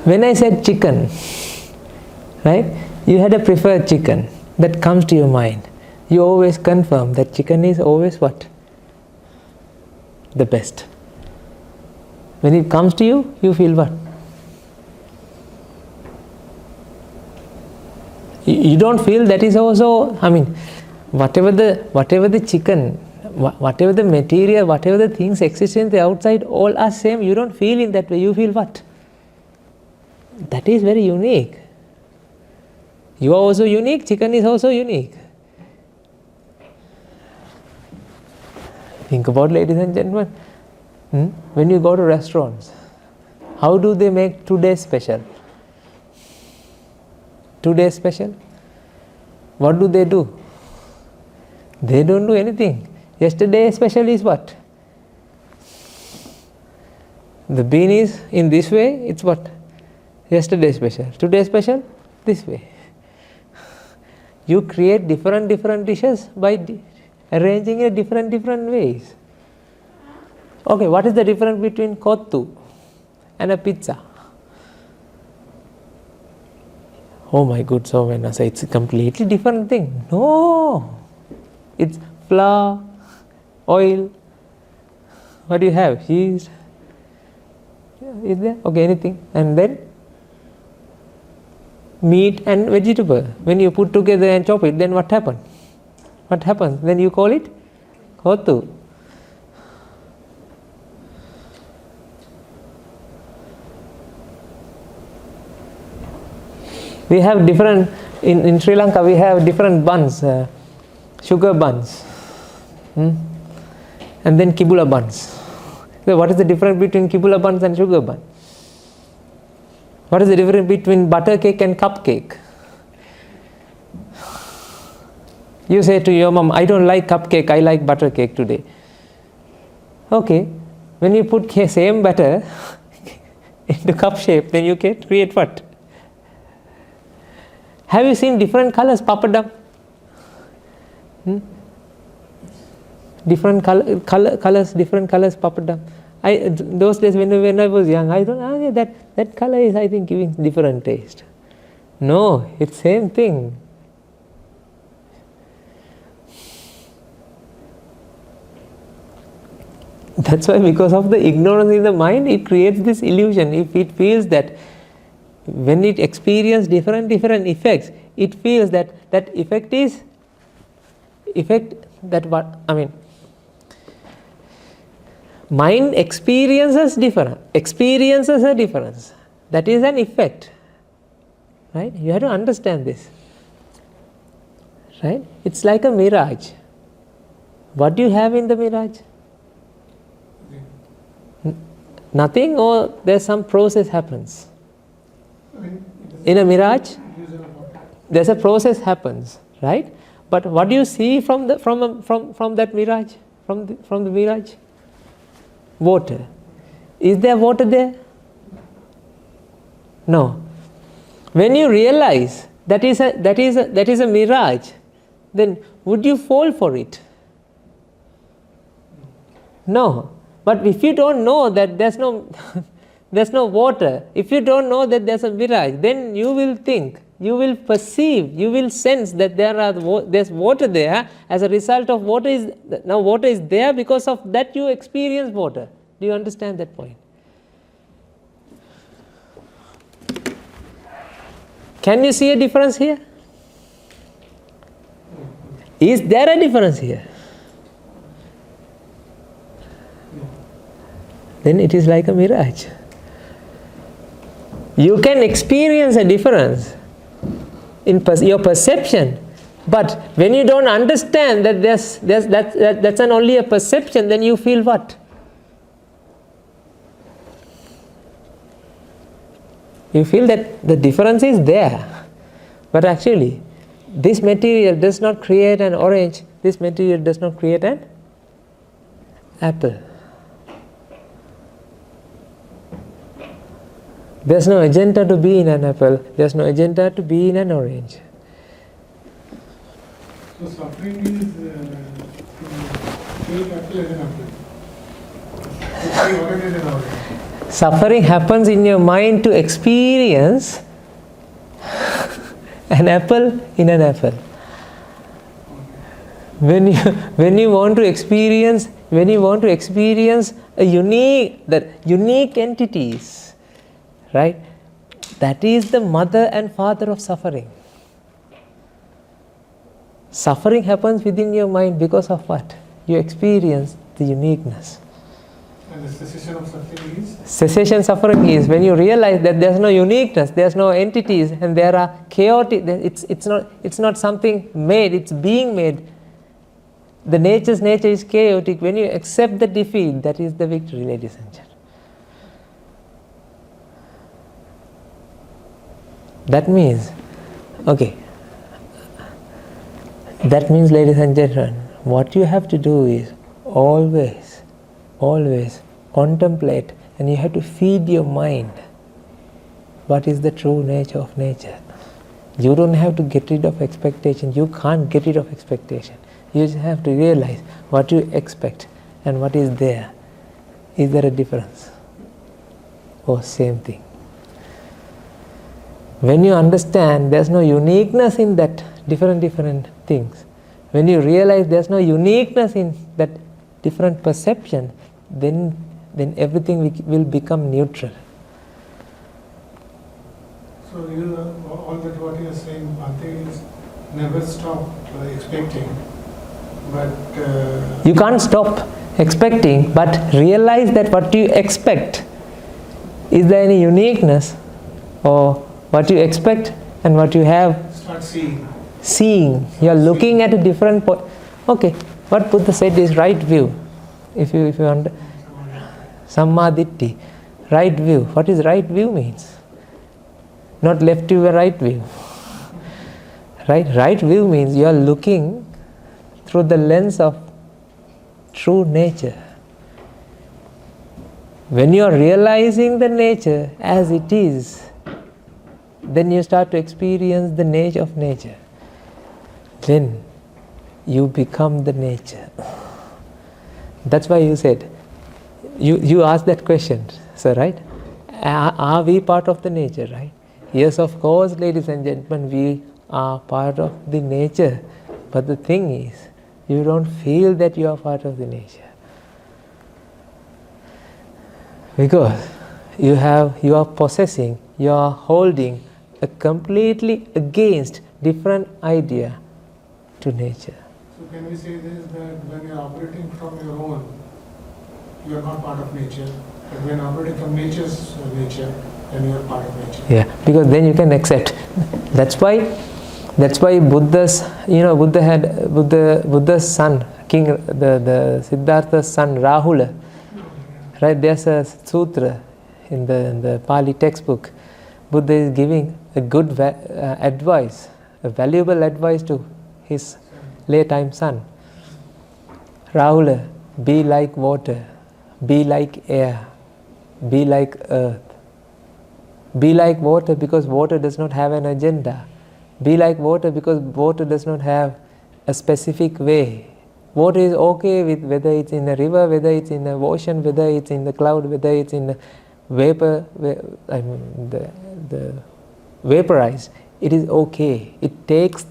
When I said chicken, right? You had a preferred chicken that comes to your mind. You always confirm that chicken is always what? the best. When it comes to you, you feel what? You don't feel that is also, whatever the chicken, whatever the material, whatever the things exist in the outside, all are same. You don't feel in that way. You feel what? That is very unique. You are also unique. Chicken is also unique. Think about, ladies and gentlemen, when you go to restaurants, how do they make today special? Today special? What do? They don't do anything. Yesterday special is what? The bean is in this way, it's what? Yesterday special. Today special? This way. You create different dishes by arranging in different ways. Okay, what is the difference between kottu and a pizza? Oh my good soul, when I say it's a completely different thing. No, it's flour, oil. What do you have? Yeast. Is there? Okay, anything. And then meat and vegetable. When you put together and chop it, then what happens? What happens? Then you call it kottu. We have different, in Sri Lanka we have different buns, sugar buns, and then kibula buns. So what is the difference between kibula buns and sugar bun? What is the difference between butter cake and cupcake? You say to your mom, I don't like cupcake, I like butter cake today. Okay, when you put same batter into cup shape, then you can create what? Have you seen different colors papadam? Different colors, different colors papadam. Those days when I was young, I thought, that color is, I think, giving different taste. No, it's same thing. That's why, because of the ignorance in the mind, it creates this illusion. If it feels that when it experiences different effects, it feels that effect is mind experiences a difference. That is an effect. Right? You have to understand this. Right? It's like a mirage. What do you have in the mirage? Nothing, or there's some process happens. In a mirage, there's a process happens, right? But what do you see from that mirage? From the mirage? Water. Is there water there? No. When you realize that is a mirage, then would you fall for it? No. But if you don't know that there's no water, if you don't know that there's a mirage, then you will think, you will perceive, you will sense that there's water there. As a result of water is there, because of that you experience water. Do you understand that point? Can you see a difference here? Is there a difference here? Then it is like a mirage. You can experience a difference in your perception, but when you don't understand that that's only a perception, then you feel what? You feel that the difference is there, but actually this material does not create an orange, this material does not create an apple. There's no agenda to be in an apple, there's no agenda to be in an orange. So suffering is take apple as an apple. Take orange as an orange. Suffering happens in your mind to experience an apple in an apple. When you want to experience a unique entities, right? That is the mother and father of suffering. Suffering happens within your mind because of what? You experience the uniqueness. And the cessation of suffering is? Cessation suffering is when you realize that there's no uniqueness, there's no entities, and there are chaotic. It's not something made. It's being made. The nature's nature is chaotic. When you accept the defeat, that is the victory, ladies and gentlemen. That means, ladies and gentlemen, what you have to do is always contemplate, and you have to feed your mind what is the true nature of nature. You don't have to get rid of expectation. You can't get rid of expectation. You just have to realize what you expect and what is there. Is there a difference? Or same thing? When you understand there's no uniqueness in that different things, when you realize there's no uniqueness in that different perception, then everything will become neutral. So all that what you are saying, Bhante, is never stop expecting, but... You can't stop expecting, but realize that what you expect, is there any uniqueness, or what you expect and what you have? Start seeing. You are looking at a different point. Okay, what Buddha said is right view. If you under Samma Ditti, right view. What is right view means? Not left view or right view. Right view means you are looking through the lens of true nature. When you are realizing the nature as it is, then you start to experience the nature of nature. Then you become the nature. That's why you said, you asked that question, sir, right? Are we part of the nature, right? Yes, of course, ladies and gentlemen, we are part of the nature. But the thing is, you don't feel that you are part of the nature. Because you are possessing, you are holding a completely against different idea to nature. So can we say this, that when you are operating from your own, you are not part of nature, but when operating from nature's nature, then you are part of nature. Yeah, because then you can accept. That's why Buddha's son, King, the Siddhartha's son Rahula, right? There's a sutra in the Pali textbook. Buddha is giving a good advice, a valuable advice to his late-time son. Rahula, be like water, be like air, be like earth. Be like water because water does not have an agenda. Be like water because water does not have a specific way. Water is okay with whether it's in a river, whether it's in the ocean, whether it's in the cloud, whether it's in the vapor, the vaporized. It is okay. It takes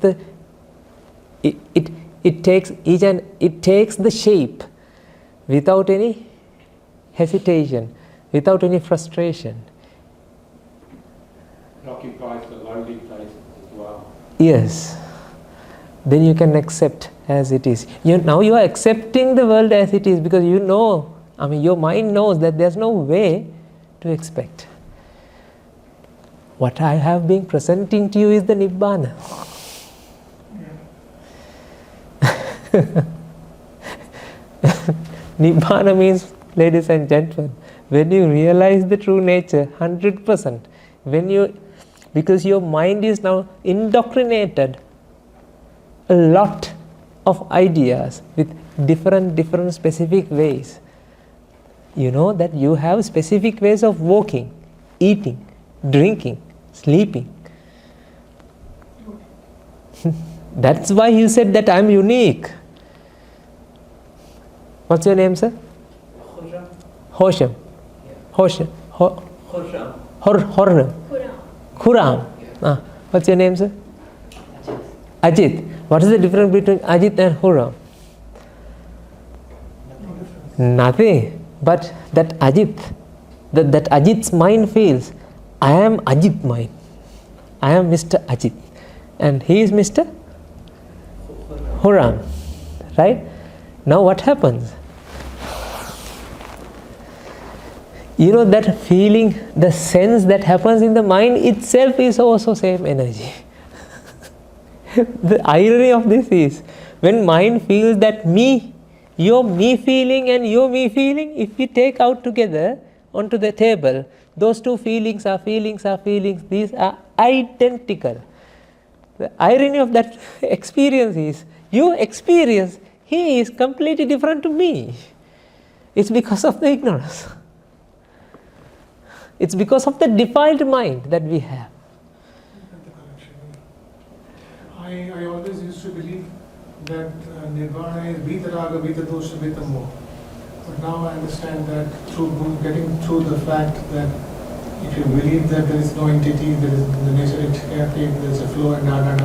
the shape without any hesitation, without any frustration. It occupies the lowly places as well. Yes. Then you can accept as it is. Now you are accepting the world as it is because you know, your mind knows that there's no way to expect. What I have been presenting to you is the Nibbana. Nibbana means, ladies and gentlemen, when you realize the true nature 100%, because your mind is now indoctrinated a lot of ideas with different specific ways. You know that you have specific ways of walking, eating, drinking, sleeping. That's why you said that I'm unique. What's your name, sir? Hosham. Hosham. Horram. Kuram. What's your name, sir? Ajit. What is the difference between Ajit and Hurram? Nothing. But that Ajit, that Ajit's mind feels, I am Ajit mind. I am Mr. Ajit. And he is Mr. Hurram. Right? Now what happens? You know that feeling, the sense that happens in the mind itself is also same energy. The irony of this is, when mind feels that me, your me feeling and your me feeling, if we take out together onto the table, those two feelings are feelings, these are identical. The irony of that experience is, your experience, he is completely different to me. It's because of the ignorance. It's because of the defiled mind that we have. I always used to believe that Nirvana is Vitaraga, Vitadosha, Vitammoha. But now I understand that through getting through the fact that if you believe that there is no entity, there is the nature is chaotic, there is a flow and da,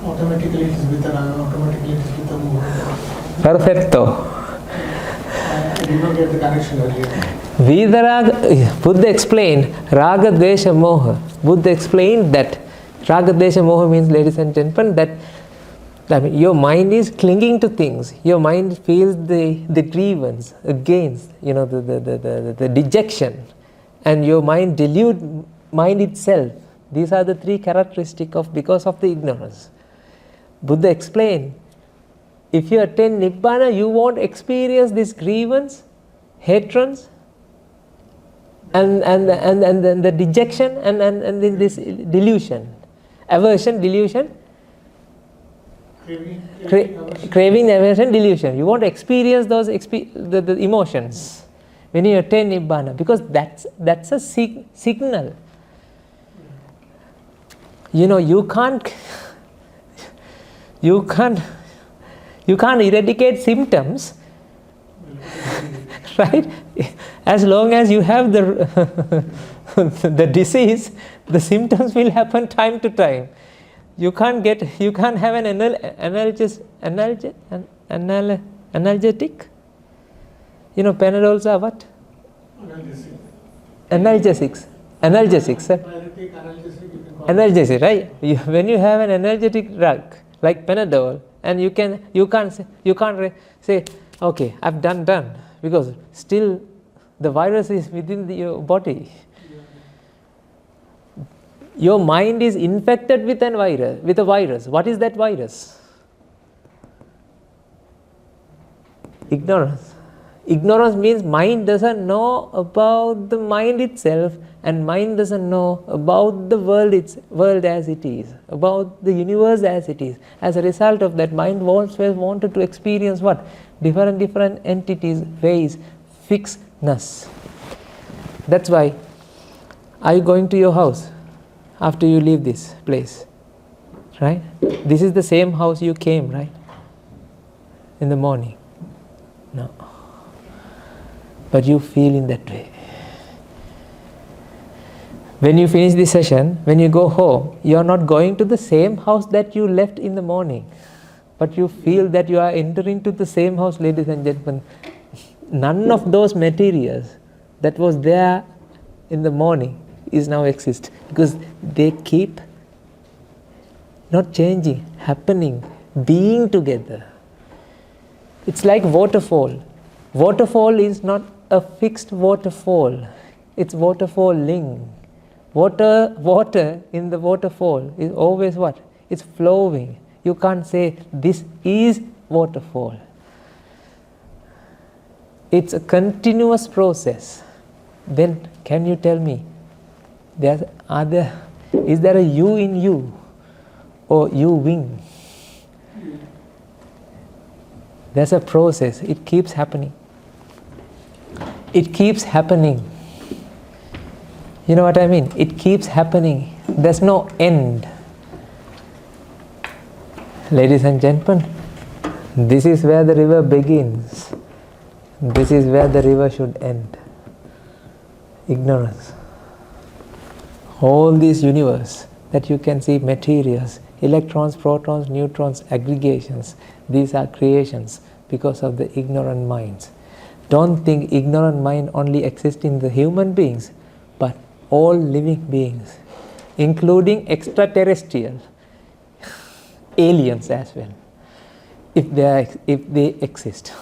automatically it is Vitaraga, automatically it is Vitammoha. Perfecto. I did not get the connection earlier. Vidaraga, Buddha explained Raga, Dvesha, Moha. Buddha explained that Raga, Dvesha, Moha means, ladies and gentlemen, that your mind is clinging to things. Your mind feels the grievance against, the dejection, and your mind delude mind itself. These are the three characteristics because of the ignorance. Buddha explained, if you attain Nibbana, you won't experience this grievance, hatreds, and the dejection and this delusion, aversion, delusion, craving, aversion, delusion. You won't experience those the emotions when you attain Nibbana, because that's a signal. You can't eradicate symptoms, right? As long as you have the disease, the symptoms will happen time to time. You can't have an analgetic. Panadols are what? Analgesics. Analgesic, right? When you have an energetic drug like Panadol, and you can't say, okay, I've done, because still the virus is within your body. Your mind is infected with a virus. What is that virus? Ignorance. Ignorance means mind doesn't know about the mind itself, and mind doesn't know about the world as it is, about the universe as it is. As a result of that, mind wanted to experience what? Different entities, ways, fixedness. That's why, are you going to your house after you leave this place? Right? This is the same house you came, right? In the morning. No. But you feel in that way. When you finish this session, when you go home, you are not going to the same house that you left in the morning. But you feel that you are entering to the same house, ladies and gentlemen. None of those materials that was there in the morning is now exist, because they keep not changing, happening, being together. It's like waterfall. Waterfall is not a fixed waterfall. It's waterfalling. Water in the waterfall is always what? It's flowing. You can't say this is waterfall. It's a continuous process. Then can you tell me, is there a you in you, or you wing? There's a process. It keeps happening. It keeps happening. You know what I mean? It keeps happening. There's no end. Ladies and gentlemen, this is where the river begins. This is where the river should end. Ignorance. All this universe that you can see, materials, electrons, protons, neutrons, aggregations. These are creations because of the ignorant minds. Don't think ignorant mind only exists in the human beings, but all living beings, including extraterrestrial aliens as well, if they exist.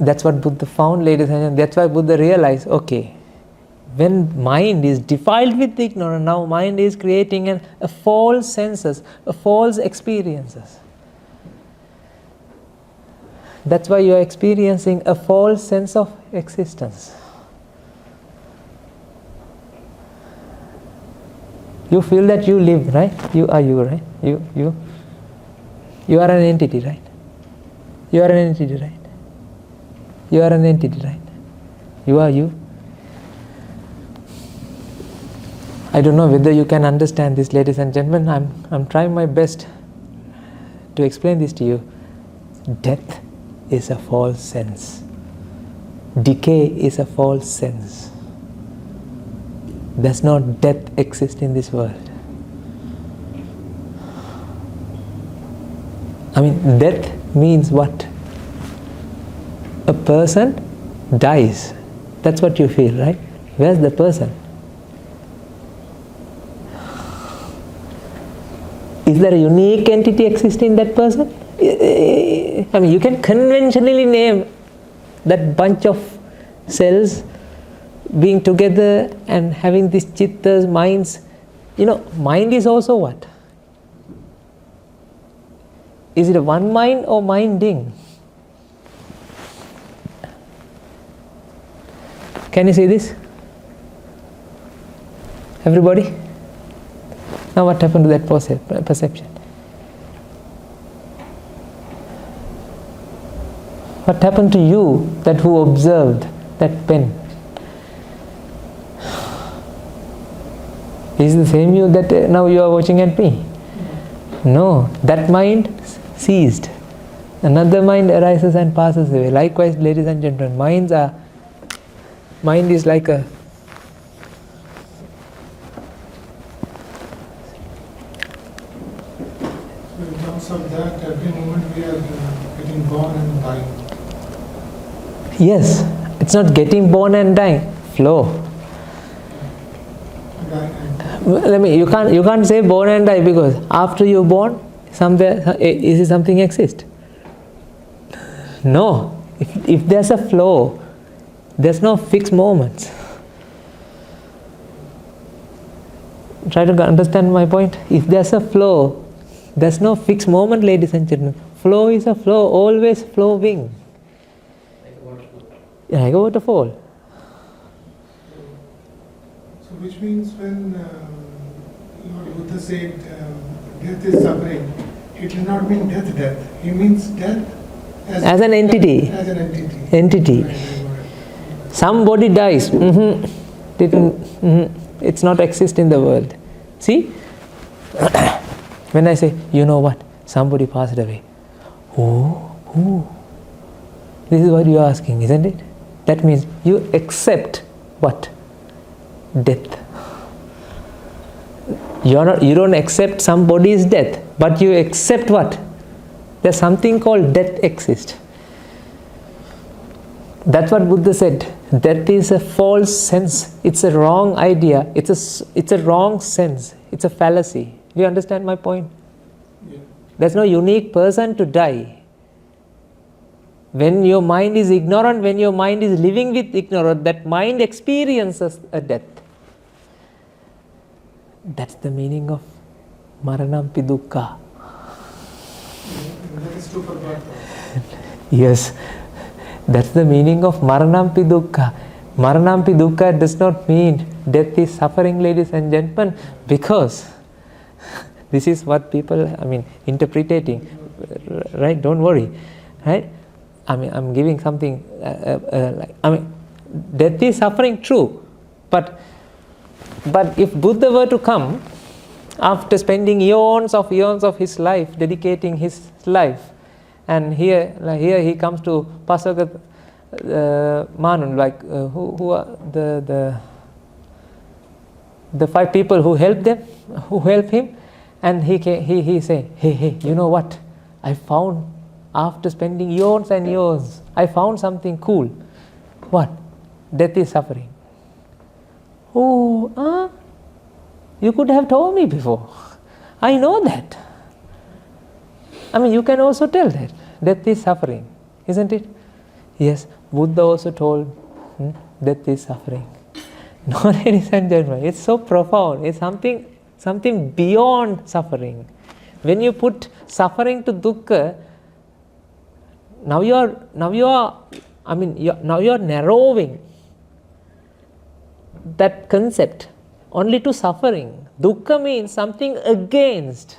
That's what Buddha found, ladies and gentlemen. That's why Buddha realized, okay, when mind is defiled with ignorance, now mind is creating a false senses, a false experiences. That's why you are experiencing a false sense of existence. You feel that you live, right? You are you, right? You are an entity, right? You are an entity, right? You are an entity, right? You are you. I don't know whether you can understand this, ladies and gentlemen. I'm trying my best to explain this to you. Death is a false sense. Decay is a false sense. Does not death exist in this world? I mean, death means what? A person dies. That's what you feel, right? Where's the person? Is there a unique entity existing in that person? I mean, you can conventionally name that bunch of cells being together and having these chittas, minds. You know, mind is also what? Is it a one mind or minding? Can you see this? Everybody? Now what happened to that perception? What happened to you, that who observed that pen? Is it the same you that now you are watching at me? No, that mind ceased. Another mind arises and passes away. Likewise, ladies and gentlemen, mind is like a in terms of that, every moment we are getting born and dying. Yes, it's not getting born and dying. Flow. You can't say born and die, because after you're born, somewhere is something exist. No, if there's a flow, there's no fixed moments. Try to understand my point. If there's a flow, there's no fixed moment, ladies and gentlemen. Flow is a flow, always flowing. Like a waterfall. Yeah, like a waterfall. So which means when Lord Buddha said death is suffering, it did not mean death. He means death as an entity. As an entity. Somebody dies. It's not exist in the world. See? When I say, you know what? Somebody passed away. Who? This is what you are asking, isn't it? That means you accept what? Death. You don't accept somebody's death, but you accept what? There's something called death exists. That's what Buddha said. Death is a false sense. It's a wrong idea. It's a wrong sense. It's a fallacy. Do you understand my point? Yeah. There's no unique person to die. When your mind is ignorant, when your mind is living with ignorance, that mind experiences a death. That's the meaning of maranampi dukkha. That is true for God. Yes, that's the meaning of maranampi dukkha. Maranampi dukkha does not mean death is suffering, ladies and gentlemen, because this is what people, interpreting, right? Don't worry, right? I'm giving something, death is suffering, true, but if Buddha were to come after spending eons of his life, dedicating his life, and here he comes to Pasaka Manun, who are the 5 people who helped him, and he say, hey, you know what? I found, after spending years and years, I found something cool. What? Death is suffering. Oh, you could have told me before. I know that. I mean, you can also tell that death is suffering, isn't it? Yes, Buddha also told death is suffering. No, ladies and gentlemen, it's so profound. It's something beyond suffering. When you put suffering to dukkha, now you're narrowing that concept only to suffering. Dukkha means something against.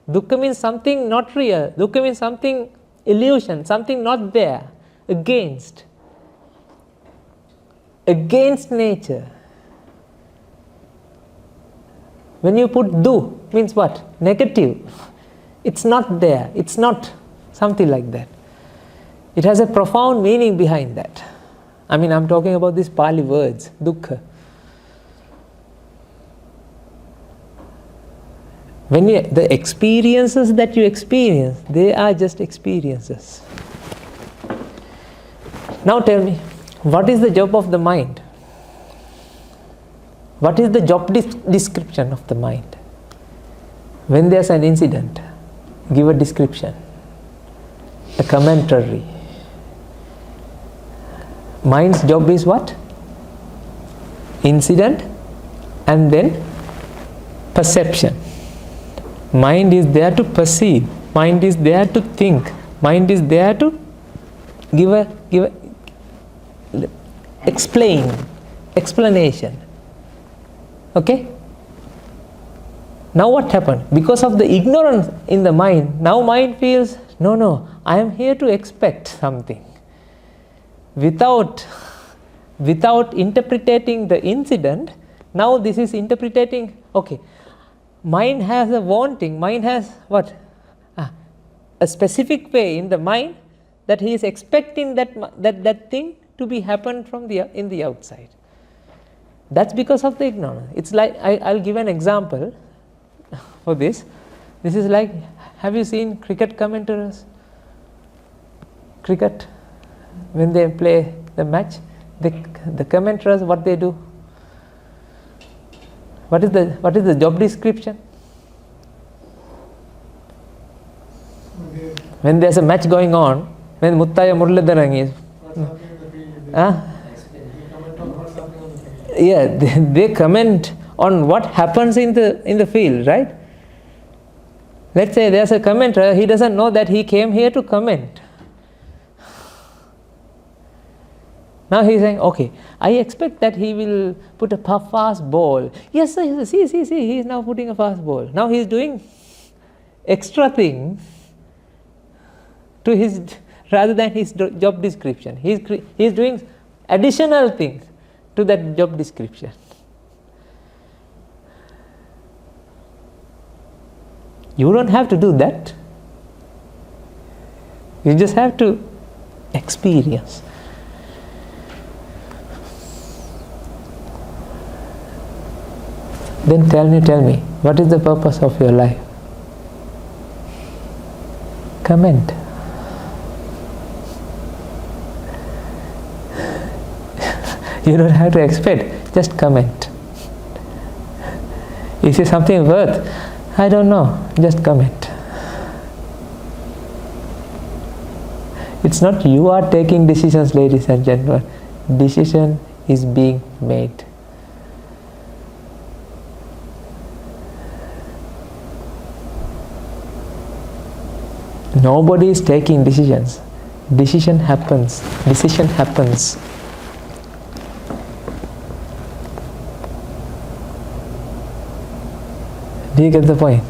Dukkha means something not real. Dukkha means something illusion, something not there. Against nature. When you put du, means what? Negative. It's not there. It's not something like that. It has a profound meaning behind that. I mean, I'm talking about these Pali words, dukkha. When the experiences that you experience, they are just experiences. Now tell me, what is the job of the mind? What is the job description of the mind? When there's an incident, give a description, a commentary. Mind's job is what? Incident and then perception. Mind is there to perceive. Mind is there to think. Mind is there to explanation. Okay? Now what happened? Because of the ignorance in the mind, now mind feels, no, I am here to expect something. Without interpreting the incident, now this is interpreting, okay, mind has a wanting, mind has what? A specific way in the mind that he is expecting that thing to be happen in the outside. That's because of the ignorance. It's like, I'll give an example for this. This is like, have you seen cricket commentators? Cricket, when they play the match, the commentators, what they do? What is the job description? When there's a match going on, when Muttaya Murladharang is, they comment on what happens in the field, right? Let's say there's a commentator, he doesn't know that he came here to comment. Now he's saying, okay, I expect that he will put a fast ball. Yes, sir, see, he is now putting a fast ball. Now he's doing extra thing to his, rather than his job description. He's doing additional things to that job description. You don't have to do that. You just have to experience. Then tell me, what is the purpose of your life? Comment. You don't have to expect, just comment. Is it something worth? I don't know, just comment. It's not you are taking decisions, ladies and gentlemen. Decision is being made. Nobody is taking decisions. Decision happens. Do you get the point?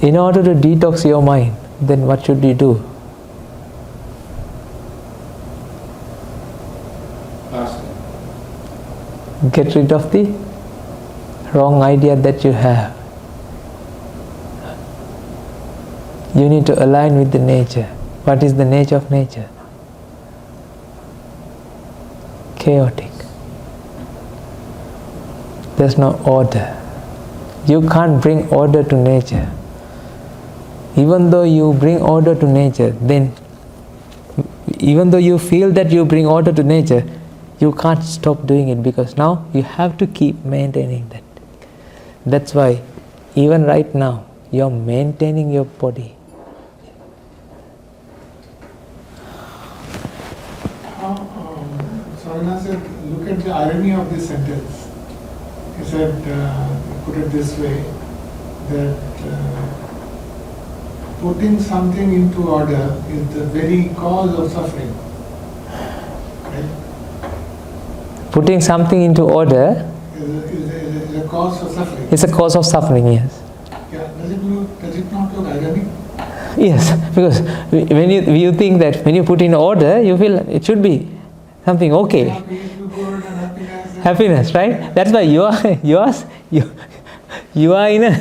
In order to detox your mind, then what should you do? Get rid of the wrong idea that you have. You need to align with the nature. What is the nature of nature? chaotic. There's no order. You can't bring order to nature. Even though you bring order to nature, then even though you feel that you bring order to nature, you can't stop doing it, because now you have to keep maintaining that. That's why even right now you're maintaining your body. Sarana said, look at the irony of this sentence. He said, put it this way, that putting something into order is the very cause of suffering. Right? Putting something into order Is a cause of suffering. is a cause of suffering, yes. Yeah, does it not look ironic? Yes, because when you think that when you put in order, you feel it should be something okay. Happy, feel good and happiness. Happiness, right? That's why you are in a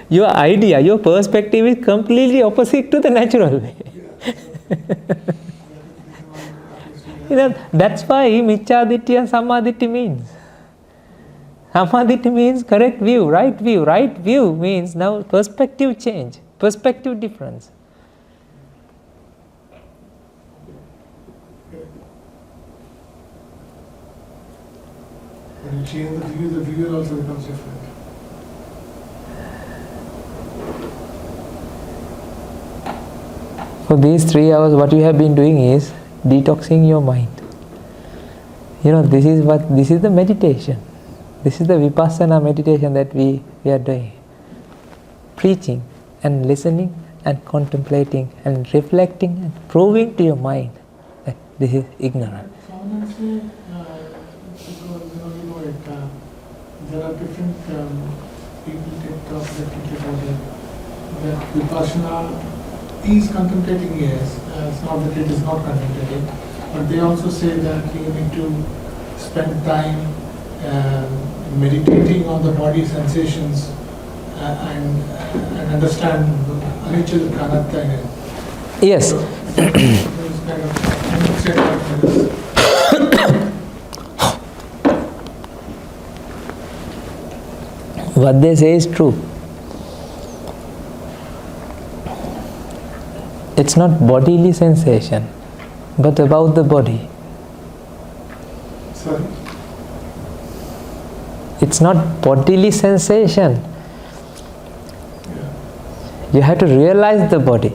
your idea, your perspective is completely opposite to the natural way. That's why 𝗵𝐴𝑑𝐷𝑖 and 𝗑𝑚𝑎𝑑𝑖ṭṭhi means. 𝗑𝑚𝑎𝑑𝑖ṭṭhi means correct view, right view. Right view means now perspective change, perspective difference. When you change the view also becomes different. For these 3 hours, what you have been doing is detoxing your mind. This is the meditation. This is the vipassana meditation that we are doing. Preaching and listening and contemplating and reflecting and proving to your mind that this is ignorant. Someone say, because there are different people take talk about that vipassana is contemplating, yes. It's not that it is not contemplating, but they also say that you need to spend time meditating on the body sensations and understand anicca dukkha anatta. Yes. So, those kind of mindset. What they say is true. It's not bodily sensation, but about the body. Sorry? It's not bodily sensation. Yeah. You have to realize the body.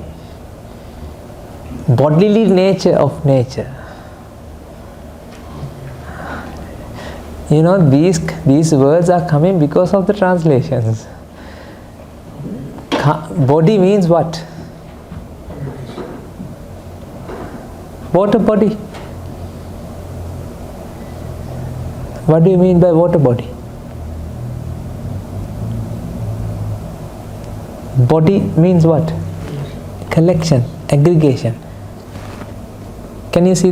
Bodily nature of nature. These words are coming because of the translations. Body means what? Water body. What do you mean by water body? Body means what? Collection, aggregation. Can you see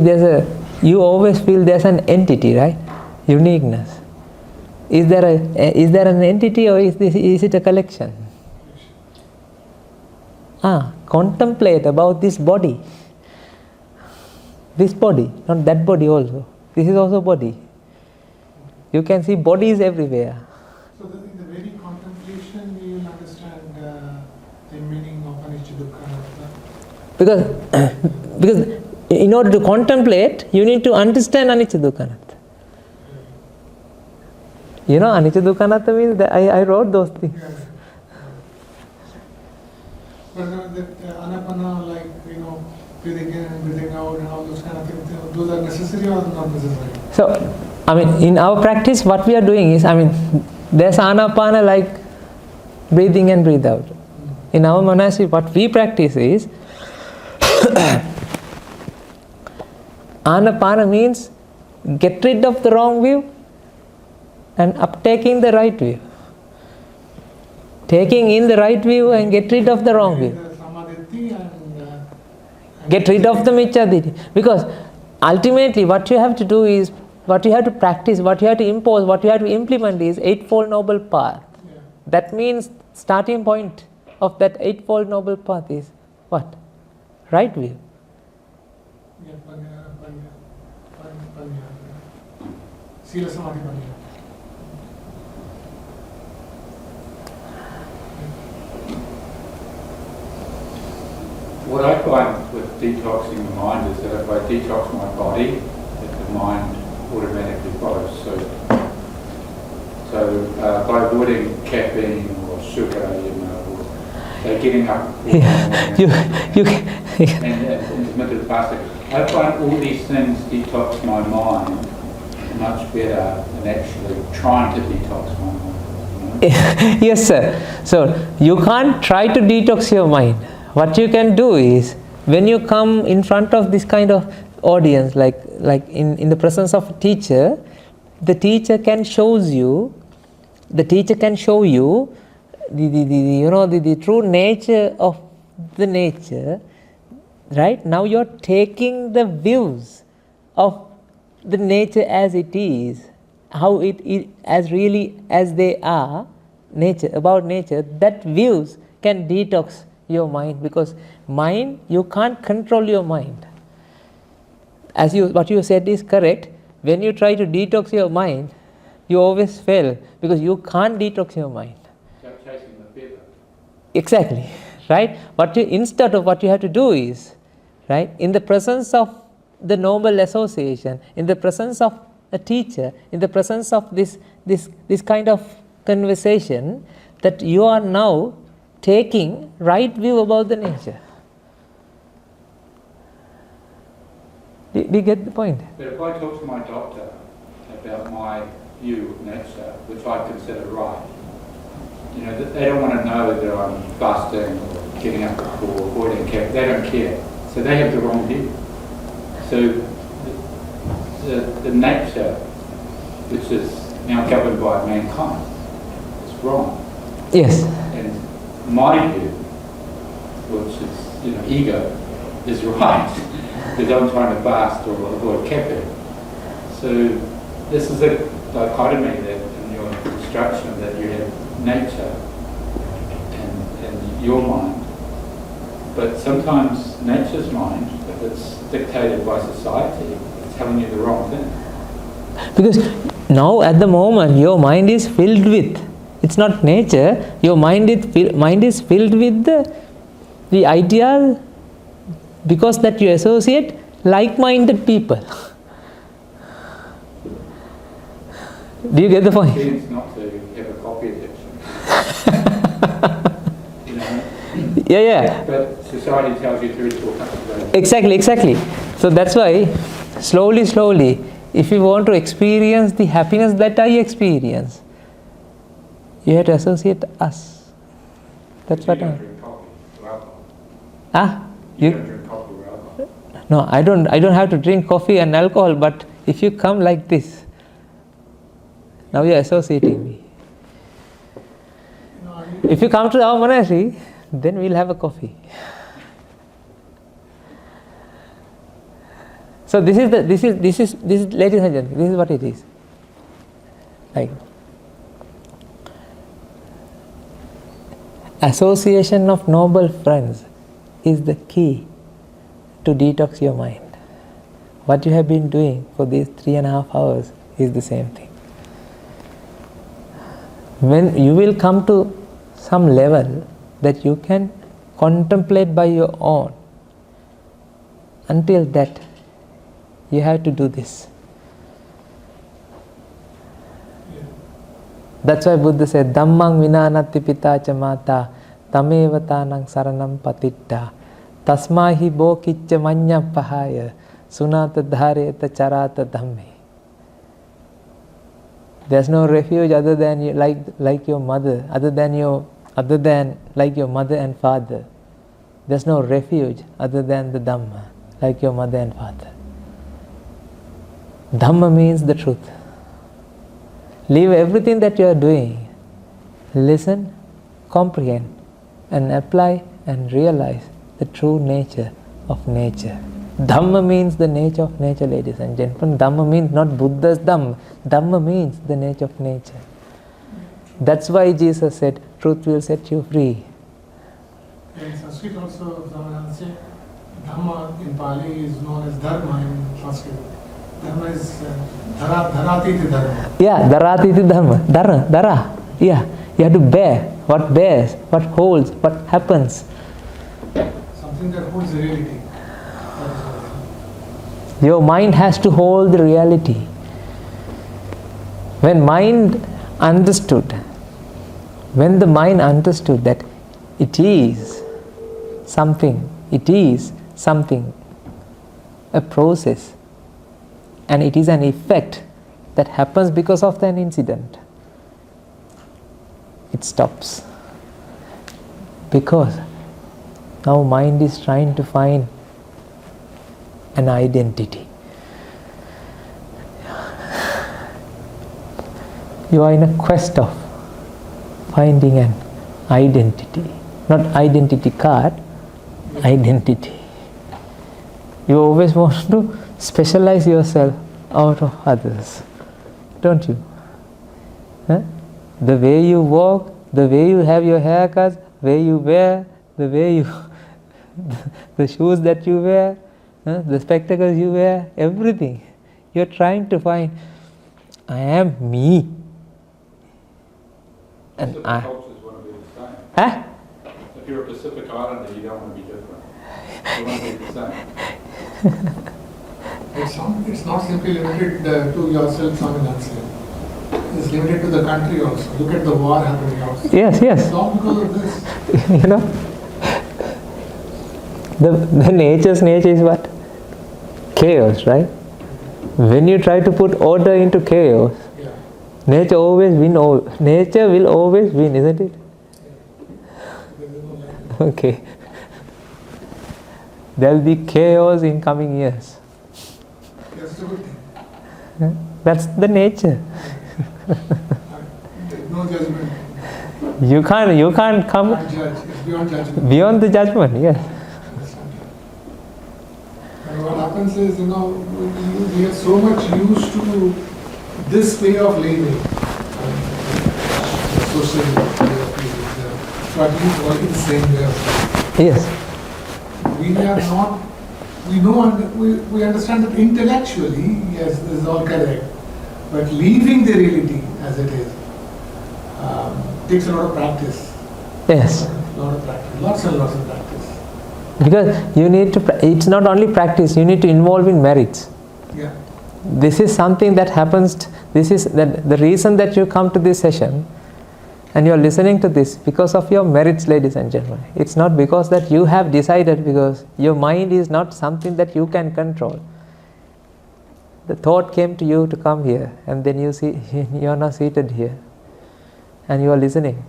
you always feel there's an entity, right? Uniqueness. Is there an entity, or is it a collection? Contemplate about this body. This body, not that body also. This is also body. You can see bodies everywhere. So in the very contemplation you will understand the meaning of anicca dukkha anatta. Because in order to contemplate, you need to understand anicca dukkha anatta. Anicca dukkha anatta means that I wrote those things. Yeah. But that anapana, like, breathing in and breathing out and all those kind of things, those are necessary or not necessary? So, in our practice, what we are doing is, there's anapana like breathing and breathe out. In our monastery, what we practice is, anapana means get rid of the wrong view and uptaking the right view. Taking in the right view and get rid of the wrong view. Get rid of the 𝗵𝐴𝑑𝐷𝑖. Because ultimately what you have to do is, what you have to practice, what you have to impose, what you have to implement is Eightfold Noble Path. Yeah. That means starting point of that Eightfold Noble Path is what? Right view. Yeah, Sila Samadhi Panya. What I find with detoxing the mind is that if I detox my body, that the mind automatically follows suit. So by avoiding caffeine or sugar, or getting up and intermittent fasting, I find all these things detox my mind much better than actually trying to detox my mind. Yes, sir. So you can't try to detox your mind. What you can do is, when you come in front of this kind of audience, like in the presence of a teacher, the teacher can show you the true nature of the nature. Right now you're taking the views of the nature as it is, how it is, as really as they are, nature, about nature. That views can detox your mind, because mind, you can't control your mind. As what you said is correct. When you try to detox your mind, you always fail, because you can't detox your mind. Like chasing the feather. Exactly, right? Instead of what you have to do is, right, in the presence of the noble association, in the presence of a teacher, in the presence of this kind of conversation, that you are now taking right view about the nature. Do you get the point? But if I talk to my doctor about my view of nature, which I consider right, they don't want to know that I'm fasting or getting up or avoiding caffeine. They don't care. So they have the wrong view. So the nature, which is now governed by mankind, is wrong. Yes. And my view, which is ego, is right, because I'm trying to fast or avoid caffeine. So this is a dichotomy that in your instruction, that you have nature and your mind. But sometimes nature's mind, if it's dictated by society, it's telling you the wrong thing. Because now at the moment your mind is filled with, it's not nature, your mind is filled with the ideas, because that you associate like-minded people. Do you get the point? It's not to have a coffee addiction. Yeah. But society tells you to a Exactly. So that's why, slowly, if you want to experience the happiness that I experience, you have to associate us. That's what don't drink coffee or alcohol. You don't drink coffee or alcohol. No, I don't have to drink coffee and alcohol, but if you come like this, now you are associating me. If you come to our monastery, then we'll have a coffee. So this is, ladies and gentlemen, this is what it is. Like, association of noble friends is the key to detox your mind. What you have been doing for these 3.5 hours is the same thing. When you will come to some level that you can contemplate by your own, until that you have to do this. That's why Buddha said, Dhammang vinanati pitacha mata tamevatanang saranam patitta tasma hi 𝗘𝗃𝗧 𝗵𝗺 sunata dhareta charata dhamme. There's no refuge other than you, like your mother, other than like your mother and father. There's no refuge other than the Dhamma, like your mother and father. Dhamma means the truth. Leave everything that you are doing. Listen, comprehend, and apply and realize the true nature of nature. Dhamma means the nature of nature, ladies and gentlemen. Dhamma means not Buddha's Dhamma. Dhamma means the nature of nature. That's why Jesus said, truth will set you free. In Sanskrit also, Dhamma in Pali is known as Dharma in Sanskrit. Dhamma is dharati dharma. Yeah, dharati dharma. Dara. Yeah, you have to bear. What bears, what holds, what happens. Something that holds reality. Your mind has to hold the reality. When the mind understood that it is something, a process, and it is an effect that happens because of an incident, it stops. Because now mind is trying to find an identity. You are in a quest of finding an identity. Not identity card, identity. You always want to specialize yourself out of others, don't you? Huh? The way you walk, the way you have your haircut, the way you wear, the way you the shoes that you wear, the spectacles you wear, everything. You're trying to find, I am me. And Pacific cultures want to be the same. Huh? If you're a Pacific Islander, you don't want to be different. You want to be the same. It's not simply limited to yourself, Swaminathan. It's limited to the country also. Look at the war happening outside. Yes. It's all because of this. You know, the nature's nature is what? Chaos, right? When you try to put order into chaos, Yeah. nature will always win, isn't it? Okay. There will be chaos in coming years. That's a good thing. That's the nature. There's no judgment. You can't come Can't judge. It's beyond judgment. beyond the judgment, yes. And what happens is, we are so much used to this way of living, social way of living, so at least working the same way of living. Yes. We understand that intellectually, yes, this is all correct, but leaving the reality as it is takes a lot of practice. Yes. A lot of practice, lots and lots of practice. Because you need to, it's not only practice, you need to involve in merits. Yeah. This is something that happens, the reason that you come to this session and you are listening to this because of your merits, ladies and gentlemen. It's not because that you have decided, because your mind is not something that you can control. The thought came to you to come here, and then you are now seated here and you are listening.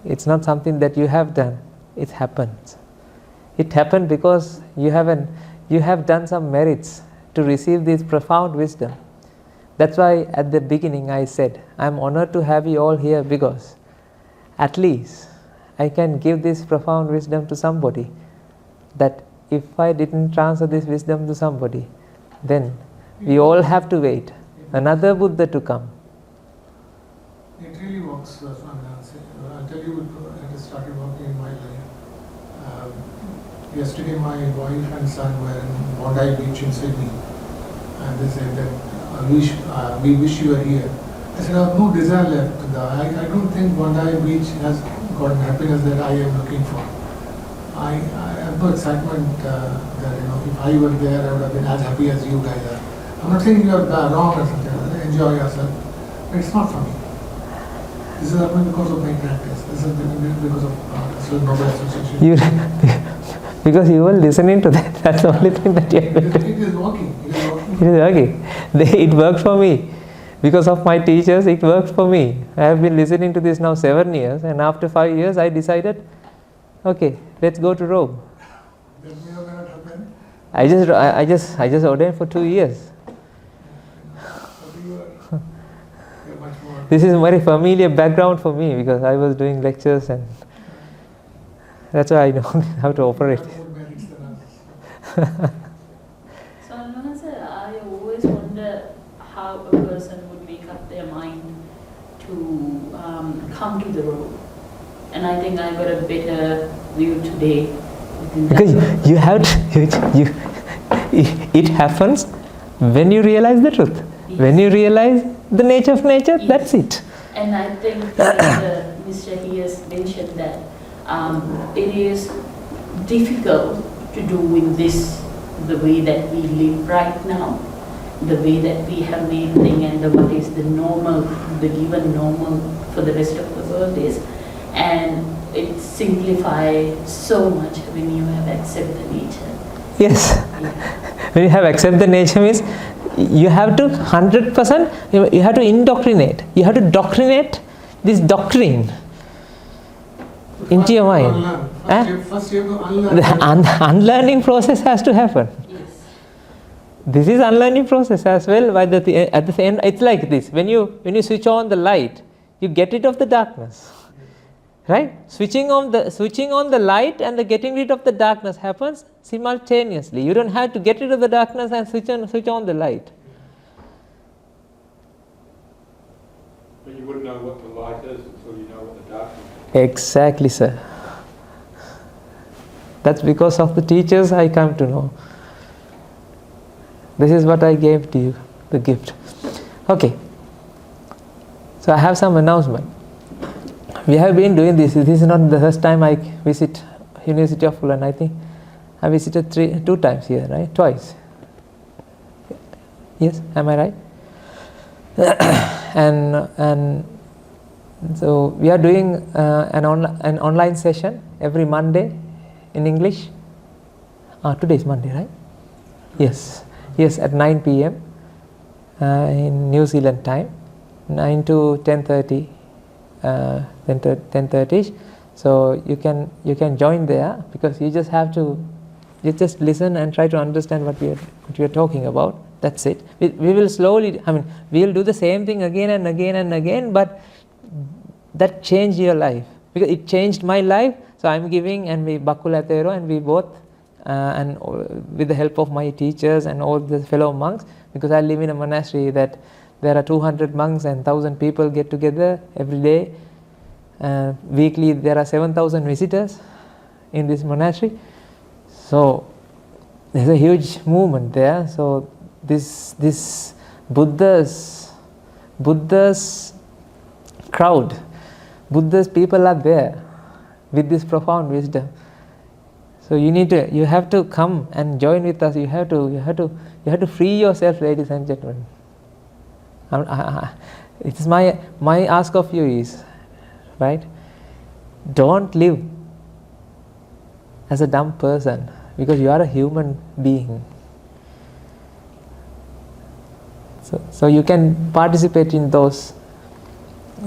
It's not something that you have done, it happens. It happened because you have done some merits to receive this profound wisdom. That's why at the beginning I said, I'm honored to have you all here, because at least I can give this profound wisdom to somebody, that if I didn't transfer this wisdom to somebody, then we all have to wait another Buddha to come. It really works, Swami. I'll tell you, it has started working in my life. Yesterday my wife and son were in Bondi Beach in Sydney, and they said that we wish you were here. I said, I have no desire left. I don't think Bondi Beach has got happiness that I am looking for. I have no excitement that if I were there, I would have been as happy as you guys are. I'm not saying you are wrong or something. Enjoy yourself, but it's not for me. This is happening because of my practice. This is because of Noble Association. Because you were listening to that. That's the only thing that you have been doing. It is working. It is working. It is working. It worked for me. Because of my teachers, it worked for me. I have been listening to this now 7 years, and after 5 years I decided, okay, let's go to Rome. That may or may not happen. I just ordained for 2 years. But you're much more. This is a very familiar background for me, because I was doing lectures, and that's why I know how to operate. More merits than us. So, I always wonder how a person would make up their mind to come to the road. And I think I got a better view today. Because you have to, it happens When you realize the truth, Yes. when you realize the nature of nature, Yes. that's it. And I think Mr. He has mentioned that it is difficult to do with this, the way that we live right now, the way that we have made things, and what is the normal, the given normal for the rest of the world is. And it simplifies so much when you have accepted nature. Yes. Yeah. When you have accept the nature means you have to 100%, you have to indoctrinate. You have to doctrinate this doctrine into your mind. Unlearn. First you have to unlearn. The unlearning process has to happen. Yes. This is unlearning process as well. At the end, it's like this. When you switch on the light, you get rid of the darkness. Right? Switching on the light and the getting rid of the darkness happens simultaneously. You don't have to get rid of the darkness and switch on the light. But you wouldn't know what the light is until you know what the darkness is. Exactly, sir. That's because of the teachers I come to know. This is what I gave to you, the gift. Okay. So I have some announcement. We have been doing this. This is not the first time I visit University of Auckland. I think I visited 2 times here, right? Twice. Yes, am I right? and so we are doing an online session every Monday in English. Today is Monday, right? Yes, at 9 p.m. In New Zealand time, 9 to 10:30. 10:30. So you can join there, because you just listen and try to understand what we are talking about. That's it. We will slowly, we'll do the same thing again and again and again, but that changed your life, because it changed my life. So I'm giving, and we 𝗵𝗺 and we both and with the help of my teachers and all the fellow monks, because I live in a monastery that there are 200 monks and 1,000 people get together every day. Weekly there are 7,000 visitors in this monastery. So there's a huge movement there. So this Buddha's crowd, Buddha's people are there with this profound wisdom. So you have to come and join with us. You have to free yourself, ladies and gentlemen. It's my ask of you is, right? Don't live as a dumb person, because you are a human being. So you can participate in those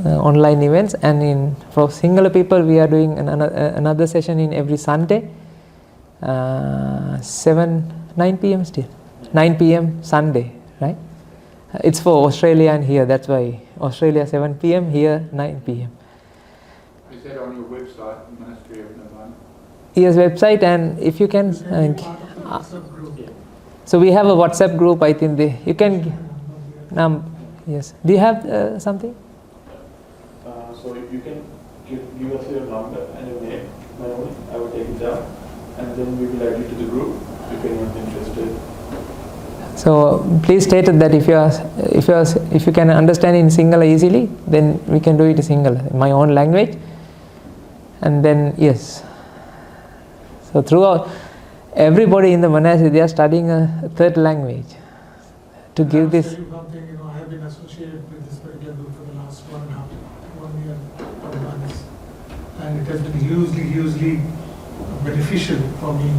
online events, and for singular people we are doing another session in every Sunday, 9 p.m. still, 9 p.m. Sunday, right? It's for Australia and here, that's why Australia 7 p.m. here 9 p.m. Is that on your website, Ministry of Nirvana? Yes, website, and if you can, so we have a WhatsApp group. I think you can. Yes. Do you have something? So if you can give us your number and your name, I will take it down, and then we will add you to the group if anyone is interested. So please state that if you can understand in Sinhala easily, then we can do it in Sinhala, in my own language. And then yes. So throughout, everybody in the monastery, they are studying a third language to give this. I have been associated with this particular group for the last 1 year or months, and it has been hugely beneficial for me,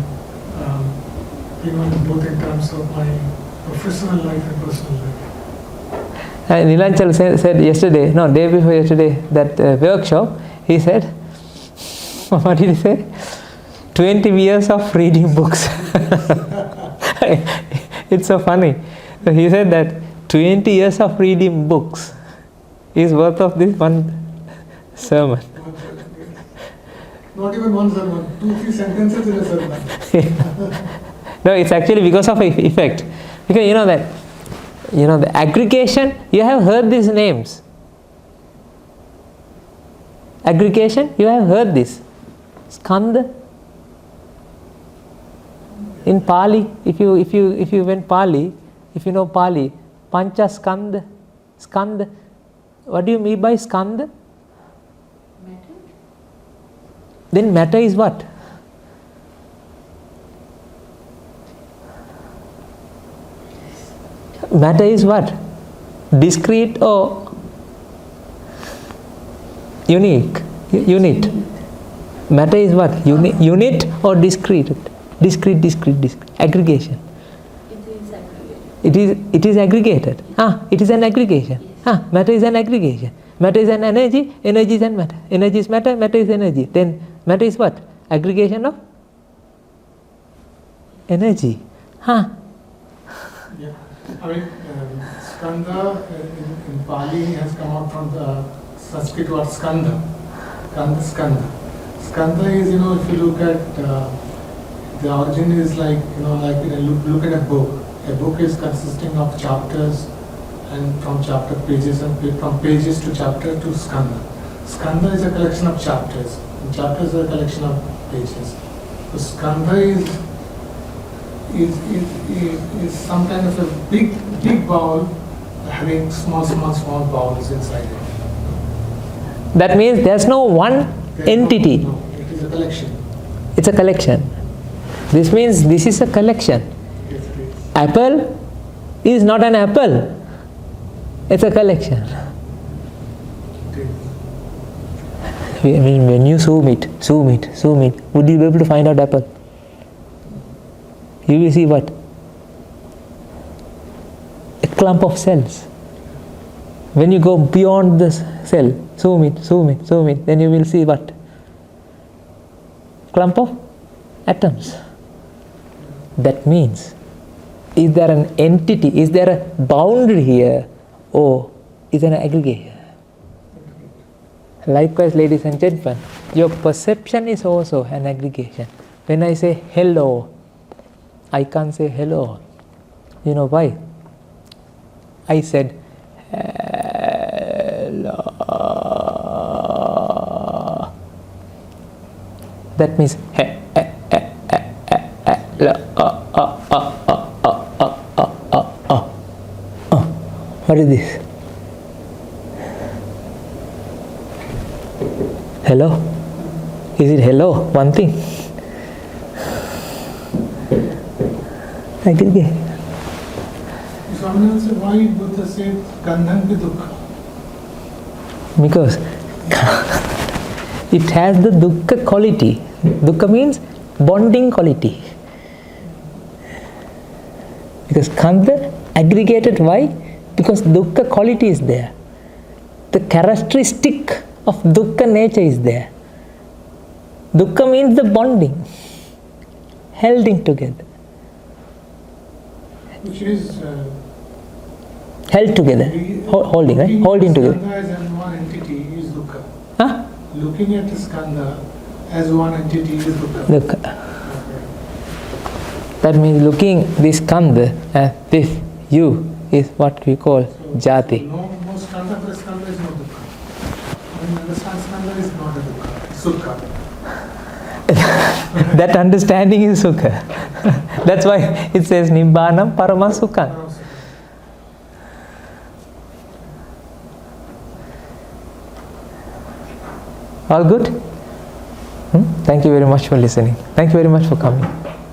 both in terms of my professional life and personal life. And Nilanchal said yesterday, no, day before yesterday, that workshop, he said, what did he say? 20 years of reading books. It's so funny. So he said that 20 years of reading books is worth of this one sermon. Not even one sermon, 2-3 sentences in a sermon. No, it's actually because of effect. Because the aggregation, you have heard these names. Aggregation, you have heard this. Skandha. In Pali, if you went Pali, if you know Pali, pancha skandha, skandha. What do you mean by skandha? Matter? Then matter is what? Matter is what? Discrete or unique? Unit. Matter is what? Unit or discrete? Discrete. Aggregation. It is aggregated. It is aggregated. It is an aggregation. Yes. Matter is an aggregation. Matter is an energy. Energy is an matter. Energy is matter. Matter is energy. Then matter is what? Aggregation of energy. Yeah. I mean, skandha in Pali has come out from the Sanskrit word skandha. Skandha. Skandha is, if you look at the origin is like, like look at a book. A book is consisting of chapters, and from chapter pages, and from pages to chapter to skandha. Skandha is a collection of chapters, and chapters are a collection of pages. So skandha is some kind of a big bowl having small bowls inside it. That means there's no one entity. No, it is a collection. It's a collection. This means this is a collection. Yes, it is. Apple is not an apple. It's a collection. It is. When you zoom it, would you be able to find out apple? You will see what? A clump of cells. When you go beyond the cell, zoom it, then you will see what? Clump of atoms. That means, is there an entity, is there a boundary here, or is there an aggregation? Likewise, ladies and gentlemen, your perception is also an aggregation. When I say hello, I can't say hello. You know why? I said hello. That means what is this? Hello? Is it hello? One thing. Aggregate. Someone said, why Buddha said Gandhanpi Dukkha? Because it has the dukkha quality. Dukkha means bonding quality. Because khandha aggregated, why? Because dukkha quality is there. The characteristic of dukkha nature is there. Dukkha means the bonding, holding together. Which is Held together, holding, right? Holding together. Skandha as one entity is dukkha. Huh? Looking at the skandha as one entity is dukkha. Dukkha. Okay. That means looking this skandha as this you is what we call jati. No skandha plus skandha is no dukkha. When you understand skandha is not a dukkha, it's sukha. That understanding is sukha. That's why it says Nibbānam Parama Sukham. All good? Thank you very much for listening. Thank you very much for coming.